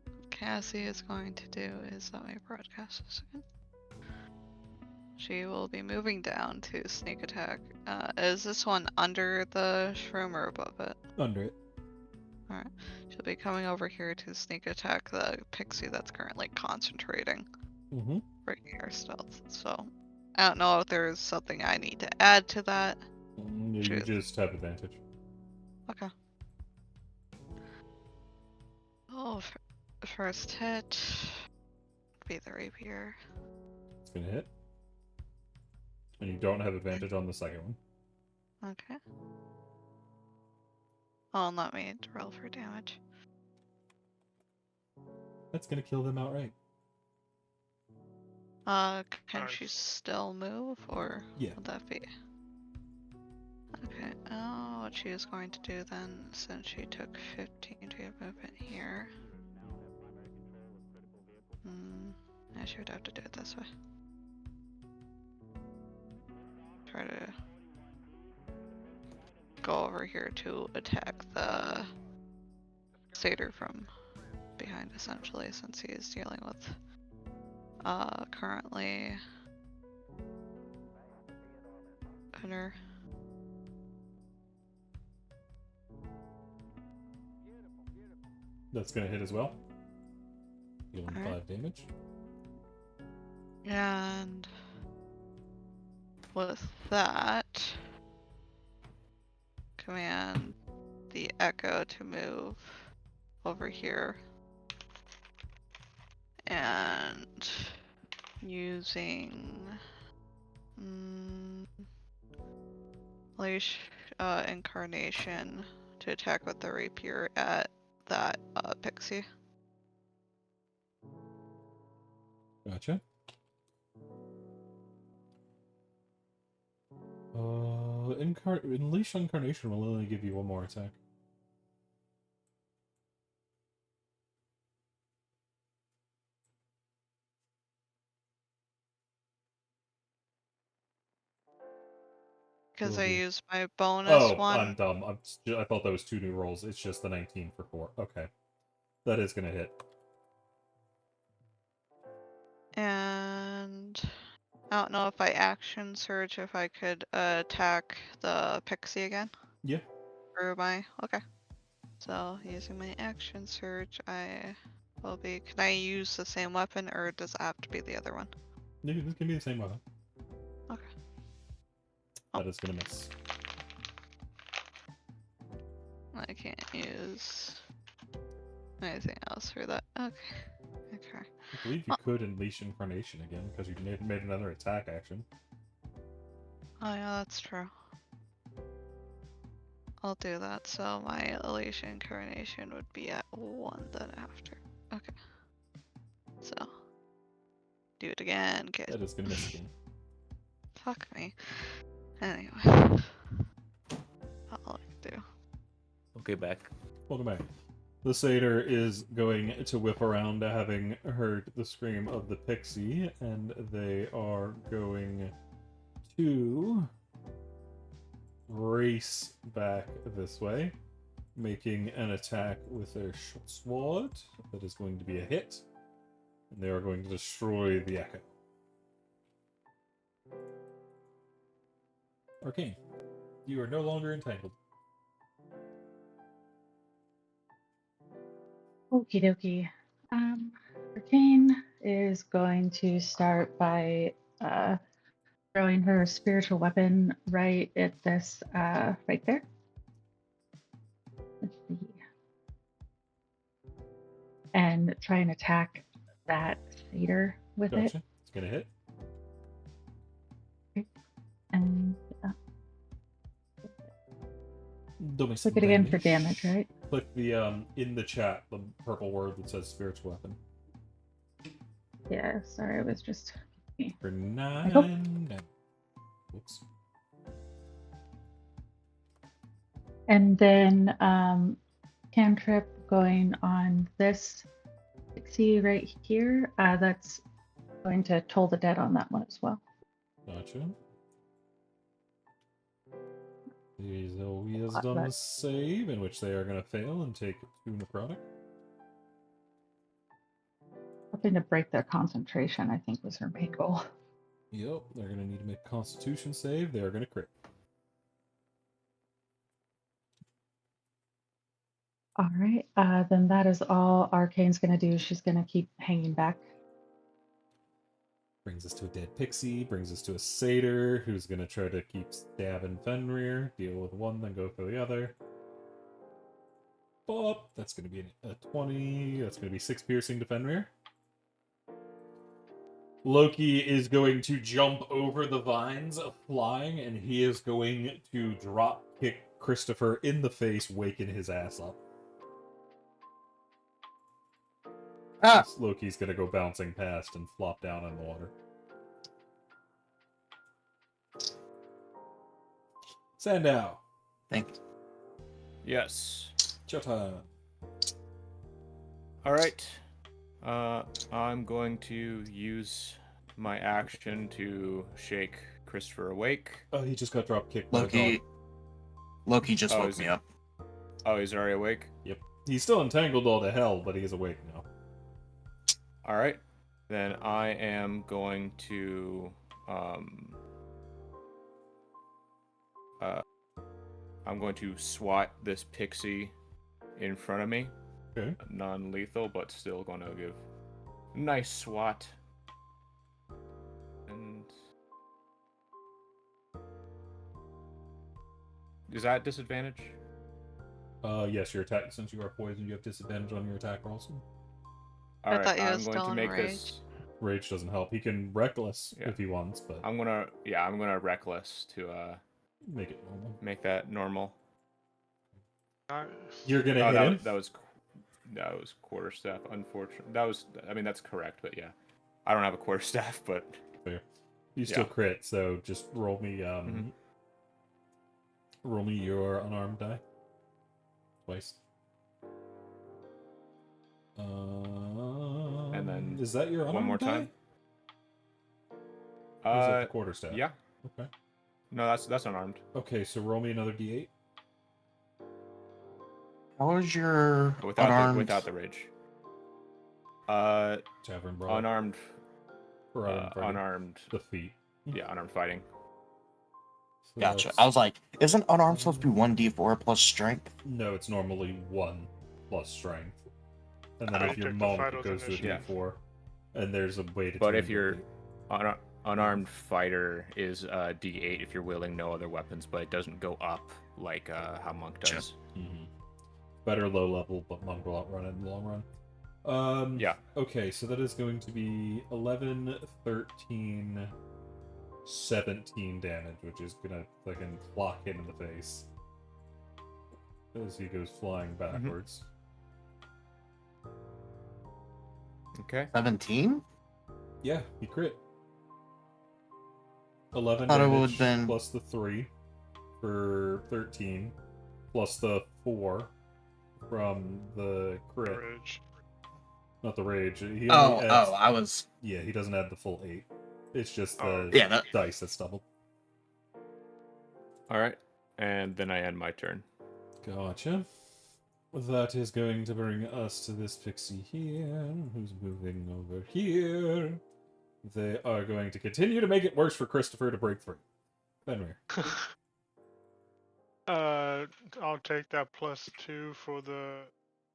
What Cassie is going to do is let me broadcast this again. She will be moving down to sneak attack. Is this one under the shroom or above it? Under it. Alright. She'll be coming over here to sneak attack the pixie that's currently concentrating. Mm-hmm. Breaking her stealth. So, I don't know if there's something I need to add to that. You Truth. just have advantage. Okay. Oh, first hit. Be the rapier. It's gonna hit. And you don't have advantage on the second one. Okay. Oh, let me roll for damage. That's gonna kill them outright. Can she Nice. still move, or Yeah. would that be? Okay, what she is going to do then, since she took 15 to get movement here. I should have to do it this way. Try to go over here to attack the satyr from behind, essentially, since he is dealing with currently Gunner. That's gonna hit as well. Dealing Alright. 5 damage. And with that, command the Echo to move over here. And using Leash Incarnation to attack with the rapier at that pixie. Gotcha. Unleash Incarnation will only give you 1 more attack. Because Will I be- used my bonus Oh, one. I'm dumb. I thought that was 2 new rolls. It's just the 19 for 4. Okay. That is gonna hit. And I don't know if I action surge, if I could attack the pixie again. Yeah. Or my okay. So using my action surge, I will be. Can I use the same weapon, or does it have to be the other one? No, this can be the same weapon. Okay. That is gonna miss. I can't use anything else for that. Okay. Okay. I believe you could Unleash Incarnation again, because you made another attack action. Oh yeah, that's true. I'll do that. So my elation coronation would be at 1 then after. Okay. So do it again, kid. That is gonna miss again. Fuck me. Anyway. I'll do. Okay, back. Welcome back. The satyr is going to whip around, having heard the scream of the pixie, and they are going to race back this way, making an attack with their short sword. That is going to be a hit, and they are going to destroy the echo. Arcane, you are no longer entangled. Okie dokie. Arcane is going to start by throwing her spiritual weapon right at this, right there. Let's see. And try and attack that satyr with it. Gotcha. It's gonna hit. And Don't make some click it again for damage, right? Click the in the chat the purple word that says spiritual weapon. Yeah, sorry, it was just For Michael? 9 damage. Whoops. And then cantrip going on this pixie right here. That's going to toll the dead on that one as well. Gotcha. These are wisdom save, in which they are going to fail and take 2 necrotic. Hoping to break their concentration, I think, was her main goal. Yep, they're going to need to make a constitution save. They are going to crit. All right, then that is all Arcane's going to do. She's going to keep hanging back. Brings us to a dead pixie, brings us to a satyr, who's going to try to keep stabbing Fenrir, deal with one, then go for the other. Bop! That's going to be a 20, that's going to be 6 piercing to Fenrir. Loki is going to jump over the vines, flying, and he is going to drop kick Christopher in the face, waking his ass up. Ah! Loki's gonna go bouncing past and flop down in the water. Sandow. Thank you. Yes. Jota. All right. I'm going to use my action to shake Christopher awake. Oh, he just got drop kicked by a dog. Loki just Oh, woke is me it- up. Oh, he's already awake? He's still entangled all to hell, but he is awake now. All right. Then I am going to I'm going to swat this pixie in front of me. Okay. Non-lethal, but still going to give a nice swat. And is that disadvantage? Yes, your attack, since you are poisoned, you have disadvantage on your attack rolls. I All right, thought you I'm was going still to in make rage. this. Rage doesn't help. He can reckless Yeah. if he wants, but I'm gonna reckless to make it normal. make that normal. Nice. You're gonna Oh, hit him? that was quarterstaff. Unfortunate. That's correct, but yeah, I don't have a quarterstaff, but Fair. You still Yeah. crit, so just roll me roll me your unarmed die. Twice. And then is that your unarmed one more die? time. Or is that the quarterstaff? Yeah. Okay. No, that's unarmed. Okay, so roll me another d8. How is your Without the rage. Tavern brawl. Unarmed. Or fighting. Unarmed. The feet. Yeah, unarmed fighting. So Gotcha. that's- I was like, isn't unarmed supposed to be 1d4 plus strength? No, it's normally 1 plus strength. And then if you're Object of monk, it vitals goes to a initiative. d4. And there's a way to But change if you're it. unarmed fighter is D8 if you're wielding no other weapons, but it doesn't go up like how monk does. Mhm. Better low level, but monk will outrun it in the long run. Yeah. Okay, so that is going to be 11, 13, 17 damage, which is gonna fucking clock him in the face. as he goes flying backwards. Okay. 17? Yeah, he crit. 11 Thought it damage would've been- plus the 3 for 13, plus the 4 from the crit. Rage. Not the rage. He Oh, only adds, I was. Yeah, he doesn't add the full 8. It's just Oh. the Yeah, that. dice that's doubled. All right. And then I end my turn. Gotcha. That is going to bring us to this pixie here, who's moving over here. They are going to continue to make it worse for Christopher to break through. Fenrir. I'll take that +2 for the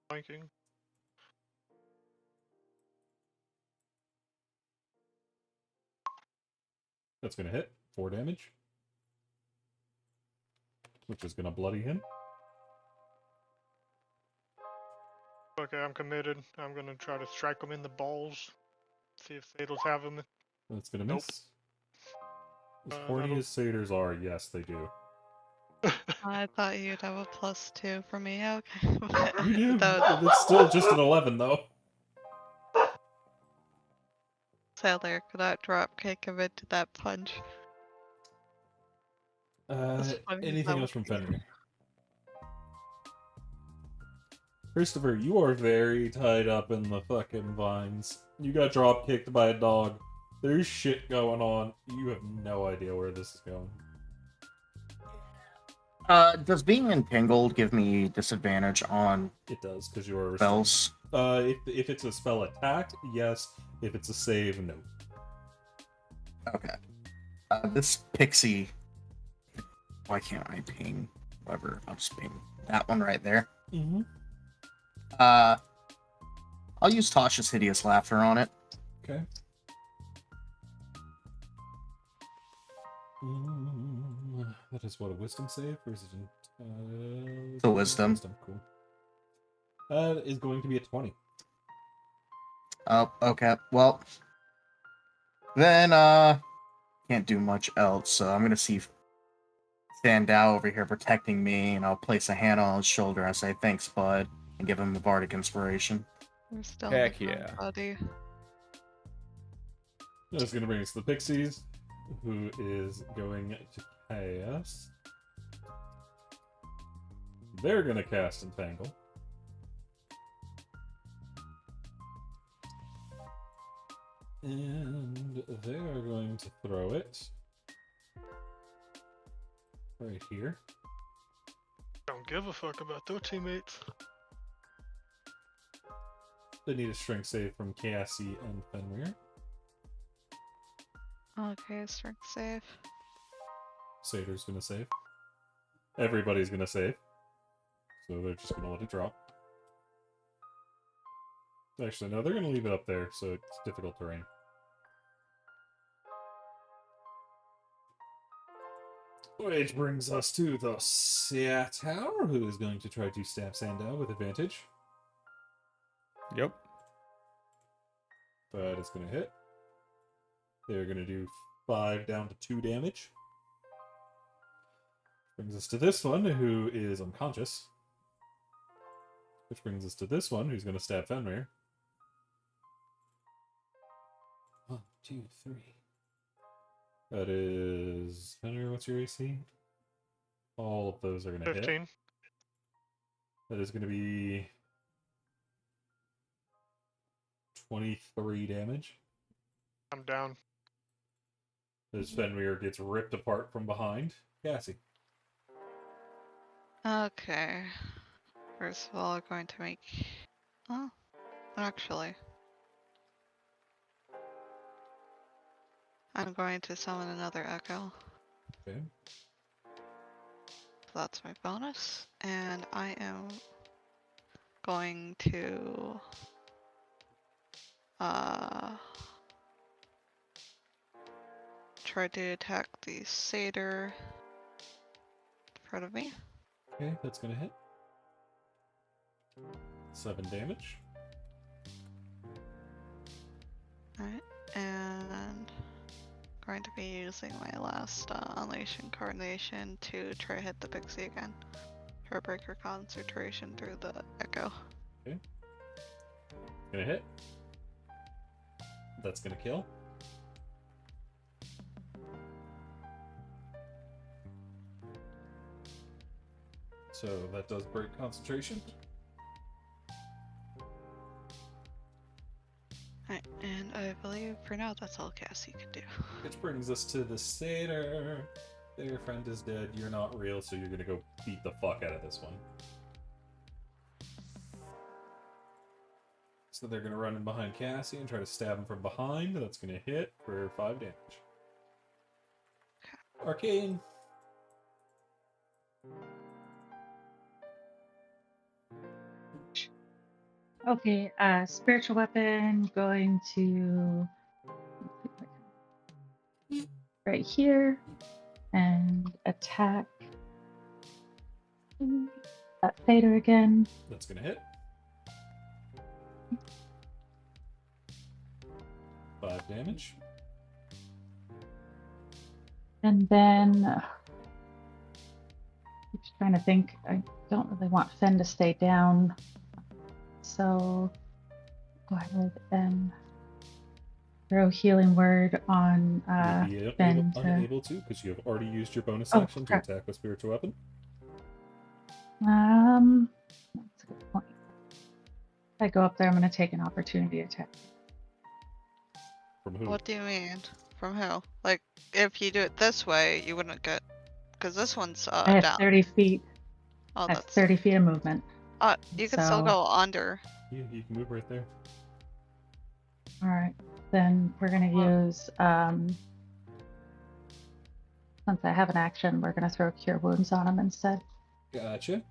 flanking. That's going to hit. 4 damage. Which is going to bloody him. Okay, I'm committed. I'm gonna try to strike him in the balls. See if Satyrs have him. That's going to Nope. miss. As horny that'll- as satyrs are, yes, they do. I thought you'd have a +2 for me. Okay. You do. That It's still just an 11, though. Sailor could not drop kick him into that punch. That's funny, Anything that else from would be- Fenrir? Christopher, you are very tied up in the fucking vines. You got drop kicked by a dog. There's shit going on. You have no idea where this is going. Does being entangled give me disadvantage on It does, because you are restrained. spells? If it's a spell attack, yes. If it's a save, no. Okay. This pixie. Why can't I ping? Whatever. I'll just ping that one right there. Mm-hmm. I'll use Tasha's Hideous Laughter on it. Okay. That is what, a wisdom save? Or is it The wisdom. Cool. That is going to be a 20. Oh, okay. Well, then, can't do much else, so I'm gonna see Sandow over here protecting me, and I'll place a hand on his shoulder and say, thanks, bud, and give him a bardic inspiration. We're still Heck in the yeah. buddy. That's going to bring us to the Pixies, who is going to cast. They're going to cast Entangle. And they are going to throw it right here. Don't give a fuck about their teammates. They need a strength save from Cassie and Fenrir. Okay, strength save. Satyr's gonna save. Everybody's gonna save. So they're just gonna let it drop. Actually, no, they're gonna leave it up there, so it's difficult terrain. Which brings us to the Satyr, who is going to try to stab Sandow with advantage. Yep. But it's gonna hit. They're gonna do 5 down to 2 damage. Brings us to this one, who is unconscious. Which brings us to this one, who's going to stab Fenrir. 1, 2, 3. That is... Fenrir, what's your AC? All of those are going to hit. 15. That is going to be... 23 damage. I'm down. As Fenrir gets ripped apart from behind. Cassie. Okay. First of all, I'm going to make. Oh, actually. I'm going to summon another echo. Okay. That's my bonus. And I am going to. Try to attack the satyr in front of me. Okay, that's going to hit. 7 damage. Alright, and going to be using my last Unleash Incarnation to try hit the pixie again. Try to break her concentration through the echo. Gonna hit. That's gonna kill. So that does break concentration. Alright, and I believe for now that's all Cassie can do. Which brings us to the satyr. Their friend is dead. You're not real, so you're gonna go beat the fuck out of this one. So they're gonna run in behind Cassie and try to stab him from behind. That's gonna hit for 5 damage. Arcane. Okay, spiritual weapon going to right here and attack that fader again. That's gonna hit. 5 damage. And then I'm just trying to think. I don't really want Fen to stay down. So go ahead and throw healing word on You'd be Fen to... unable to, because you have already used your bonus Oh, action to crap. attack with spiritual weapon. That's a good point. If I go up there, I'm going to take an opportunity attack. From who? What do you mean? From who? Like, if you do it this way, you wouldn't get... Because this one's I have down. 30 feet. Oh, I have that's... 30 feet of movement. you can still so- go under. You can move right there. All right, then we're going to use, since I have an action, we're going to throw Cure Wounds on him instead. Gotcha.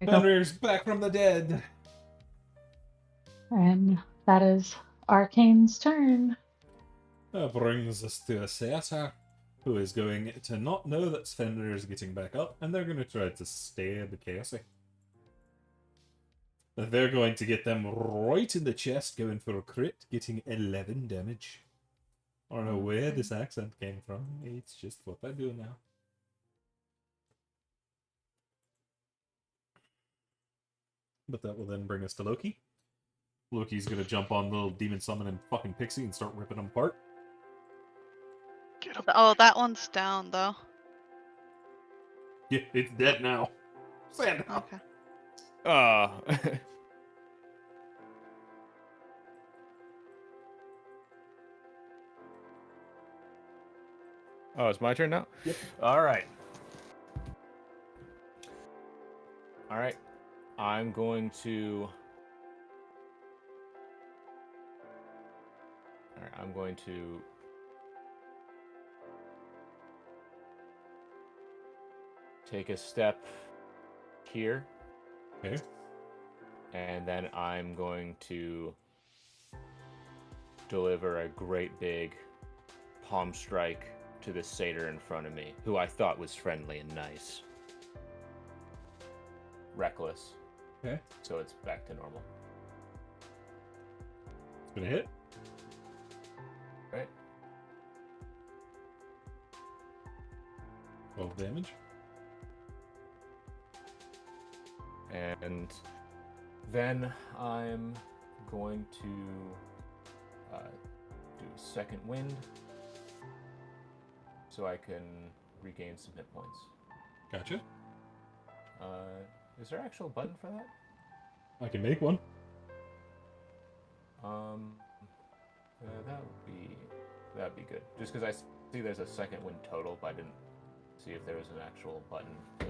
I go- Thunder's back from the dead. And that is Arcane's turn. That brings us to a satyr, who is going to not know that Fender is getting back up, and they're going to try to stab Cassie. They're going to get them right in the chest, going for a crit, getting 11 damage. I don't know where this accent came from. It's just what I do now. But that will then bring us to Loki. Loki's gonna jump on little demon summon and fucking pixie and start ripping them apart. Get him. Oh, that one's down, though. Yeah, it's dead now. Stand up. Okay. Oh, it's my turn now? Yep. Alright. Alright. I'm going to... Alright, I'm going to... take a step here. Okay. And then I'm going to deliver a great big palm strike to the satyr in front of me, who I thought was friendly and nice. Reckless. Okay. So it's back to normal. It's gonna hit. Right? 12 damage. And then I'm going to do second wind so I can regain some hit points. Gotcha. Is there an actual button for that? I can make one. That'd be good. Just because I see there's a second wind total, but I didn't see if there was an actual button to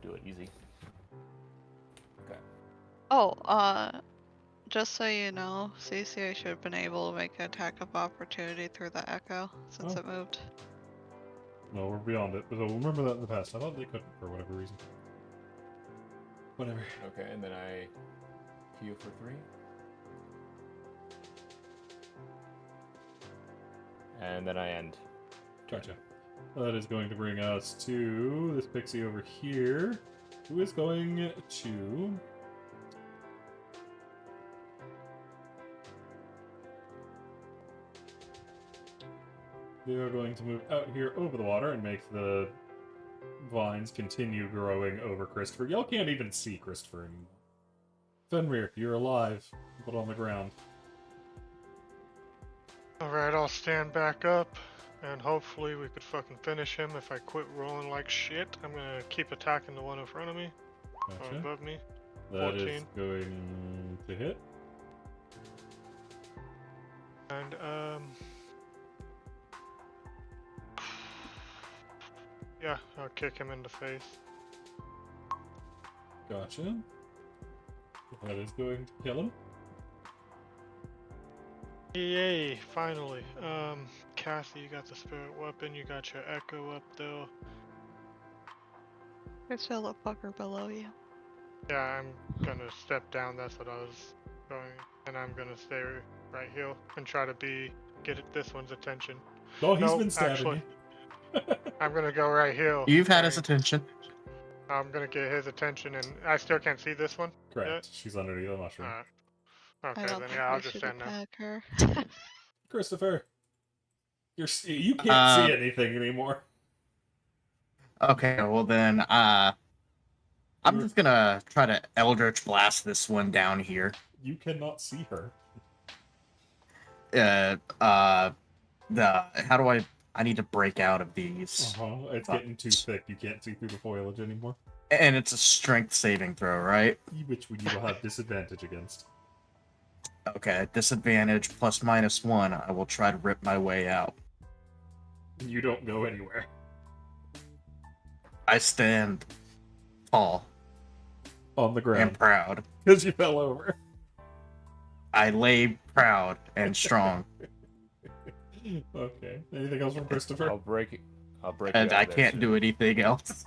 do it easy. Okay. Oh, just so you know, CCA should have been able to make an attack of opportunity through the echo since Oh. it moved. No, we're beyond it. But I'll remember that in the past. I thought they couldn't for whatever reason. Whatever. Okay, and then I heal for 3. And then I end. Gotcha. That is going to bring us to this pixie over here, who is going to... They are going to move out here over the water and make the vines continue growing over Christopher. Y'all can't even see Christopher anymore. Fenrir, you're alive, but on the ground. Alright, I'll stand back up, and hopefully we could fucking finish him if I quit rolling like shit. I'm gonna keep attacking the one in front of me, or Gotcha. above me. That is 14. going to hit. And, yeah, I'll kick him in the face. Gotcha. That is going to kill him. Yay, finally. Cassie, you got the spirit weapon, you got your echo up though. There's still a fucker below you. Yeah, I'm gonna step down, that's what I was going, and I'm gonna stay right here and try to get this one's attention. Oh, he's Nope, been stabbing actually, you. I'm gonna go right here. You've had his Right. attention. I'm gonna get his attention, and I still can't see this one. Correct. She's underneath the mushroom. Alright. I Okay, don't then think yeah, I'll we just should stand there. attack her. Christopher, you can't see anything anymore. Okay, well then, I'm just gonna try to Eldritch Blast this one down here. You cannot see her. How do I need to break out of these. It's getting too thick. You can't see through the foliage anymore. And it's a strength saving throw, right? Which you will have disadvantage against. Okay, disadvantage plus -1. I will try to rip my way out. You don't go anywhere. I stand tall On the and ground. proud. Because you fell over. I lay proud and strong. Okay. Anything else from Christopher? I'll break it. And I can't do anything else.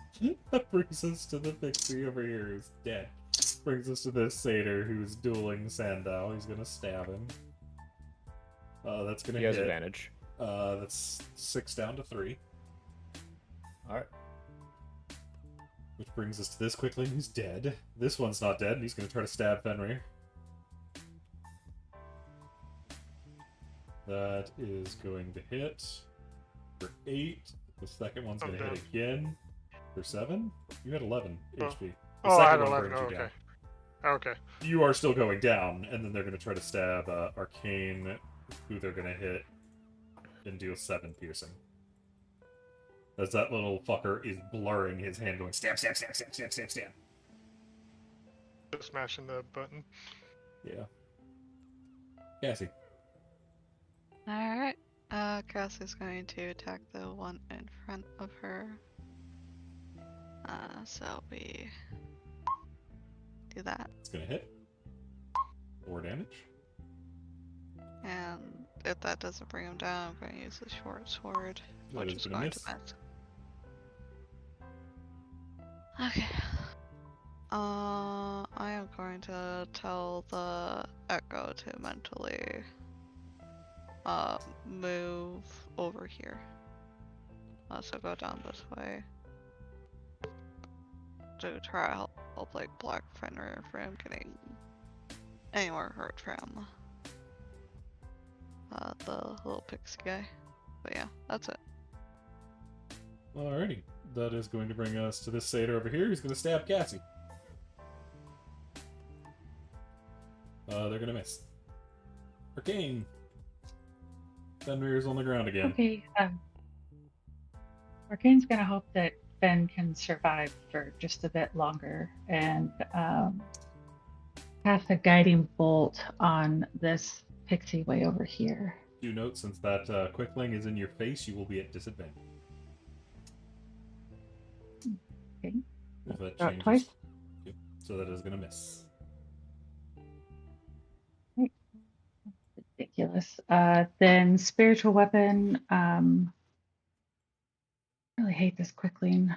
That brings us to the pixie over here who's dead. Brings us to this satyr who's dueling Sandow. He's gonna stab him. That's gonna He has hit. advantage. That's 6 down to 3. Alright. Which brings us to this quickly, who's dead. This one's not dead, and he's gonna try to stab Fenrir. That is going to hit for 8. The second one's I'm gonna hit down. again for 7. You had 11 Oh. HP. The Oh, I had second one 11. brings Oh, you okay. down. Okay. You are still going down, and then they're going to try to stab Arcane, who they're going to hit and deal 7 piercing. As that little fucker is blurring his hand, going stab, stab, stab, stab, stab, stab, stab. Just smashing the button. Yeah. Cassie. Alright. Cassie's going to attack the one in front of her. So we do that. It's going to hit. 4 damage. And if that doesn't bring him down, I'm going to use the short sword, That which is is gonna going miss. to miss. Okay. I am going to tell the Echo to mentally move over here. So go down this way to try to help like block Fenrir from getting any more hurt from the little pixie guy. But yeah, that's it. Alrighty. That is going to bring us to this satyr over here who's going to stab Cassie. They're going to miss. Arcane. Fenrir's on the ground again. Okay. Arcane's gonna hope that Ben can survive for just a bit longer and cast a guiding bolt on this pixie way over here. Do note, since that quickling is in your face, you will be at disadvantage. Okay. If that Drop changes. twice. Yep. So that is going to miss. Ridiculous. Then spiritual weapon. I really hate this quickling.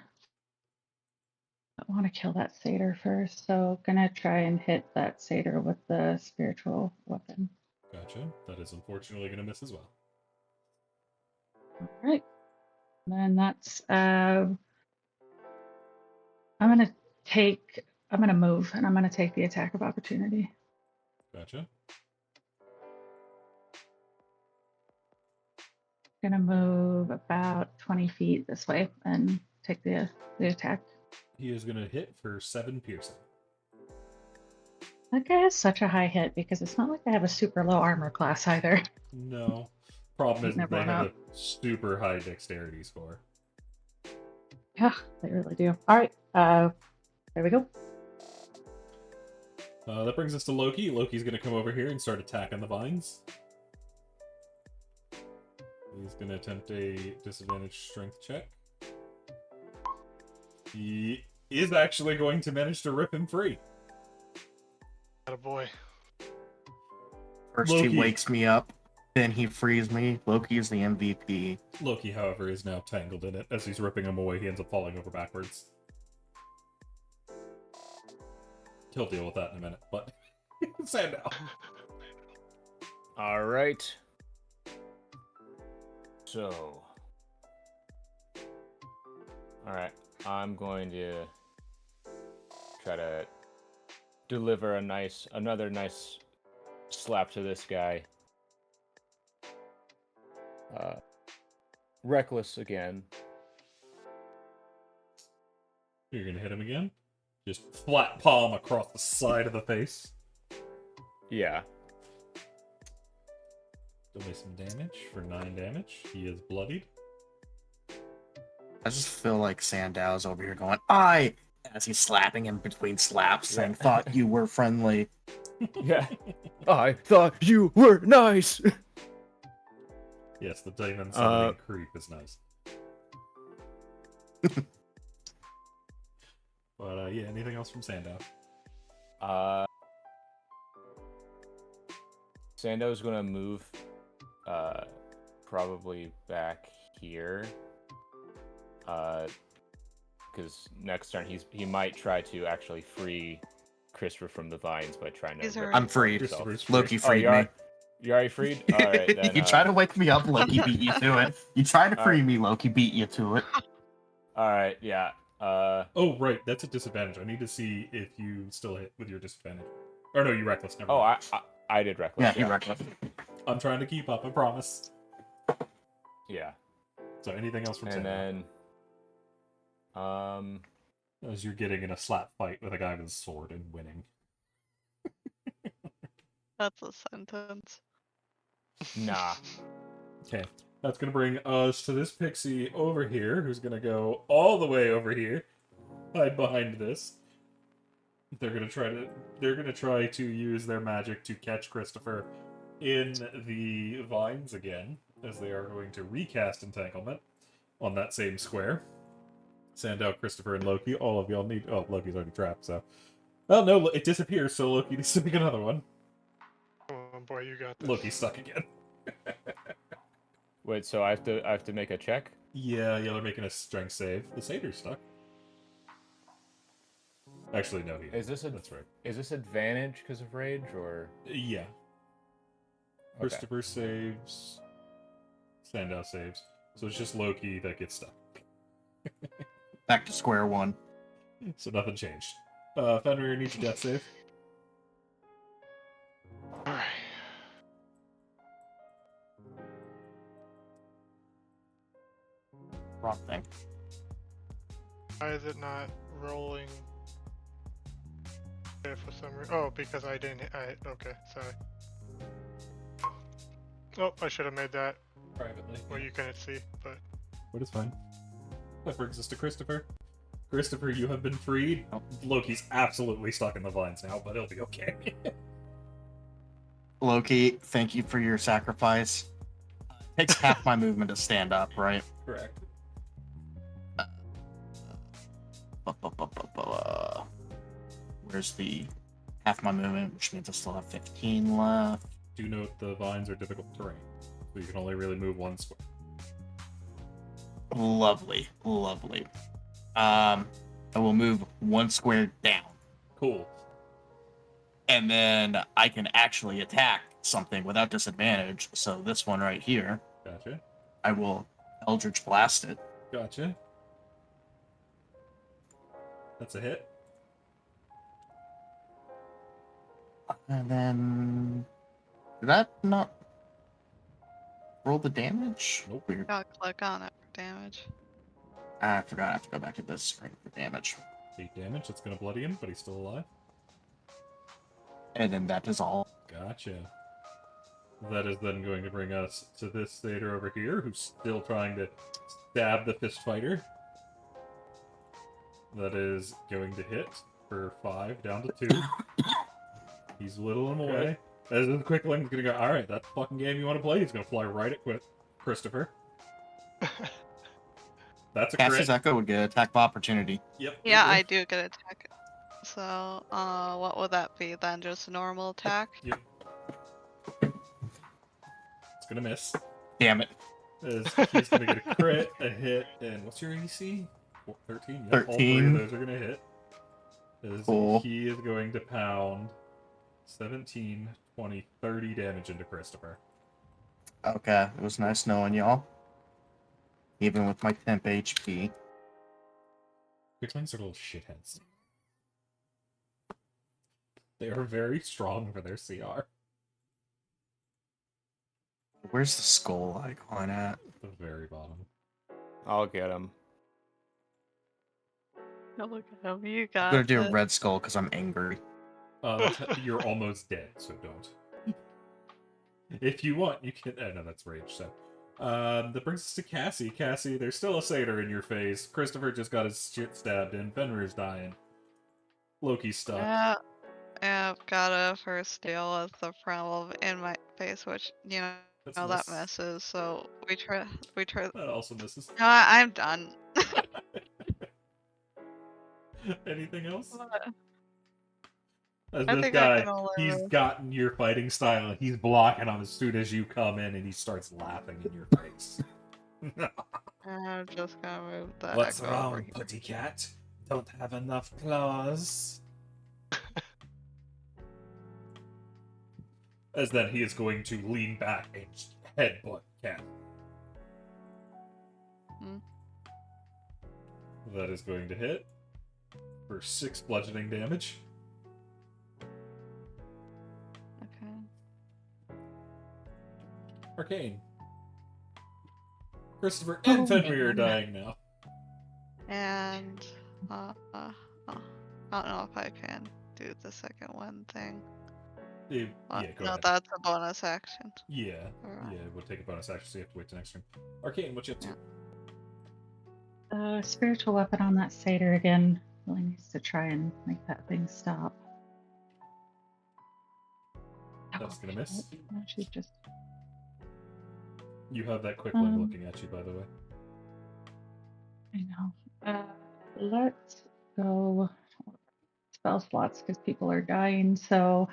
I want to kill that satyr first, so gonna try and hit that satyr with the spiritual weapon. Gotcha. That is unfortunately going to miss as well. All right. Then that's I'm gonna move and I'm gonna take the attack of opportunity. Gotcha. Gonna move about 20 feet this way and take the attack. He is going to hit for 7 piercing. That guy has such a high hit because it's not like they have a super low armor class either. No. Problem is Beating that they everyone have up. a super high dexterity score. Yeah, they really do. All right, there we go. That brings us to Loki. Loki's going to come over here and start attacking the vines. He's going to attempt a disadvantaged strength check. He is actually going to manage to rip him free. Attaboy. First Loki. he wakes me up, then he frees me. Loki is the MVP. Loki, however, is now tangled in it. As he's ripping him away, he ends up falling over backwards. He'll deal with that in a minute, but... Sandow. All right. So. All right. I'm going to try to deliver another nice slap to this guy. Reckless again. You're gonna hit him again? Just flat palm across the side of the face. Yeah. Deal me some damage for 9 damage. He is bloodied. I just feel like Sandow's over here going, as he's slapping him between slaps, saying, thought you were friendly. Yeah. I thought you were nice. Yes, the demon summoning creep is nice. But yeah, anything else from Sandow? Sando's gonna move probably back here. Because next turn he might try to actually free Christopher from the vines by trying to. He's rip already I'm freed. himself. Christopher's free. Loki freed you me. are, you already freed? Alright, then. You try to wake me up, Loki beat you to it. You try to free me, Loki beat you to it. Alright, yeah. Oh, right, that's a disadvantage. I need to see if you still hit with your disadvantage. Or no, you reckless, never Oh, mind. I did reckless. Yeah, he reckless. I'm trying to keep up, I promise. Yeah. So anything else from And Sandow? then As you're getting in a slap fight with a guy with a sword and winning. That's a sentence. nah. Okay, that's gonna bring us to this pixie over here, who's gonna go all the way over here, hide behind this. They're gonna try to use their magic to catch Christopher in the vines again, as they are going to recast entanglement on that same square. Sandow, Christopher, and Loki. All of y'all need. Oh, Loki's already trapped, so. Oh no, it disappears, so Loki needs to make another one. Oh boy, you got this. Loki's stuck again. Wait, so I have to make a check? Yeah, they're making a strength save. The satyr's stuck. Actually, no, Is this that's right. Is this advantage because of rage or? Yeah. Okay. Christopher saves. Sandow saves. So it's just Loki that gets stuck. Back to square one. So nothing changed. Fenrir needs a death save. Alright. Wrong thing. Why is it not rolling? Okay, for some reason. Oh, because I didn't. Okay, sorry. Oh, I should have made that Privately. where you couldn't see, but What is fine. That brings us to Christopher. Christopher, you have been freed. Oh, Loki's absolutely stuck in the vines now, but he'll be okay. Loki, thank you for your sacrifice. Takes half my movement to stand up, right? Correct. Where's the half my movement, which means I still have 15 left. Do note the vines are difficult terrain, so you can only really move one square. Lovely, lovely. I will move one square down, Cool. and then I can actually attack something without disadvantage. So this one right here, Gotcha. I will Eldritch Blast it. Gotcha. That's a hit. And then... Did that not roll the damage? Nope. Weird. Gotta click on it for damage. I forgot I have to go back to this screen for damage. 8 damage. That's going to bloody him, but he's still alive. And then that is all. Gotcha. That is then going to bring us to this satyr over here, who's still trying to stab the fist fighter. That is going to hit for 5, down to 2. He's whittling him away. As the quickling is going to go, alright, that's the fucking game you want to play. He's going to fly right at Christopher. That's a crit. Cassie's Echo would get attack of opportunity. Yep. Yeah, you I do get attack. So, what would that be then? Just a normal attack? Yep. It's going to miss. Damn it. As he's going to get a crit, a hit, and what's your AC? 13? Yep, 13. all 3 of those are going to hit. As Cool. he is going to pound 17, 20, 30 damage into Christopher. Okay, it was nice knowing y'all. Even with my temp HP. Quicklings are little shitheads. They are very strong for their CR. Where's the skull icon at? At the very bottom. I'll get him. Oh, look at him. You I'm got gonna do a it. red skull because I'm angry. You're almost dead, so don't. If you want, you can. Oh, no, that's rage. So, that brings us to Cassie. Cassie, there's still a satyr in your face. Christopher just got his shit stabbed in. Fenrir's dying. Loki's stuck. Yeah, I've got a first deal with the problem in my face, which, you know, That's that miss. misses. So we try. That also misses. No, I'm done. Anything else? What? As I this think I guy, can he's live. gotten your fighting style, and he's blocking him as soon as you come in, and he starts laughing in your face. I'm just gonna move the What's echo wrong, over here. Puttycat? Don't have enough claws. As then he is going to lean back and headbutt Cat. Hmm. That is going to hit for 6 bludgeoning damage. Okay. Arcane. Christopher and Oh, Fenrir are man. dying now. And oh, I don't know if I can do the second one thing. Yeah, Well, go no, ahead. that's a bonus action. Yeah, Alright. we'll take a bonus action, so you have to wait till next turn. Arcane, what you up to? Yeah. Spiritual weapon on that satyr again. Really needs to try and make that thing stop. That's gonna miss. No, she's just. You have that quick limb Um, looking at you, by the way. I know. Let's go spell slots because people are dying. So,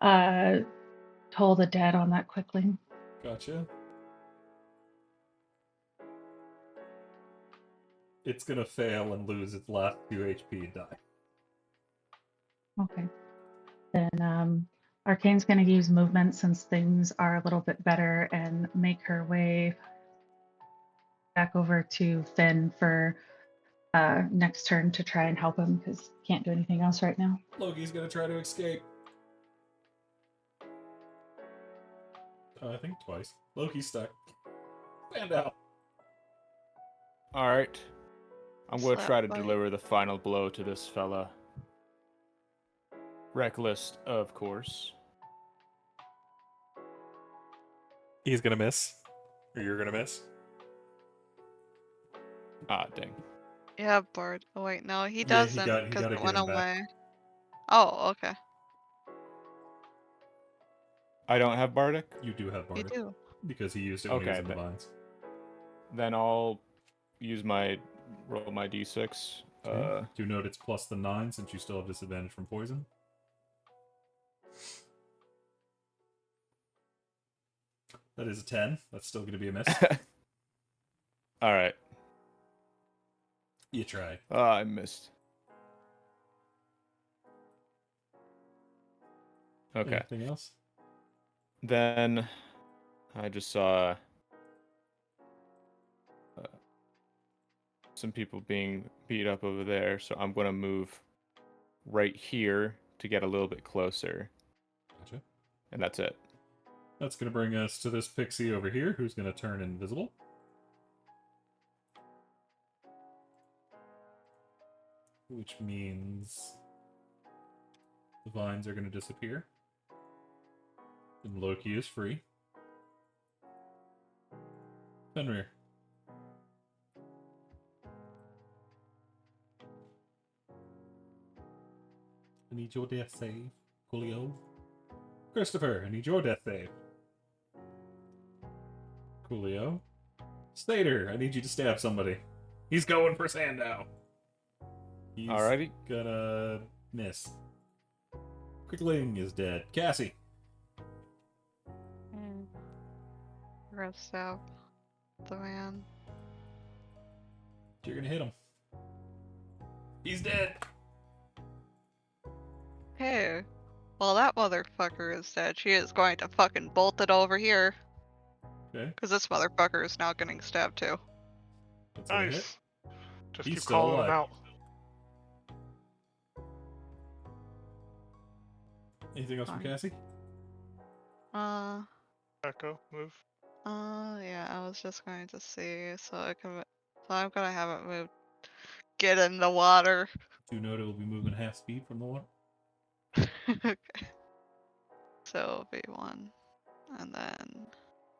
toll the dead on that quickly. Gotcha. It's gonna fail and lose its last 2 HP and die. Okay. Then Arcane's going to use movement since things are a little bit better and make her way back over to Finn for next turn to try and help him because can't do anything else right now. Loki's gonna try to escape. I think twice. Loki's stuck. Stand out. Alright. I'm going to Slap try to bite. deliver the final blow to this fella. Reckless, of course. He's gonna miss. Or you're gonna miss. Ah, dang. Yeah, Bard. Oh wait, no, he Yeah, he doesn't got- he because gotta it get went him back. away. Oh, okay. I don't have Bardic? You do have You Bardic. do. Because he used it when he was Okay, in the then- vines. Then I'll use my roll my d6. Do note it's plus the 9 since you still have disadvantage from poison. That is a 10. That's still going to be a miss. All right. You try. I missed. Okay. Anything else? Then I just saw some people being beat up over there, so I'm going to move right here to get a little bit closer, Gotcha. and that's it. That's going to bring us to this pixie over here, who's going to turn invisible. which means the vines are going to disappear. And Loki is free. Fenrir. I need your death save, Coolio. Christopher, I need your death save. Coolio. Stater, I need you to stab somebody. He's going for Sandow. He's Alrighty. gonna miss. Quickling is dead. Cassie. Rest out the man. You're gonna hit him. He's dead. Hey, well that motherfucker is dead. She is going to fucking bolt it over here. Okay. Because this motherfucker is now getting stabbed too. That's a hit. Nice. Just He's keep still calling alive. him out. Anything else from Fine. Cassie? Echo, move. Yeah, I was just going to see, so I'm gonna have it move. Get in the water. Do note it will be moving half speed from the water. Okay. So it'll be 1, and then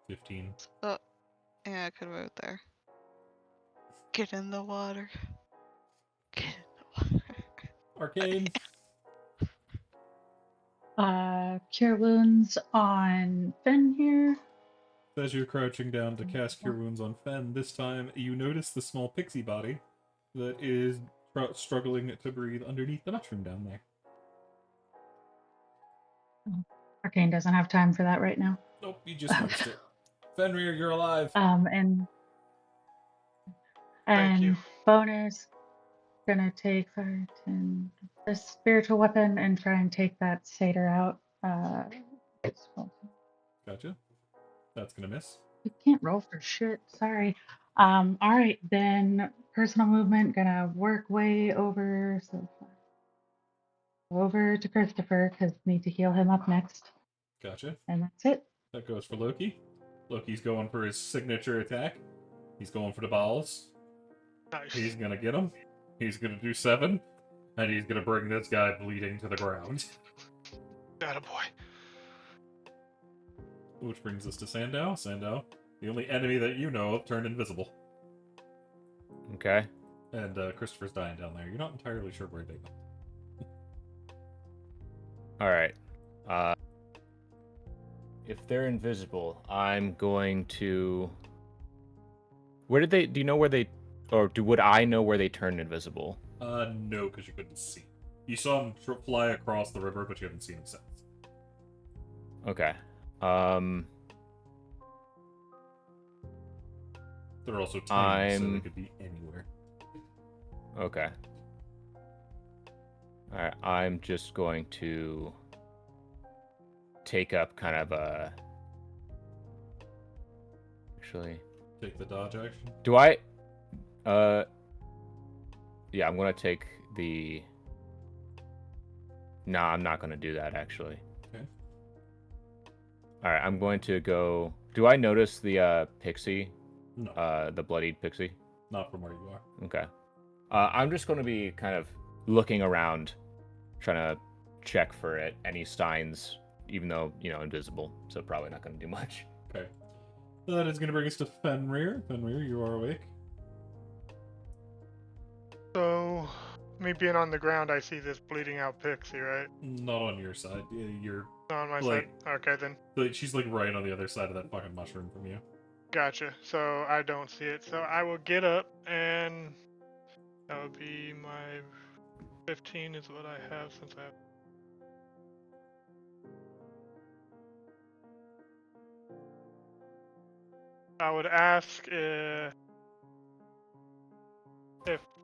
15. yeah, I could move there. Get in the water. Get in the water. Arcane. Cure wounds on Finn here. As you're crouching down to cast Cure Wounds on Fen, this time you notice the small pixie body that is struggling to breathe underneath the mushroom down there. Arcane doesn't have time for that right now. Nope, you just noticed it. Fenrir, you're alive. And Thank you. bonus, gonna take 5, 10, the spiritual weapon and try and take that satyr out. Gotcha. That's gonna miss. You can't roll for shit. Sorry. All right, then personal movement gonna work way over. So over to Christopher because need to heal him up next, Gotcha. and that's it. That goes for Loki. Loki's going for his signature attack. He's going for the balls. Nice. He's gonna get him. He's gonna do 7. And he's gonna bring this guy bleeding to the ground. Attaboy. Which brings us to Sandow. Sandow, the only enemy that you know of, turned invisible. Okay. And Christopher's dying down there. You're not entirely sure where they went. All right. If they're invisible, I'm going to. Where did they? Do you know where they? Or would I know where they turned invisible? No, because you couldn't see. You saw him fly across the river, but you haven't seen him since. Okay. They're also tiny, so they I'm- could be anywhere. Okay. Alright, I'm just going to take up kind of a. Actually, Take the dodge action. do I? Yeah, I'm gonna take the. Nah, I'm not gonna do that actually. Okay. Alright, I'm going to go. Do I notice the pixie? No, The bloodied pixie? not from where you are. Okay. I'm just going to be kind of looking around, trying to check for it, any signs, even though, invisible. So probably not going to do much. Okay. That is going to bring us to Fenrir. Fenrir, you are awake. So, me being on the ground, I see this bleeding out pixie, right? Not on your side. You're Not on my Like- side. Okay, then. she's like right on the other side of that fucking mushroom from you. Gotcha. So, I don't see it. So, I will get up, and that would be my 15 is what I have since I have. I would ask if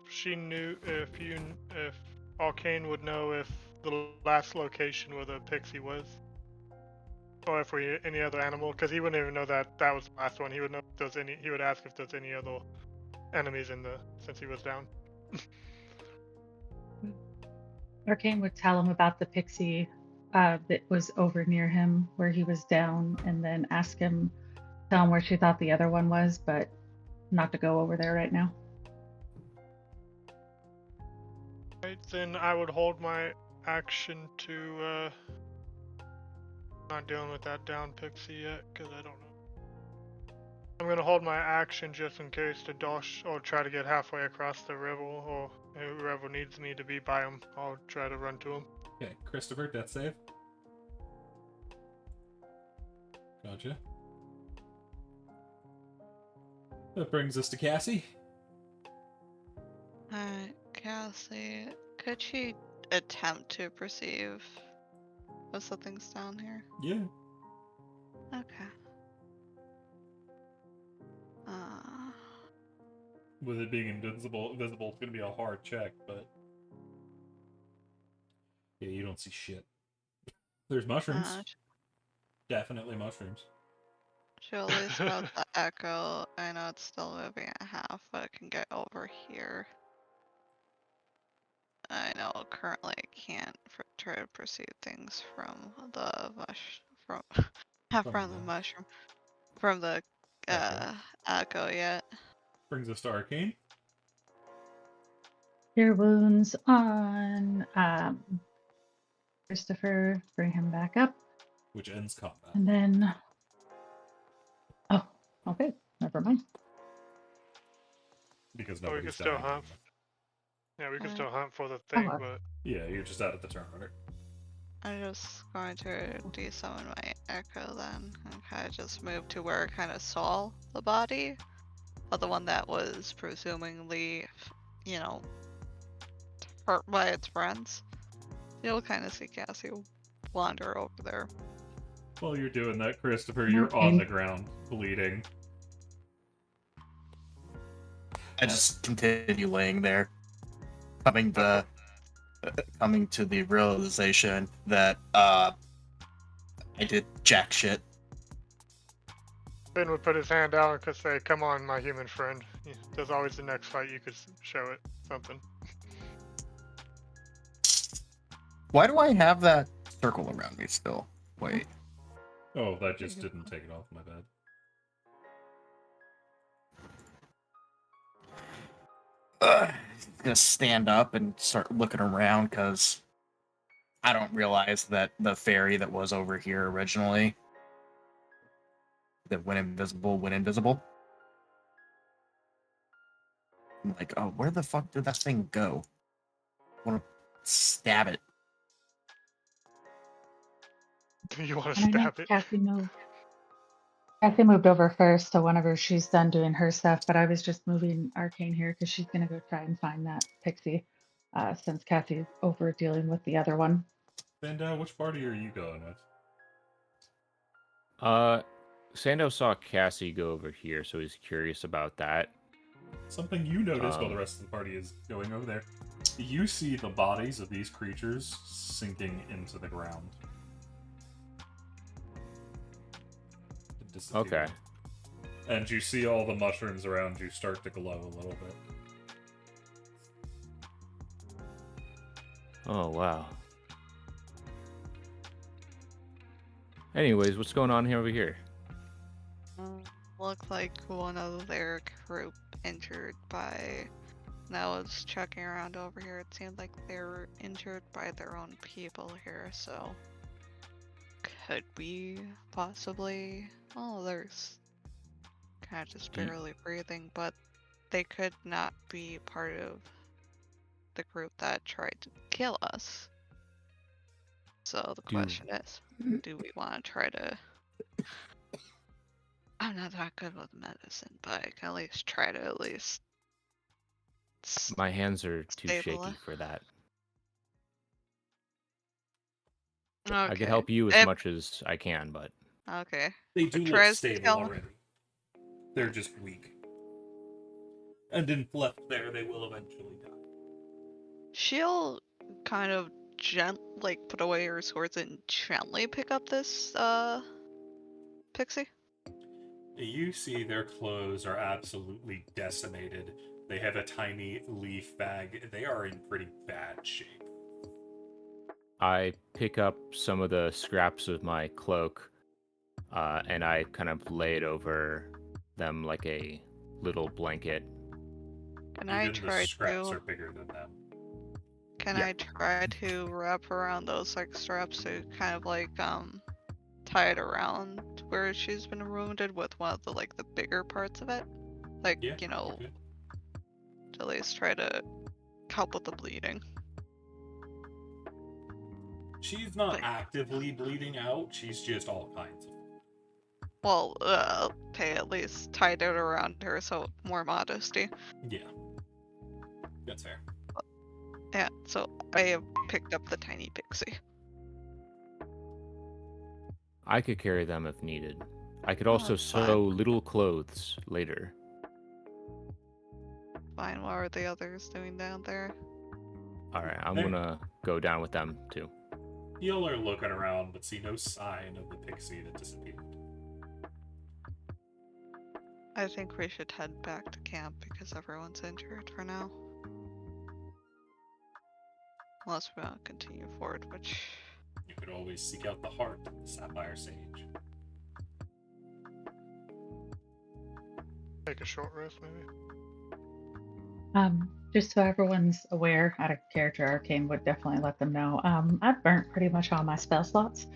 she knew, if Arcane would know if the last location where the pixie was, or if we any other animal, because he wouldn't even know that that was the last one. He would know if there's any. He would ask if there's any other enemies in the since he was down. Arcane would tell him about the pixie that was over near him where he was down, and then tell him where she thought the other one was, but not to go over there right now. Then I would hold my action to not dealing with that down pixie yet, because I don't know. I'm gonna hold my action just in case to dosh or try to get halfway across the river, or whoever needs me to be by him, I'll try to run to him. Okay, Christopher, death save. Gotcha. That brings us to Cassie. Alright, Cassie, could she attempt to perceive most of the things down here? Yeah. Okay. With it being invisible, it's going to be a hard check, but yeah, you don't see shit. There's mushrooms. Definitely mushrooms. She'll at least about the echo. I know it's still moving at half, but it can get over here. I know currently I can't try to perceive things from the not from the mushroom, from the echo yet. Brings us to Arcane. Cure wounds on Christopher. Bring him back up. Which ends combat. And then... Oh, okay. Never mind. Because Oh, we nobody's can still dying. hunt. Yeah, we can still hunt for the thing, but... Yeah, you're just out of the turn order. I'm just going to desummon my echo then, and kind of just move to where I kind of saw the body of the one that was presumably, you know, hurt by its friends. You'll kind of see Cassie wander over there. While you're doing that, Christopher, you're on the ground, bleeding. I just continue laying there, coming to the realization that I did jack shit. Ben would put his hand out and could say, "Come on, my human friend. There's always the next fight. You could show it something." Why do I have that circle around me still? Wait. Oh, that just didn't take it off my bed. Gonna stand up and start looking around because I don't realize that the fairy that was over here originally that went invisible. I'm like, oh, where the fuck did that thing go? I want to stab it. You want to And I know stab it? Cassie moved over first, so whenever she's done doing her stuff, but I was just moving Arcane here because she's going to go try and find that pixie since Cassie's over dealing with the other one. And which party are you going with? Sando saw Cassie go over here, so he's curious about that. Something you notice while the rest of the party is going over there. You see the bodies of these creatures sinking into the ground. Okay. And you see all the mushrooms around you start to glow a little bit. Oh, wow. Anyways, what's going on here over here? Looked like one of their group injured by... When I was checking around over here, it seemed like they were injured by their own people here, so... Could we possibly... Oh, there's... kind of just barely breathing, but they could not be part of the group that tried to kill us. So the question is, do we want to try to... I'm not that good with medicine, but I can at least try to My hands are too stable shaky it. for that. Okay. I can help you as much as I can, but... Okay. They do look stable already. They're just weak. And if left there, they will eventually die. She'll kind of put away her swords and gently pick up this, pixie. You see their clothes are absolutely decimated. They have a tiny leaf bag. They are in pretty bad shape. I pick up some of the scraps of my cloak, and I kind of lay it over them like a little blanket. Can I try the scraps to... are bigger than them. Can Yeah. I try to wrap around those like straps to kind of like tie it around where she's been wounded with one of the like the bigger parts of it? Like, Yeah. you know, Okay. to at least try to help with the bleeding. She's not But, actively bleeding out. She's just all kinds of. well, okay, at least tied it around her so more modesty. Yeah. That's fair. Yeah, so I have picked up the tiny pixie. I could carry them if needed. I could Oh, also that's fine. sew little clothes later. Fine, what are the others doing down there? All right, I'm Hey. gonna go down with them too. Y'all are looking around, but see no sign of the pixie that disappeared. I think we should head back to camp because everyone's injured for now. Unless we want to continue forward, which... You could always seek out the heart of the sapphire sage. Take a short rest, maybe. Just so everyone's aware, out of character, Arcane would definitely let them know. I've burnt pretty much all my spell slots.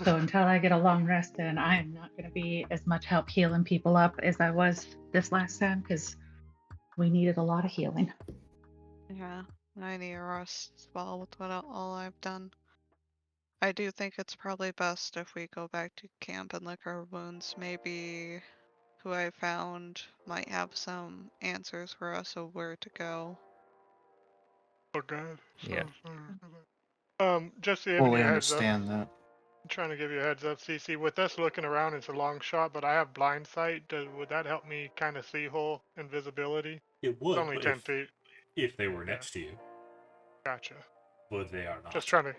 So until I get a long rest in, I am not going to be as much help healing people up as I was this last time because we needed a lot of healing. Yeah, I need a rest as well with what all I've done. I do think it's probably best if we go back to camp and lick our wounds. Maybe who I found might have some answers for us of where to go. Oh god. Yeah. Just giving Fully you a heads up. understand that. I'm trying to give you a heads up, CC. With us looking around, it's a long shot, but I have blind sight. Would that help me kind of see whole invisibility? It It's would, only but 10 feet. if they were Yeah. next to you, Gotcha. but they are not. Just trying to.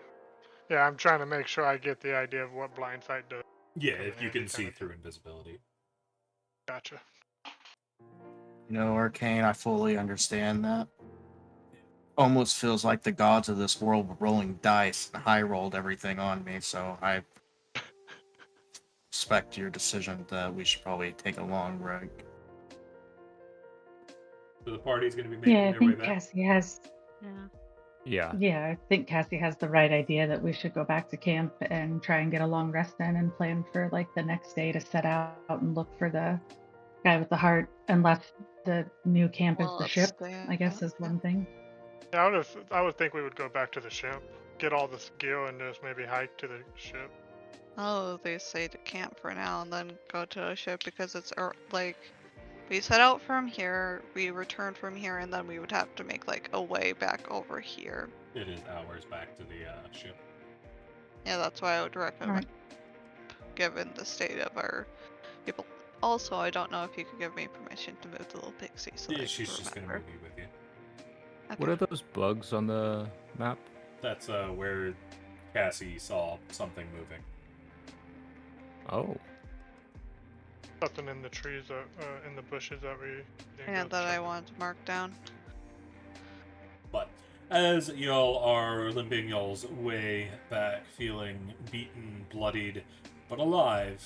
Yeah, I'm trying to make sure I get the idea of what blind sight does. Yeah, come in if you handy can see kinda through invisibility. Gotcha. You know, Arcane, I fully understand that. Almost feels like the gods of this world were rolling dice and high rolled everything on me, so I respect your decision that we should probably take a long break. So the party's going to be making Yeah, I their way think back. Cassie has. Yeah. Yeah, I think Cassie has the right idea that we should go back to camp and try and get a long rest in and plan for like the next day to set out and look for the guy with the heart, unless the new camp is Well, the let's ship, stay I guess out. is one thing. Yeah, I would think we would go back to the ship, get all the gear, and just maybe hike to the ship. Oh, they say to camp for now and then go to a ship because it's like we set out from here, we return from here, and then we would have to make like a way back over here. It is hours back to the ship. Yeah, that's why I would recommend, Right. given the state of our people. Also, I don't know if you could give me permission to move the little pixie so Yeah, that I she's can just going to remember. move you with you. What are those bugs on the map? That's where Cassie saw something moving. Oh, Something in the trees, in the bushes that we. didn't Yeah, go that I check. wanted to mark down. But as y'all are limping y'all's way back, feeling beaten, bloodied, but alive,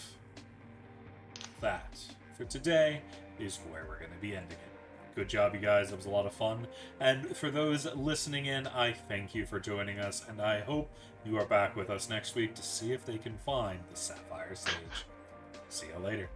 that, for today, is where we're going to be ending it. Good job, you guys. That was a lot of fun. And for those listening in, I thank you for joining us, and I hope you are back with us next week to see if they can find the Sapphire Sage. See you later.